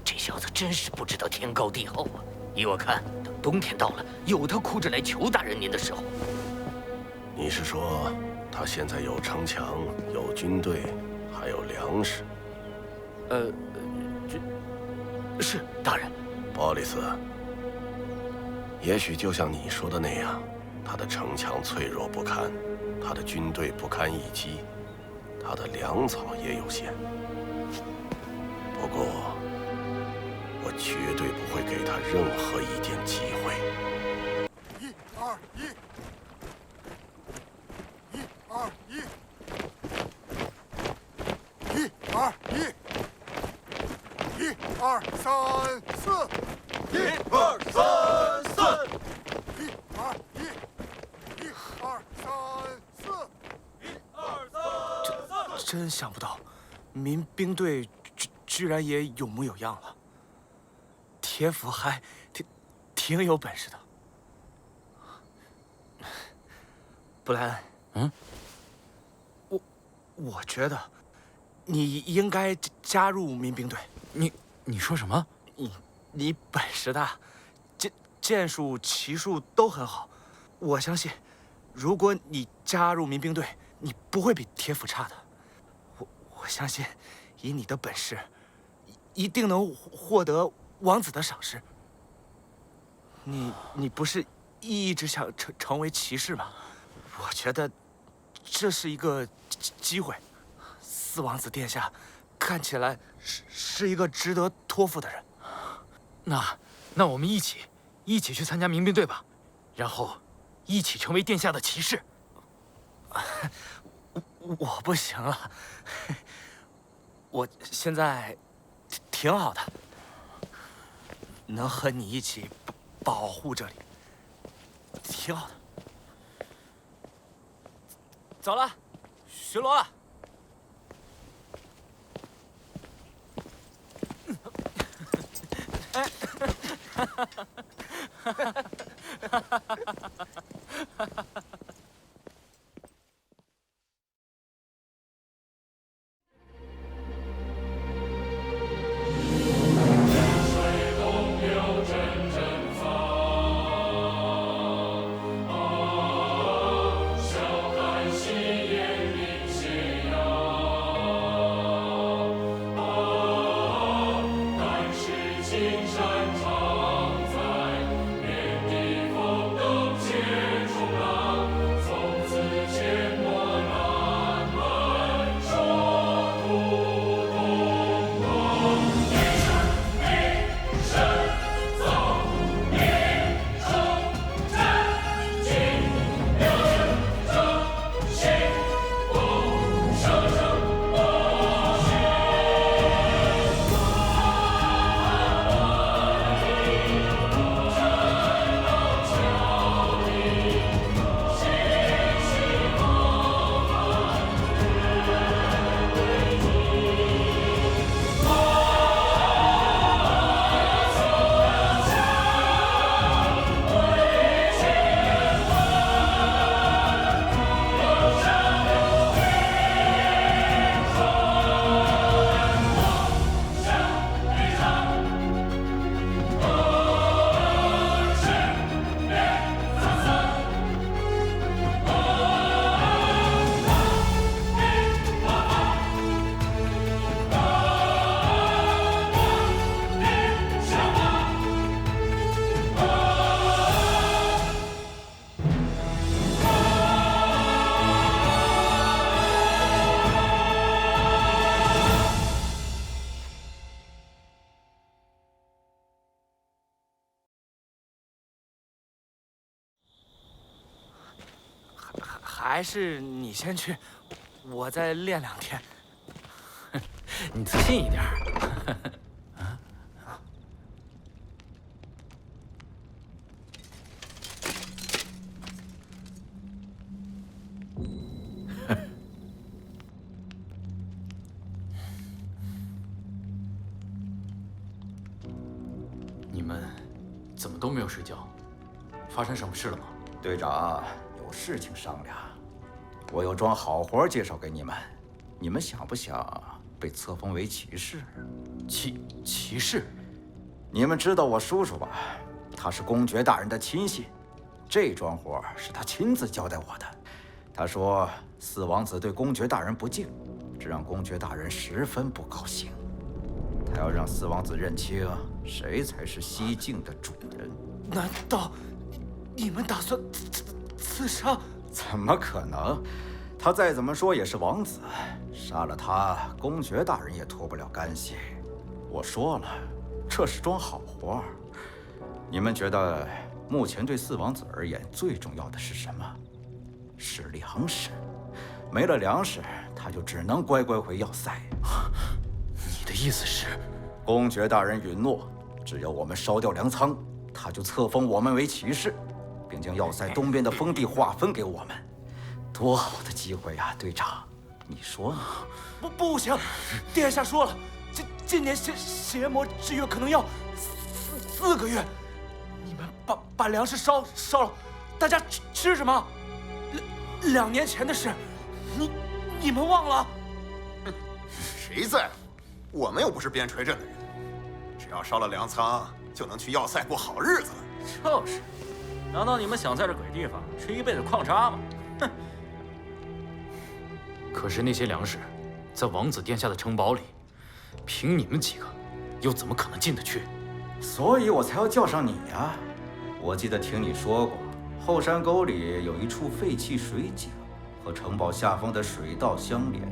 这小子真是不知道天高地厚啊！依我看，等冬天到了，有他哭着来求大人您的时候。你是说，他现在有城墙，有军队，还有粮食？是大人。鲍里斯，也许就像你说的那样，他的城墙脆弱不堪。他的军队不堪一击，他的粮草也有限。不过，我绝对不会给他任何一点机会。1、2、1，1、2、1，1、2、1，1、2、3、4，1、2、3、4，1、2、1，1、2、3。真想不到，民兵队居然也有模有样了。铁斧还挺有本事的。布莱恩，我觉得你应该加入民兵队。你说什么？你本事大，剑术、骑术都很好。我相信，如果你加入民兵队，你不会比铁斧差的。我相信，以你的本事，一定能获得王子的赏识。你不是一直想成为骑士吗？我觉得这是一个机会。四王子殿下看起来是一个值得托付的人。那我们一起去参加民兵队吧，然后一起成为殿下的骑士。我不行了，我现在挺好的，能和你一起保护这里，挺好的。走了，巡逻了。还是你先去，我再练2天。你自信一点。你们怎么都没有睡觉？发生什么事了吗？队长，有事情商量。我有桩好活介绍给你们，你们想不想被册封为骑士？骑士？你们知道我叔叔吧？他是公爵大人的亲信，这桩活是他亲自交代我的。他说四王子对公爵大人不敬，这让公爵大人十分不高兴。他要让四王子认清谁才是西境的主人。难道你们打算刺杀？怎么可能？他再怎么说也是王子，杀了他，公爵大人也脱不了干系。我说了，这是桩好活。你们觉得目前对四王子而言最重要的是什么？是粮食。没了粮食，他就只能乖乖回要塞。你的意思是，公爵大人允诺，只要我们烧掉粮仓，他就册封我们为骑士，并将要塞东边的封地划分给我们。多好的机会呀，队长，你说呢？不行，殿下说了，今年邪魔之约可能要4个月。你们把粮食烧了，大家吃什么？2年前的事，你们忘了？谁在乎？我们又不是边陲镇的人，只要烧了粮仓，就能去要塞过好日子了。就是，难道你们想在这鬼地方吃一辈子矿渣吗？哼！可是那些粮食，在王子殿下的城堡里，凭你们几个，又怎么可能进得去？所以我才要叫上你呀！我记得听你说过，后山沟里有一处废弃水井，和城堡下方的水道相连，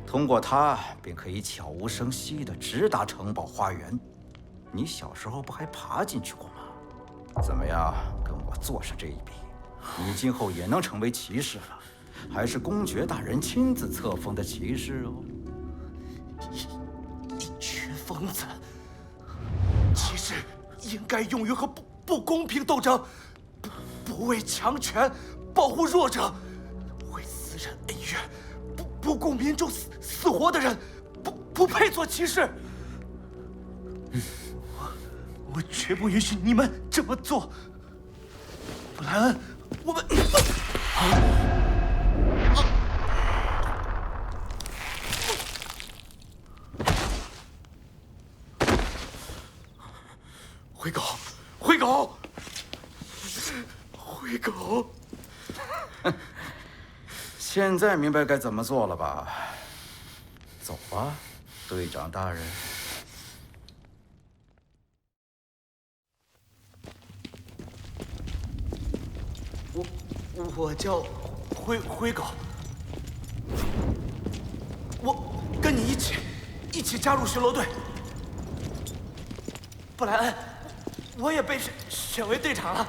通过它便可以悄无声息地直达城堡花园。你小时候不还爬进去过吗？怎么样，跟我做上这一笔，你今后也能成为骑士了，还是公爵大人亲自册封的骑士哦。一群疯子！骑士应该勇于和不公平斗争，不为强权保护弱者，为私人恩怨不顾民众死活的人，不配做骑士。我绝不允许你们这么做。布莱恩，我们。灰狗，灰狗，灰狗！现在明白该怎么做了吧？走吧，队长大人。我叫灰狗，我跟你一起加入巡逻队。布莱恩，我也被选为队长了，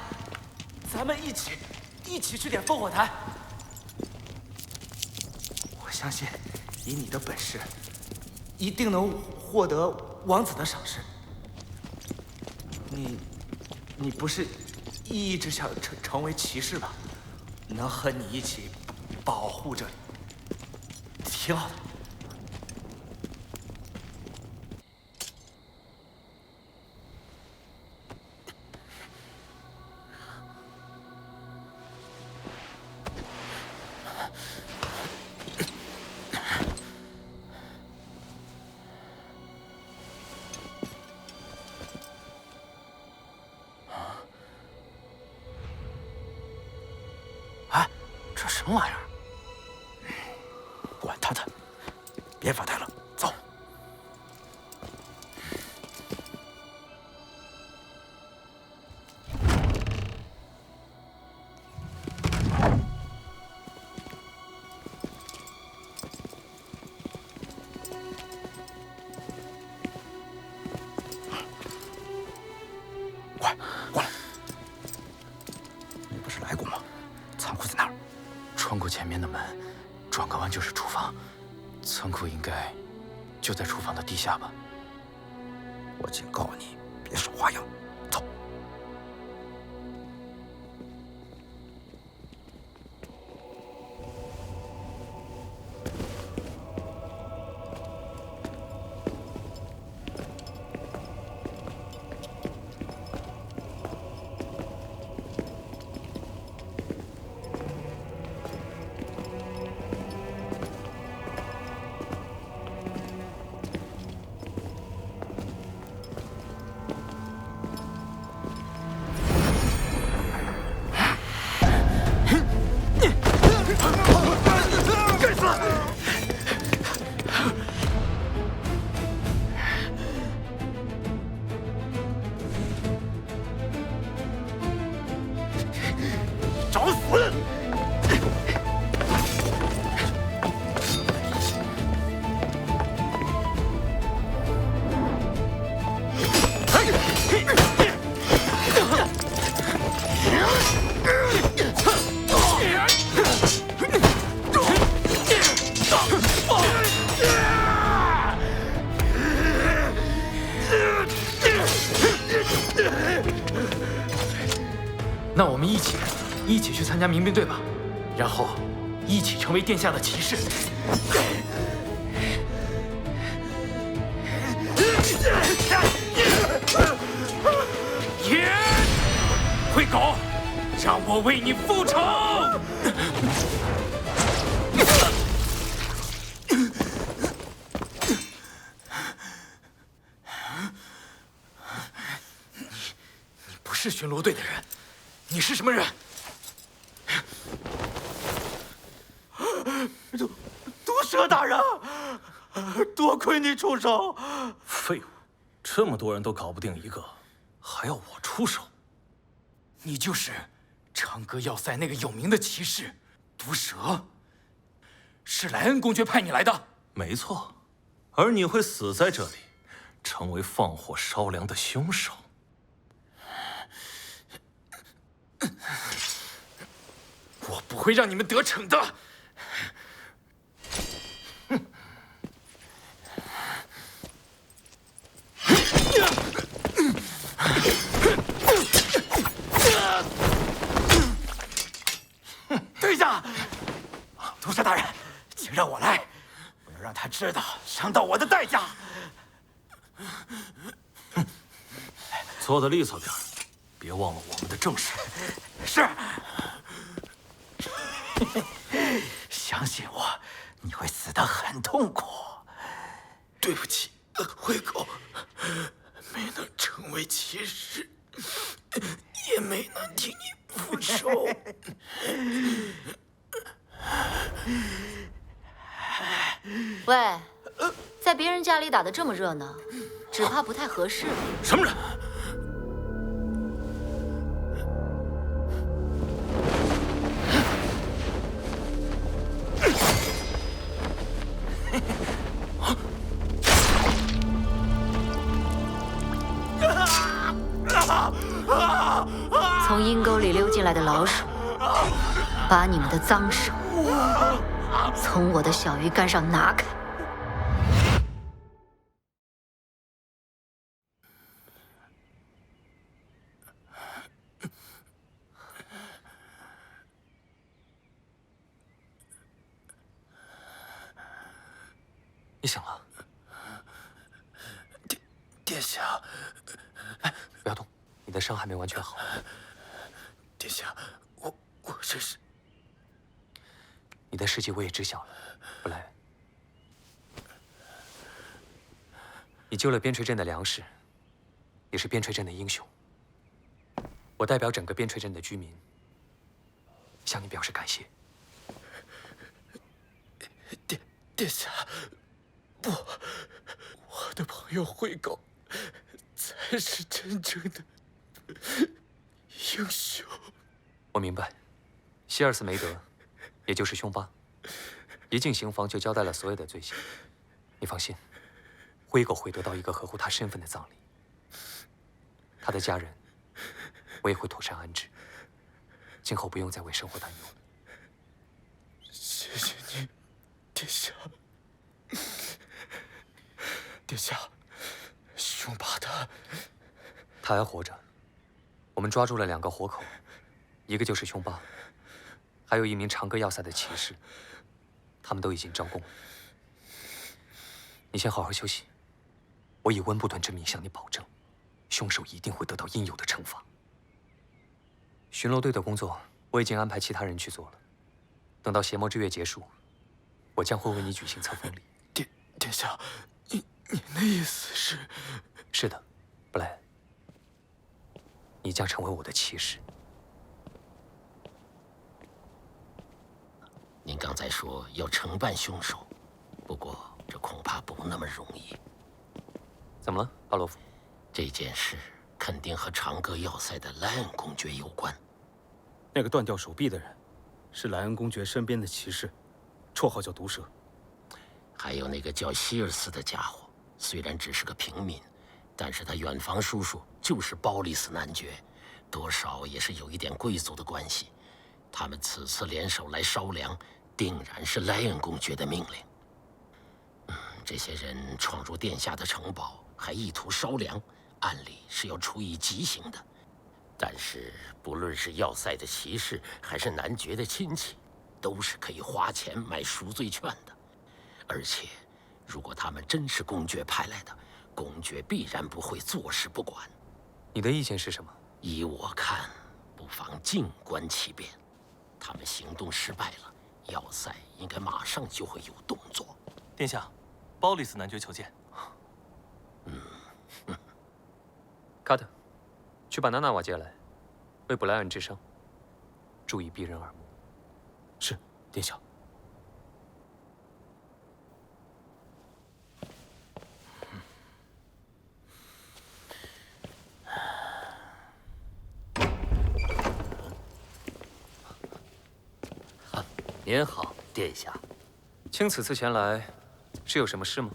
咱们一起去点烽火台。我相信，以你的本事，一定能获得王子的赏识。你不是一直想成为骑士吧？能和你一起保护着，挺好的。什么玩意儿？管他的，别发呆了，走。快，过来！你不是来过吗？仓库在那儿。穿过前面的门，转个弯就是厨房。仓库应该就在厨房的地下吧？我警告你，别耍花样，走。找死！那我们一起去参加民兵队吧，然后一起成为殿下的骑士。耶！灰狗，让我为你复仇！你不是巡逻队的人，你是什么人？毒蛇大人，多亏你出手。废物，这么多人都搞不定一个，还要我出手？你就是长歌要塞那个有名的骑士毒蛇，是莱恩公爵派你来的。没错，而你会死在这里，成为放火烧粮的凶手。我不会让你们得逞的。知道伤到我的代价。做得利索点，别忘了我们的正事。是。相信我，你会死得很痛苦。对不起，灰狗，没能成为骑士，也没能替你复仇。喂，在别人家里打得这么热闹，只怕不太合适。什么人？从阴沟里溜进来的老鼠，把你们的脏手从我的小鱼干上拿开！你醒了，殿下。不要动，你的伤还没完全好。殿下，我这是……你的事迹我也知晓了，布莱恩。你救了边陲镇的粮食，也是边陲镇的英雄。我代表整个边陲镇的居民，向你表示感谢。殿下，不，我的朋友灰狗才是真正的英雄。我明白，希尔斯梅德，也就是凶巴，一进刑房就交代了所有的罪行。你放心，灰狗会得到一个合乎他身份的葬礼，他的家人，我也会妥善安置，今后不用再为生活担忧了。谢谢你，殿下。殿下，凶巴他还活着。我们抓住了2个活口，一个就是凶巴，还有1名长歌要塞的骑士，他们都已经招供了。你先好好休息，我以温布顿之名向你保证，凶手一定会得到应有的惩罚。巡逻队的工作我已经安排其他人去做了，等到邪魔之月结束，我将会为你举行册封礼。殿下，您的意思是？是的，布莱恩，你将成为我的骑士。您刚才说要惩办凶手，不过这恐怕不那么容易。怎么了，巴洛夫？这件事肯定和长歌要塞的莱恩公爵有关。那个断掉手臂的人，是莱恩公爵身边的骑士，绰号叫毒蛇。还有那个叫希尔斯的家伙，虽然只是个平民，但是他远房叔叔就是包利斯男爵，多少也是有一点贵族的关系。他们此次联手来烧粮，定然是莱恩公爵的命令。这些人闯入殿下的城堡，还意图烧粮，按理是要处以极刑的。但是不论是要塞的骑士，还是男爵的亲戚，都是可以花钱买赎罪券的。而且，如果他们真是公爵派来的，公爵必然不会坐视不管。你的意见是什么？依我看，不妨静观其变。他们行动失败了，要塞应该马上就会有动作。殿下，包利斯男爵求见。卡特，去把娜娜瓦接来，为布莱恩治伤，注意避人耳目。是，殿下。您好，殿下。卿此次前来，是有什么事吗？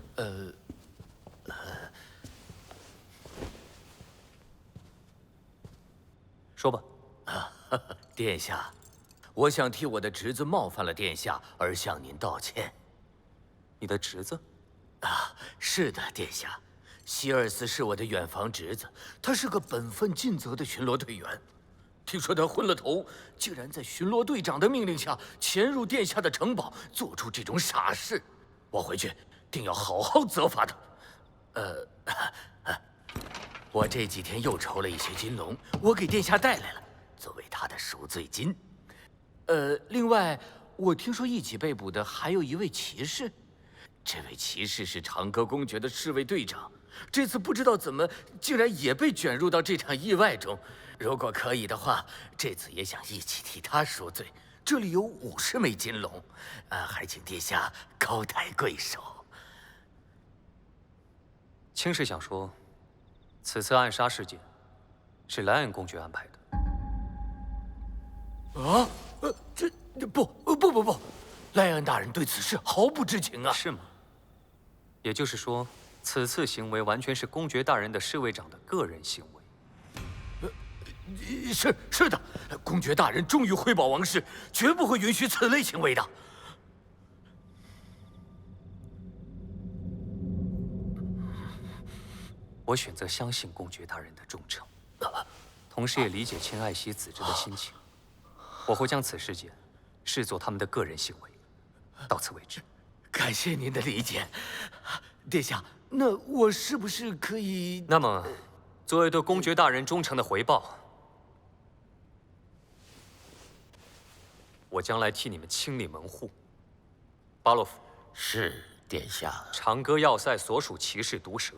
说吧。殿下，我想替我的侄子冒犯了殿下而向您道歉。你的侄子？是的，殿下。希尔斯是我的远房侄子，他是个本分尽责的巡逻队员。听说他昏了头，竟然在巡逻队长的命令下潜入殿下的城堡，做出这种傻事。我回去定要好好责罚他。我这几天又筹了一些金龙，我给殿下带来了，作为他的赎罪金。另外，我听说一起被捕的还有一位骑士，这位骑士是长歌公爵的侍卫队长，这次不知道怎么竟然也被卷入到这场意外中。如果可以的话，这次也想一起替他赎罪。这里有50枚金龙，还请殿下高抬贵手。卿是想说，此次暗杀事件是莱恩公爵安排的？啊？不，莱恩大人对此事毫不知情啊！是吗？也就是说，此次行为完全是公爵大人的侍卫长的个人行为。是的，公爵大人忠于辉宝王室，绝不会允许此类行为的。我选择相信公爵大人的忠诚，同时也理解卿爱惜子侄的心情。我会将此事件视作他们的个人行为，到此为止。感谢您的理解，殿下。那我是不是可以？那么，作为对公爵大人忠诚的回报，我将来替你们清理门户。巴洛夫。是，殿下。长歌要塞所属骑士毒蛇，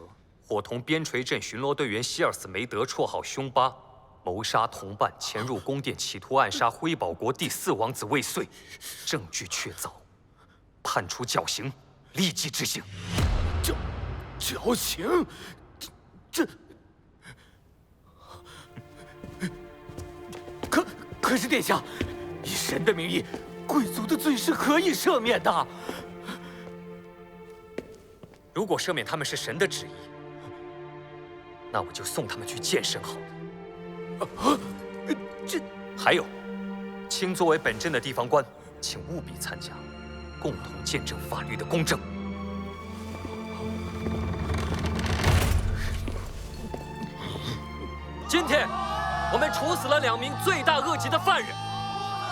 伙同边陲镇巡逻队员希尔斯梅德，绰号凶巴，谋杀同伴，潜入宫殿，企图暗杀辉宝国第4王子未遂，证据确凿，判处绞刑，立即执行。绞刑？这……可是殿下，以神的名义，贵族的罪是可以赦免的。如果赦免他们是神的旨意，那我就送他们去见神好了。还有，卿作为本镇的地方官，请务必参加，共同见证法律的公正。今天，我们处死了2名罪大恶极的犯人。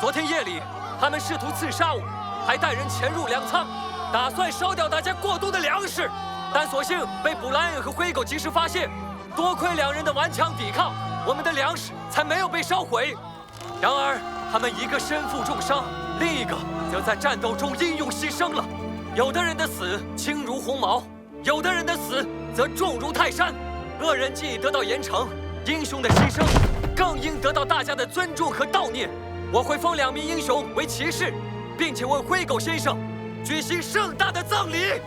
昨天夜里，他们试图刺杀我，还带人潜入粮仓，打算烧掉大家过冬的粮食。但所幸被布莱恩和灰狗及时发现，多亏2人的顽强抵抗，我们的粮食才没有被烧毁。然而，他们一个身负重伤，另一个则在战斗中英勇牺牲了。有的人的死轻如鸿毛，有的人的死则重如泰山。恶人既已得到严惩，英雄的牺牲更应得到大家的尊重和悼念。我会封2名英雄为骑士，并且为灰狗先生举行盛大的葬礼。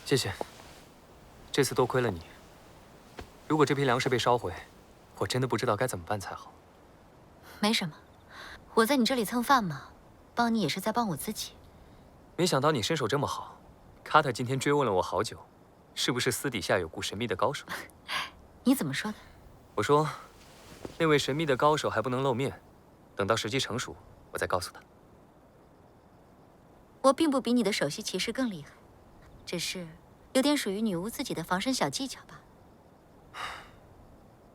谢谢，这次多亏了你。如果这批粮食被烧毁，我真的不知道该怎么办才好。没什么，我在你这里蹭饭嘛，帮你也是在帮我自己。没想到你身手这么好，卡特今天追问了我好久，是不是私底下有股神秘的高手？你怎么说的？我说，那位神秘的高手还不能露面，等到时机成熟，我再告诉他。我并不比你的首席骑士更厉害，只是有点属于女巫自己的防身小技巧吧。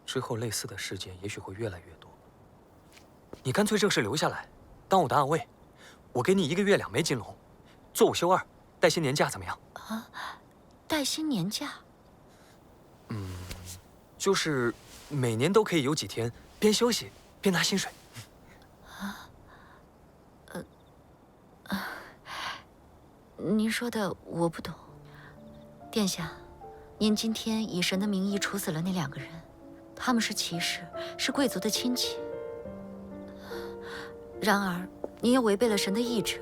之后类似的事件也许会越来越多。你干脆这事留下来，当我的暗卫。我给你1个月2枚金龙，做午休2，带薪年假怎么样？啊，带薪年假？就是每年都可以有几天边休息边拿薪水。您说的我不懂。殿下，您今天以神的名义处死了那2个人，他们是骑士，是贵族的亲戚。然而，您又违背了神的意志，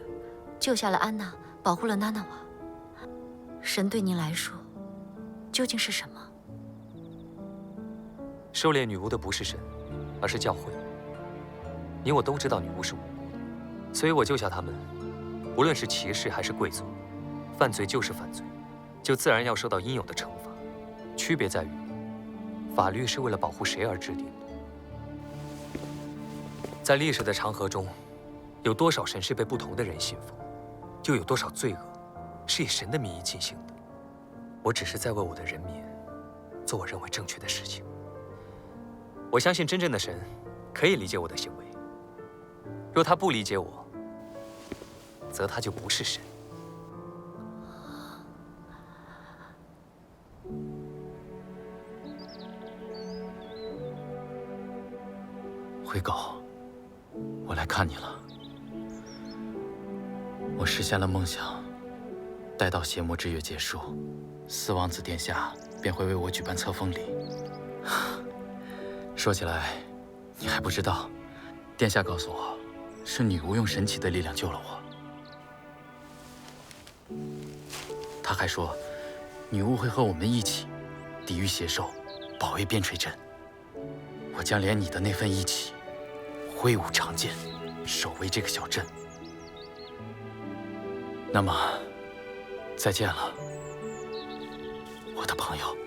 救下了安娜，保护了娜娜瓦。神对您来说，究竟是什么？狩猎女巫的不是神，而是教会。你我都知道女巫是无辜的，所以我救下他们。无论是骑士还是贵族，犯罪就是犯罪，就自然要受到应有的惩罚。区别在于，法律是为了保护谁而制定的。在历史的长河中，有多少神是被不同的人信奉？就有多少罪恶是以神的名义进行的。我只是在为我的人民做我认为正确的事情。我相信真正的神可以理解我的行为，若他不理解我，则他就不是神。灰狗，我来看你了。我实现了梦想，待到邪魔之月结束，四王子殿下便会为我举办册封礼。说起来，你还不知道，殿下告诉我，是女巫用神奇的力量救了我。他还说，女巫会和我们一起抵御邪兽，保卫边陲镇。我将连你的那份义气挥舞长剑，守卫这个小镇。那么，再见了，我的朋友。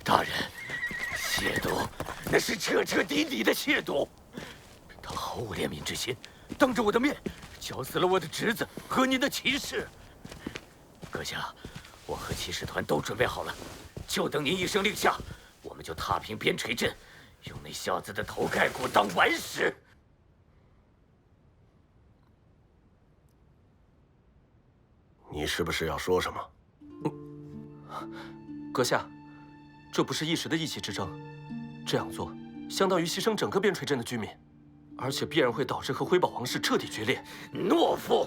大人，亵渎，那是彻彻底底的亵渎。他毫无怜悯之心，当着我的面绞死了我的侄子和您的骑士。阁下，我和骑士团都准备好了，就等您一声令下，我们就踏平边陲镇，用那小子的头盖骨当顽石。你是不是要说什么？阁下，这不是一时的意气之争，这样做相当于牺牲整个边陲镇的居民，而且必然会导致和辉宝王室彻底决裂。懦夫！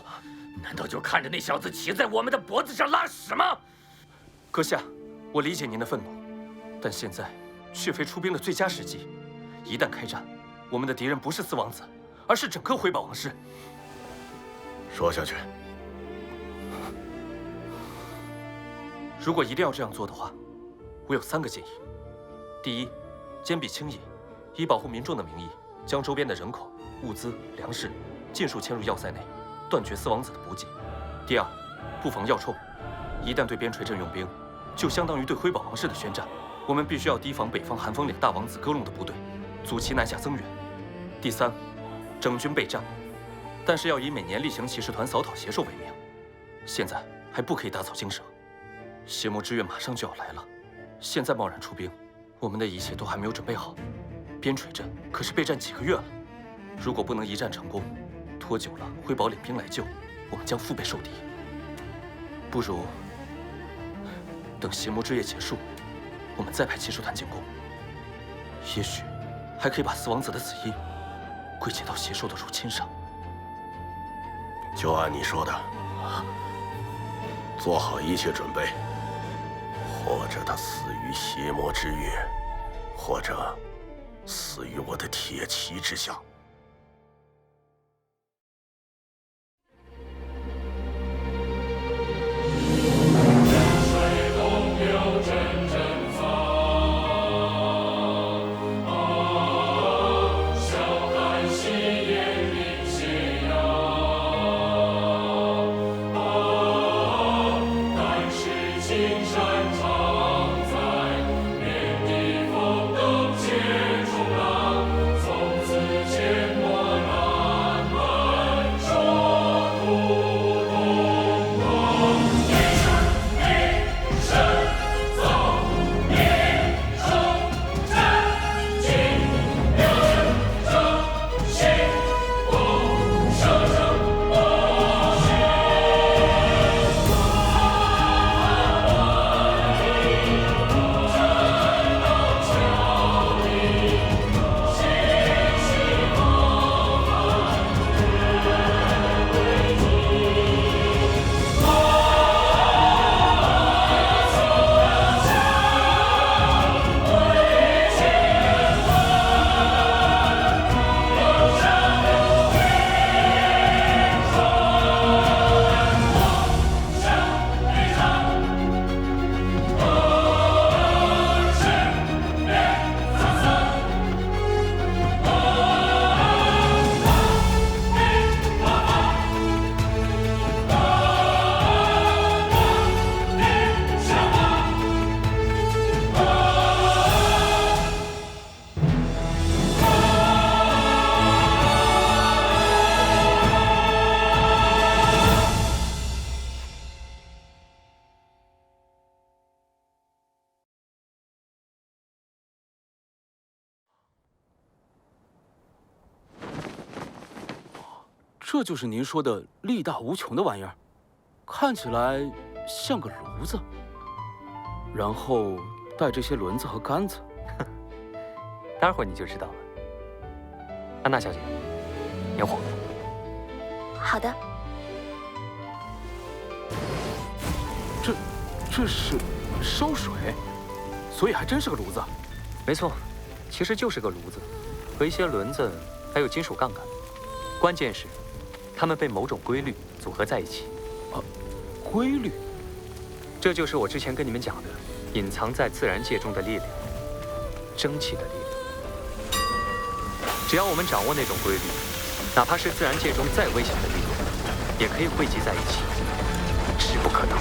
难道就看着那小子骑在我们的脖子上拉屎吗？阁下，我理解您的愤怒，但现在却非出兵的最佳时机。一旦开战，我们的敌人不是四王子，而是整个辉宝王室。说下去。如果一定要这样做的话，我有3个建议。第一，坚壁清野，以保护民众的名义，将周边的人口、物资、粮食尽数迁入要塞内，断绝四王子的补给。第二，布防要冲，一旦对边陲镇用兵，就相当于对辉宝王室的宣战。我们必须要提防北方寒风岭大王子戈隆的部队，阻其南下增援。第三，整军备战，但是要以每年例行骑士团扫讨邪兽为名，现在还不可以打草惊蛇。邪魔之月马上就要来了，现在贸然出兵，我们的一切都还没有准备好。边陲镇可是备战几个月了，如果不能一战成功，拖久了辉宝领兵来救，我们将腹背受敌。不如等邪魔之夜结束，我们再派骑士团进攻，也许还可以把四王子的死因归结到邪兽的入侵上。就按你说的，做好一切准备。或者他死于邪魔之月，或者死于我的铁骑之下。从此。这就是您说的力大无穷的玩意儿，看起来像个炉子，然后带这些轮子和杆子。待会儿你就知道了。安娜小姐，点火。好的。这是烧水，所以还真是个炉子。没错，其实就是个炉子，和一些轮子，还有金属杠杆。关键是，它们被某种规律组合在一起。规律？这就是我之前跟你们讲的，隐藏在自然界中的力量——蒸汽的力量。只要我们掌握那种规律，哪怕是自然界中再微小的力量，也可以汇集在一起，势不可挡。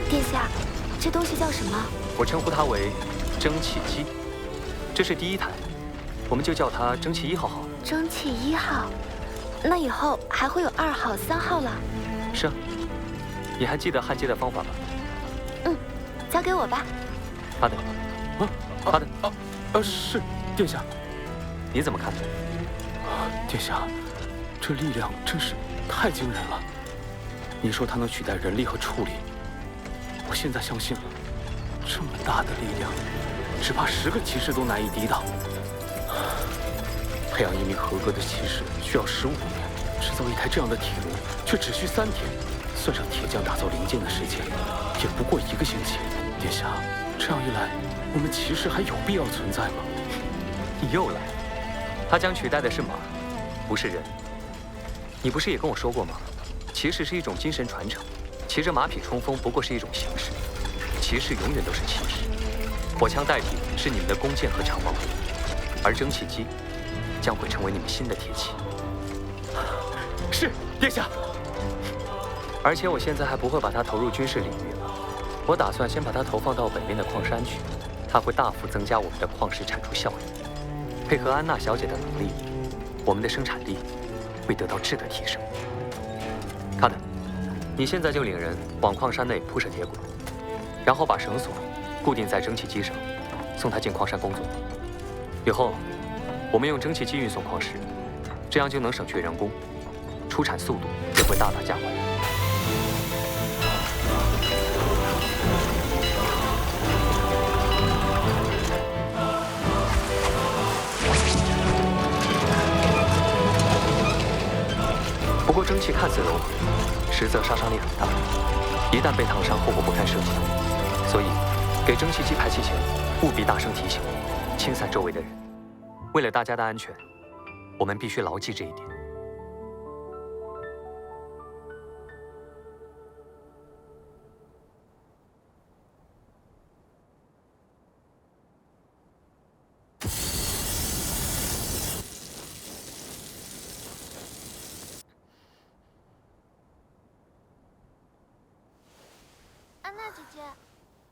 殿下，这东西叫什么？我称呼它为蒸汽机。这是第一台，我们就叫它蒸汽1号好。蒸汽1号，那以后还会有2号、3号了。是啊，你还记得焊接的方法吧？嗯，交给我吧。好的。好的。是，殿下。你怎么看？殿下，这力量真是太惊人了。您说它能取代人力和畜力，我现在相信了。这么大的力量，只怕10个骑士都难以抵挡。培养一名合格的骑士需要15年，制造一台这样的铁炉却只需3天，算上铁匠打造零件的时间，也不过1个星期。殿下，这样一来，我们骑士还有必要存在吗？你又来，他将取代的是马，不是人。你不是也跟我说过吗？骑士是一种精神传承，骑着马匹冲锋不过是一种形式。骑士永远都是骑士，火枪代替是你们的弓箭和长矛，而蒸汽机将会成为你们新的铁器。是，殿下。而且我现在还不会把它投入军事领域了，我打算先把它投放到北面的矿山去，它会大幅增加我们的矿石产出效率。配合安娜小姐的能力，我们的生产力会得到质的提升。卡特，你现在就领人往矿山内铺设铁轨，然后把绳索固定在蒸汽机上，送它进矿山工作。以后，我们用蒸汽机运送矿石，这样就能省去人工，出产速度也会大大加快。不过蒸汽看似柔和，实则杀伤力很大，一旦被烫伤，后果不堪设想。所以，给蒸汽机排气前，务必大声提醒，清散周围的人。为了大家的安全，我们必须牢记这一点。安娜姐姐，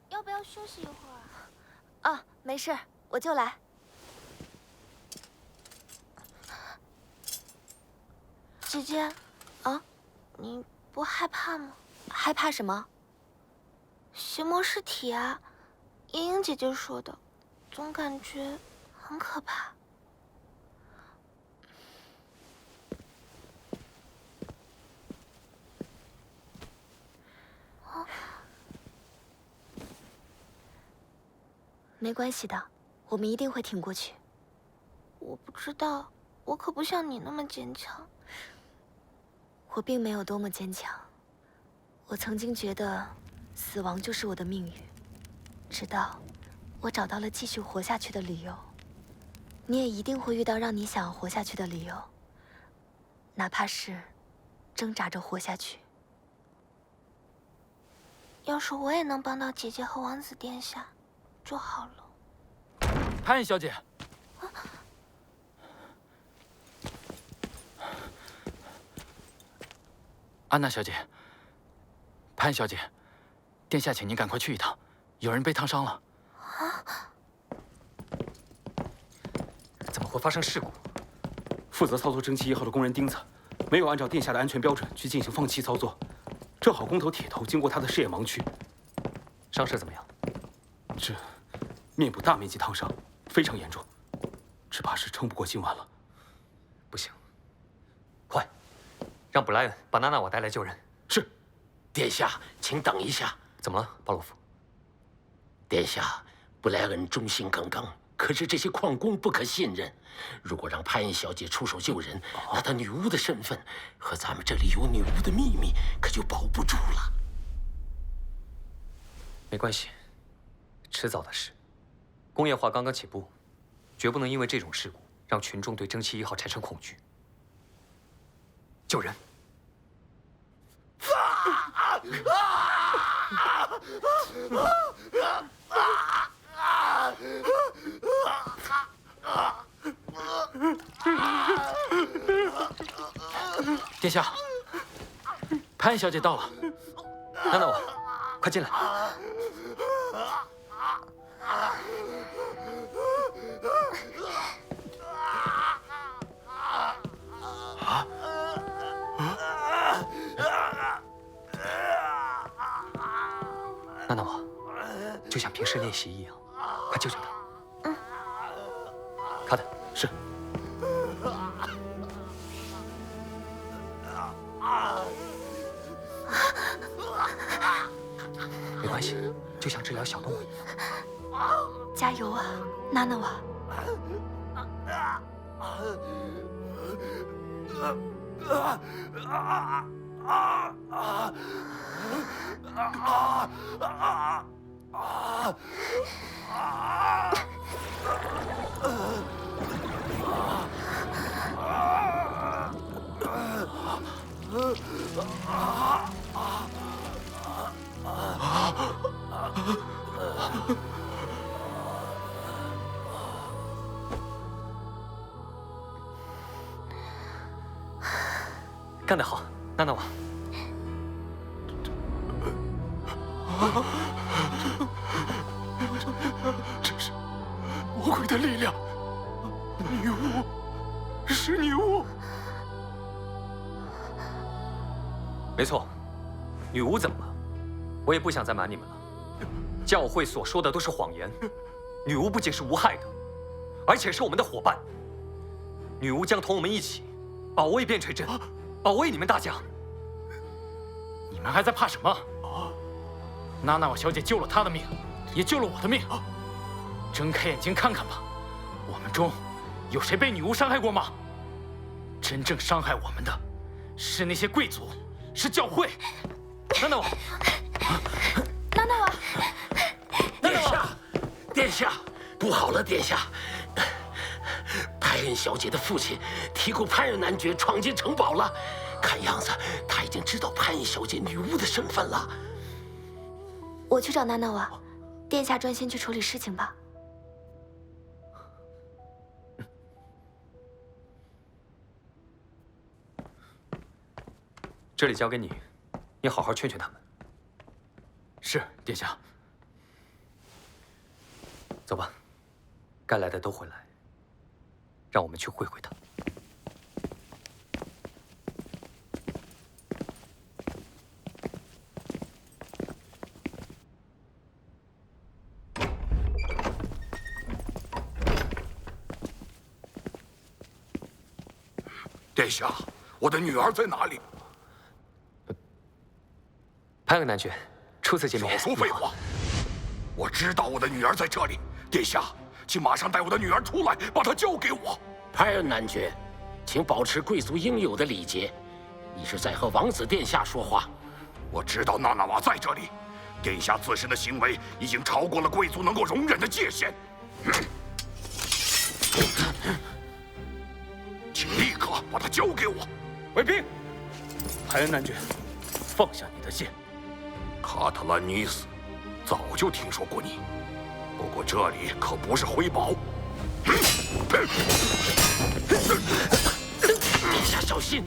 要不要休息一会儿？啊，没事，我就来。姐姐，啊，你不害怕吗？害怕什么？邪魔是体啊，茵茵姐姐说的，总感觉很可怕。啊，没关系的，我们一定会挺过去。我不知道，我可不像你那么坚强。我并没有多么坚强，我曾经觉得死亡就是我的命运，直到我找到了继续活下去的理由。你也一定会遇到让你想要活下去的理由，哪怕是挣扎着活下去。要是我也能帮到姐姐和王子殿下就好了。潘小姐。安娜小姐，潘小姐，殿下请您赶快去一趟，有人被烫伤了。怎么会发生事故？负责操作蒸汽1号的工人钉子，没有按照殿下的安全标准去进行放气操作，正好工头铁头经过他的视野盲区，伤势怎么样？这面部大面积烫伤，非常严重，只怕是撑不过今晚了。不行，快，让布莱恩把娜娜瓦带来救人。是，殿下，请等一下。怎么了，巴洛夫？殿下，布莱恩忠心耿耿，可是这些矿工不可信任。如果让潘恩小姐出手救人，那她女巫的身份和咱们这里有女巫的秘密可就保不住了。没关系，迟早的事。工业化刚刚起步，绝不能因为这种事故让群众对蒸汽1号产生恐惧。救人！殿下，潘恩小姐到了。娜娜瓦，快进来！娜娜瓦，就像平时练习一样，快救救他。卡特，是。没关系，就像治疗小动物一样。加油啊，娜娜瓦！干得好，娜娜瓦！这是魔鬼的力量，女巫，是女巫。没错，女巫怎么了？我也不想再瞒你们了。教会所说的都是谎言。女巫不仅是无害的，而且是我们的伙伴。女巫将同我们一起保卫边陲镇，保卫你们大家。你们还在怕什么？娜娜瓦小姐救了她的命，也救了我的命。睁开眼睛看看吧，我们中有谁被女巫伤害过吗？真正伤害我们的，是那些贵族，是教会。娜娜瓦，娜娜瓦，殿下，殿下，不好了，殿下！潘恩小姐的父亲提库潘恩男爵闯进城堡了，看样子他已经知道潘恩小姐女巫的身份了。我去找娜娜瓦，殿下专心去处理事情吧。这里交给你，你好好劝劝他们。是，殿下。走吧，该来的都会来，让我们去会会他。殿下，我的女儿在哪里？潘恩男爵，初次见面。少说废话！我知道我的女儿在这里。殿下，请马上带我的女儿出来，把她交给我。潘恩男爵，请保持贵族应有的礼节。你是在和王子殿下说话。我知道娜娜瓦在这里，殿下自身的行为已经超过了贵族能够容忍的界限。请立刻把她交给我。卫兵，潘恩男爵，放下你的剑。卡特兰尼斯，早就听说过你，不过这里可不是灰堡。殿下小心！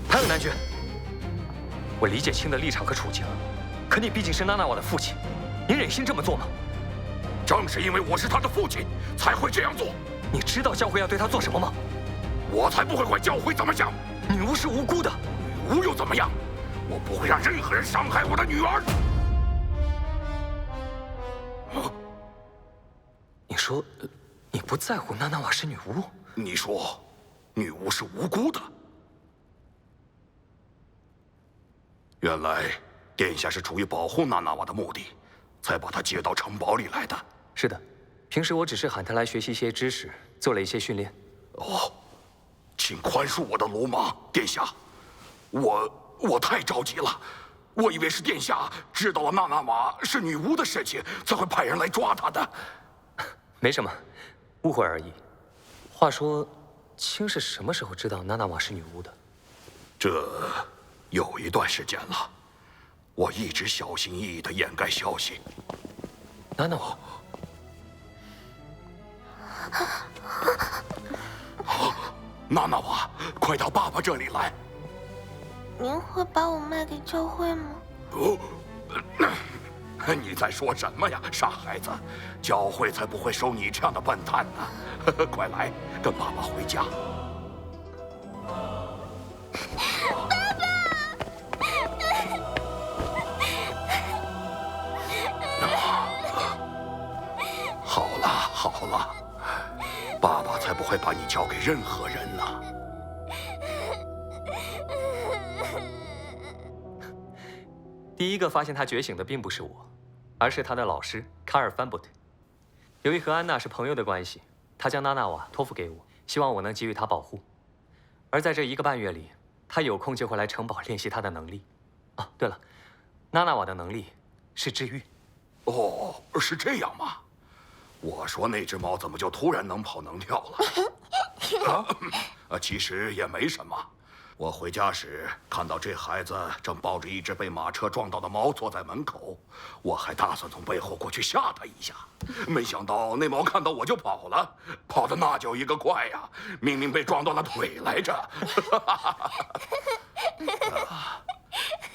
潘恩男爵，我理解卿的立场和处境，可你毕竟是娜娜瓦的父亲，您忍心这么做吗？正是因为我是他的父亲，才会这样做。你知道教会要对他做什么吗？我才不会管教会怎么想。女巫是无辜的，女巫又怎么样？我不会让任何人伤害我的女儿。你说，你不在乎娜娜瓦是女巫？你说，女巫是无辜的。原来，殿下是出于保护娜娜瓦的目的，才把她接到城堡里来的。是的，平时我只是喊她来学习一些知识，做了一些训练。哦，请宽恕我的鲁莽，殿下。我太着急了，我以为是殿下知道了娜娜瓦是女巫的事情，才会派人来抓她的。没什么，误会而已。话说，卿是什么时候知道娜娜瓦是女巫的？这有一段时间了，我一直小心翼翼地掩盖消息。娜娜瓦，娜娜瓦，快到爸爸这里来！您会把我卖给教会吗？哦，你在说什么呀，傻孩子？教会才不会收你这样的笨蛋呢！快来，跟爸爸回家。好了好了，爸爸才不会把你交给任何人呢。第一个发现他觉醒的并不是我，而是他的老师卡尔·范伯特。由于和安娜是朋友的关系，他将娜娜瓦托付给我，希望我能给予她保护。而在这1个半月里，他有空就会来城堡练习他的能力。啊，对了，娜娜瓦的能力是治愈。哦，是这样吗？我说那只猫怎么就突然能跑能跳了？其实也没什么。我回家时看到这孩子正抱着一只被马车撞到的猫坐在门口，我还打算从背后过去吓他一下，没想到那猫看到我就跑了，跑得那叫一个快呀！明明被撞断了腿来着。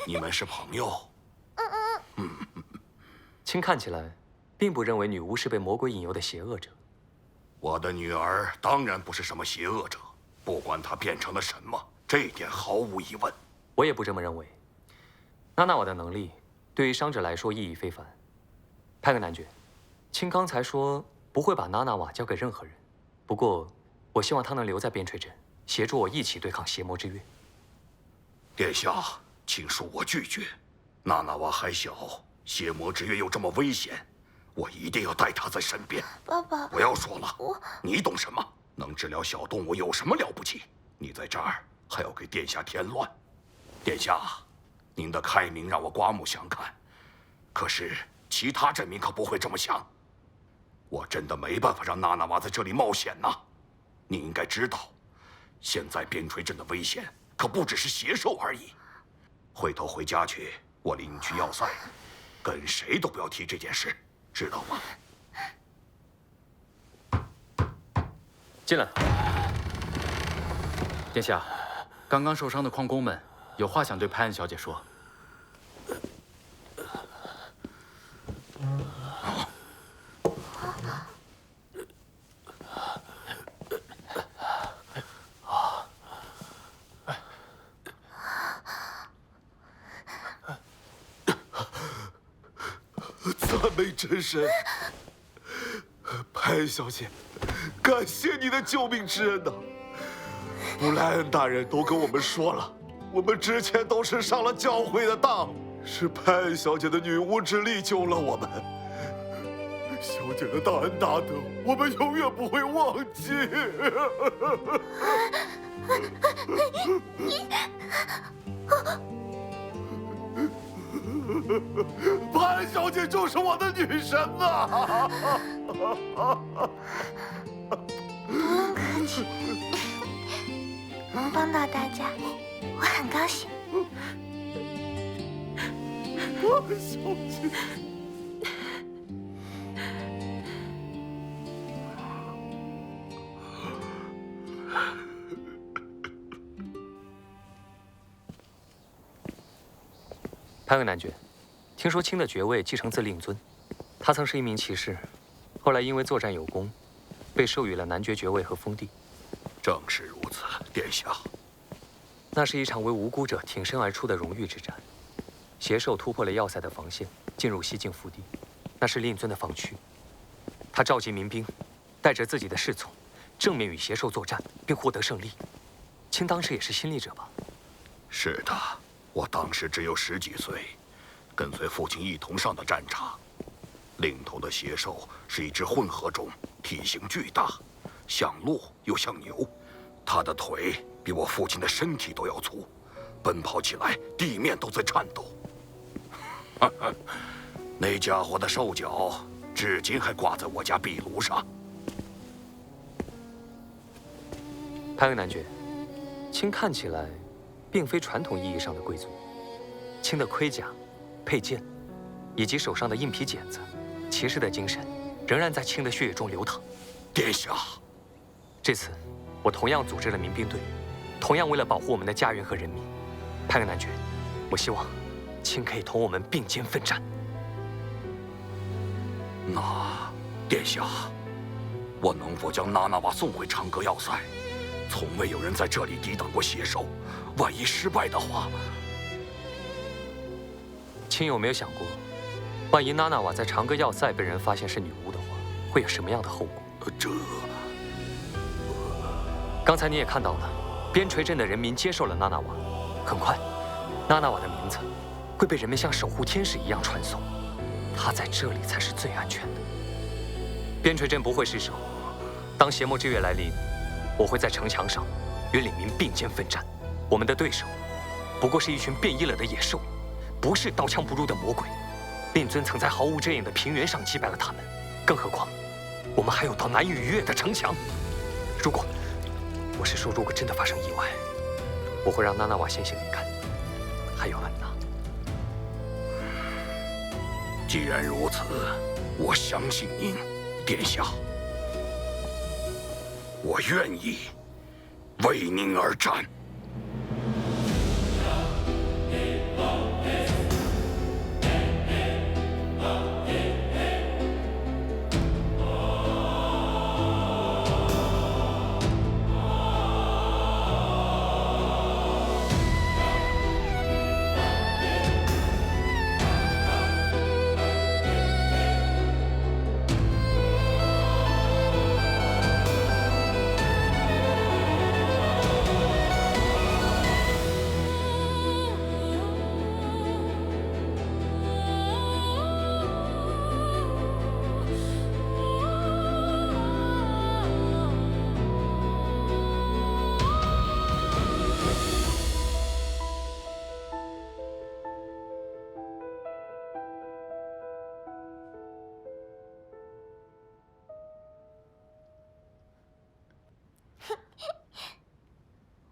你们是朋友？卿看起来并不认为女巫是被魔鬼引诱的邪恶者。我的女儿当然不是什么邪恶者，不管她变成了什么。这一点毫无疑问，我也不这么认为。娜娜瓦的能力对于伤者来说意义非凡。派克男爵，卿刚才说不会把娜娜瓦交给任何人，不过我希望她能留在边陲镇，协助我一起对抗邪魔之月。殿下，请恕我拒绝。娜娜瓦还小，邪魔之月又这么危险，我一定要带她在身边。爸爸，不要说了，你懂什么？能治疗小动物有什么了不起？你在这儿还要给殿下添乱。殿下，您的开明让我刮目相看，可是其他镇民可不会这么想。我真的没办法让娜娜娃在这里冒险呐。你应该知道，现在边陲镇的危险可不只是邪兽而已。回头回家去，我领你去要塞，跟谁都不要提这件事，知道吗？进来。殿下，刚刚受伤的矿工们有话想对派恩小姐说。赞美真神，派恩小姐，感谢你的救命之恩呐！布莱恩大人都跟我们说了，我们之前都是上了教会的当，是派恩小姐的女巫之力救了我们。小姐的大恩大德，我们永远不会忘记。派恩小姐就是我的女神啊！不用客气，能帮到大家，我很高兴。派恩小姐。潘恩男爵，听说卿的爵位继承自令尊，他曾是一名骑士，后来因为作战有功，被授予了男爵爵位和封地。正是如此，殿下。那是一场为无辜者挺身而出的荣誉之战。邪兽突破了要塞的防线，进入西境腹地，那是令尊的防区。他召集民兵，带着自己的侍从，正面与邪兽作战，并获得胜利。卿当时也是亲历者吧？是的，我当时只有10几岁，跟随父亲一同上的战场。领头的邪兽是一只混合种，体型巨大，像鹿又像牛，它的腿比我父亲的身体都要粗，奔跑起来地面都在颤抖。那家伙的兽角至今还挂在我家壁炉上。潘恩男爵，卿看起来并非传统意义上的贵族。卿的盔甲、佩剑，以及手上的硬皮剪子，骑士的精神仍然在卿的血液中流淌。殿下，这次我同样组织了民兵队，同样为了保护我们的家园和人民。潘恩男爵，我希望卿可以同我们并肩奋战。那，殿下，我能否将娜娜瓦送回长阁要塞？从未有人在这里抵挡过邪兽，万一失败的话，卿有没有想过，万一娜娜瓦在长阁要塞被人发现是女巫的话，会有什么样的后果？刚才你也看到了，边陲镇的人民接受了娜娜瓦，很快，娜娜瓦的名字会被人们像守护天使一样传颂。她在这里才是最安全的。边陲镇不会失守。当邪魔之月来临，我会在城墙上与领民并肩奋战。我们的对手不过是一群变异了的野兽，不是刀枪不入的魔鬼。令尊曾在毫无遮掩的平原上击败了他们，更何况我们还有道难以逾越的城墙。如果真的发生意外，我会让娜娜瓦先行离开，还有安娜。既然如此，我相信您，殿下。我愿意为您而战。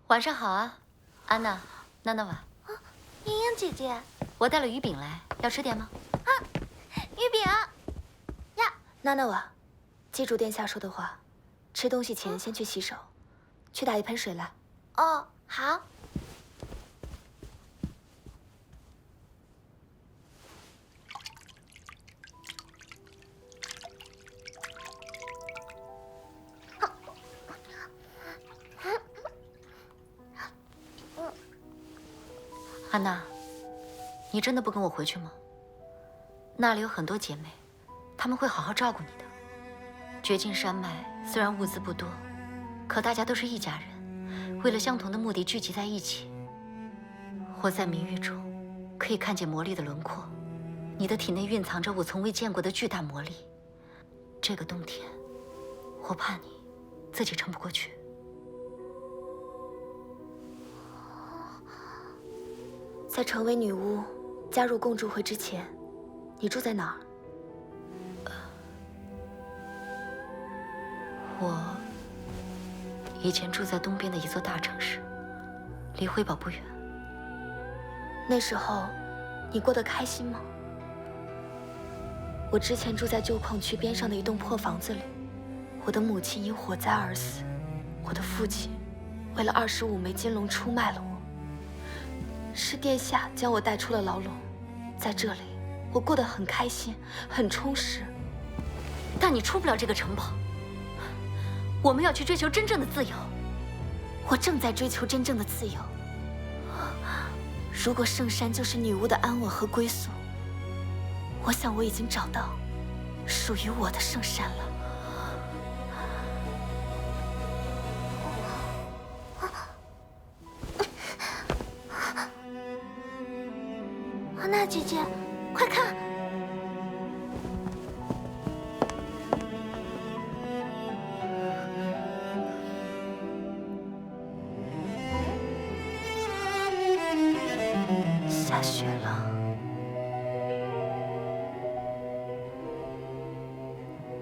晚上好啊，安娜、娜娜瓦。莹莹姐姐，我带了鱼饼来，要吃点吗？啊，鱼饼呀！娜娜瓦，记住殿下说的话，吃东西前先去洗手，去打一盆水来。哦，好。安娜，你真的不跟我回去吗？那里有很多姐妹，她们会好好照顾你的。绝境山脉虽然物资不多，可大家都是一家人，为了相同的目的聚集在一起。活在谜域中，可以看见魔力的轮廓。你的体内蕴藏着我从未见过的巨大魔力。这个冬天，我怕你自己撑不过去。在成为女巫、加入共助会之前，你住在哪儿？我以前住在东边的一座大城市，离辉宝不远。那时候，你过得开心吗？我之前住在旧矿区边上的一栋破房子里，我的母亲因火灾而死，我的父亲为了25枚金龙出卖了我。是殿下将我带出了牢笼，在这里，我过得很开心，很充实。但你出不了这个城堡。我们要去追求真正的自由，我正在追求真正的自由。如果圣山就是女巫的安稳和归宿，我想我已经找到属于我的圣山了。安娜姐姐，快看！下雪了。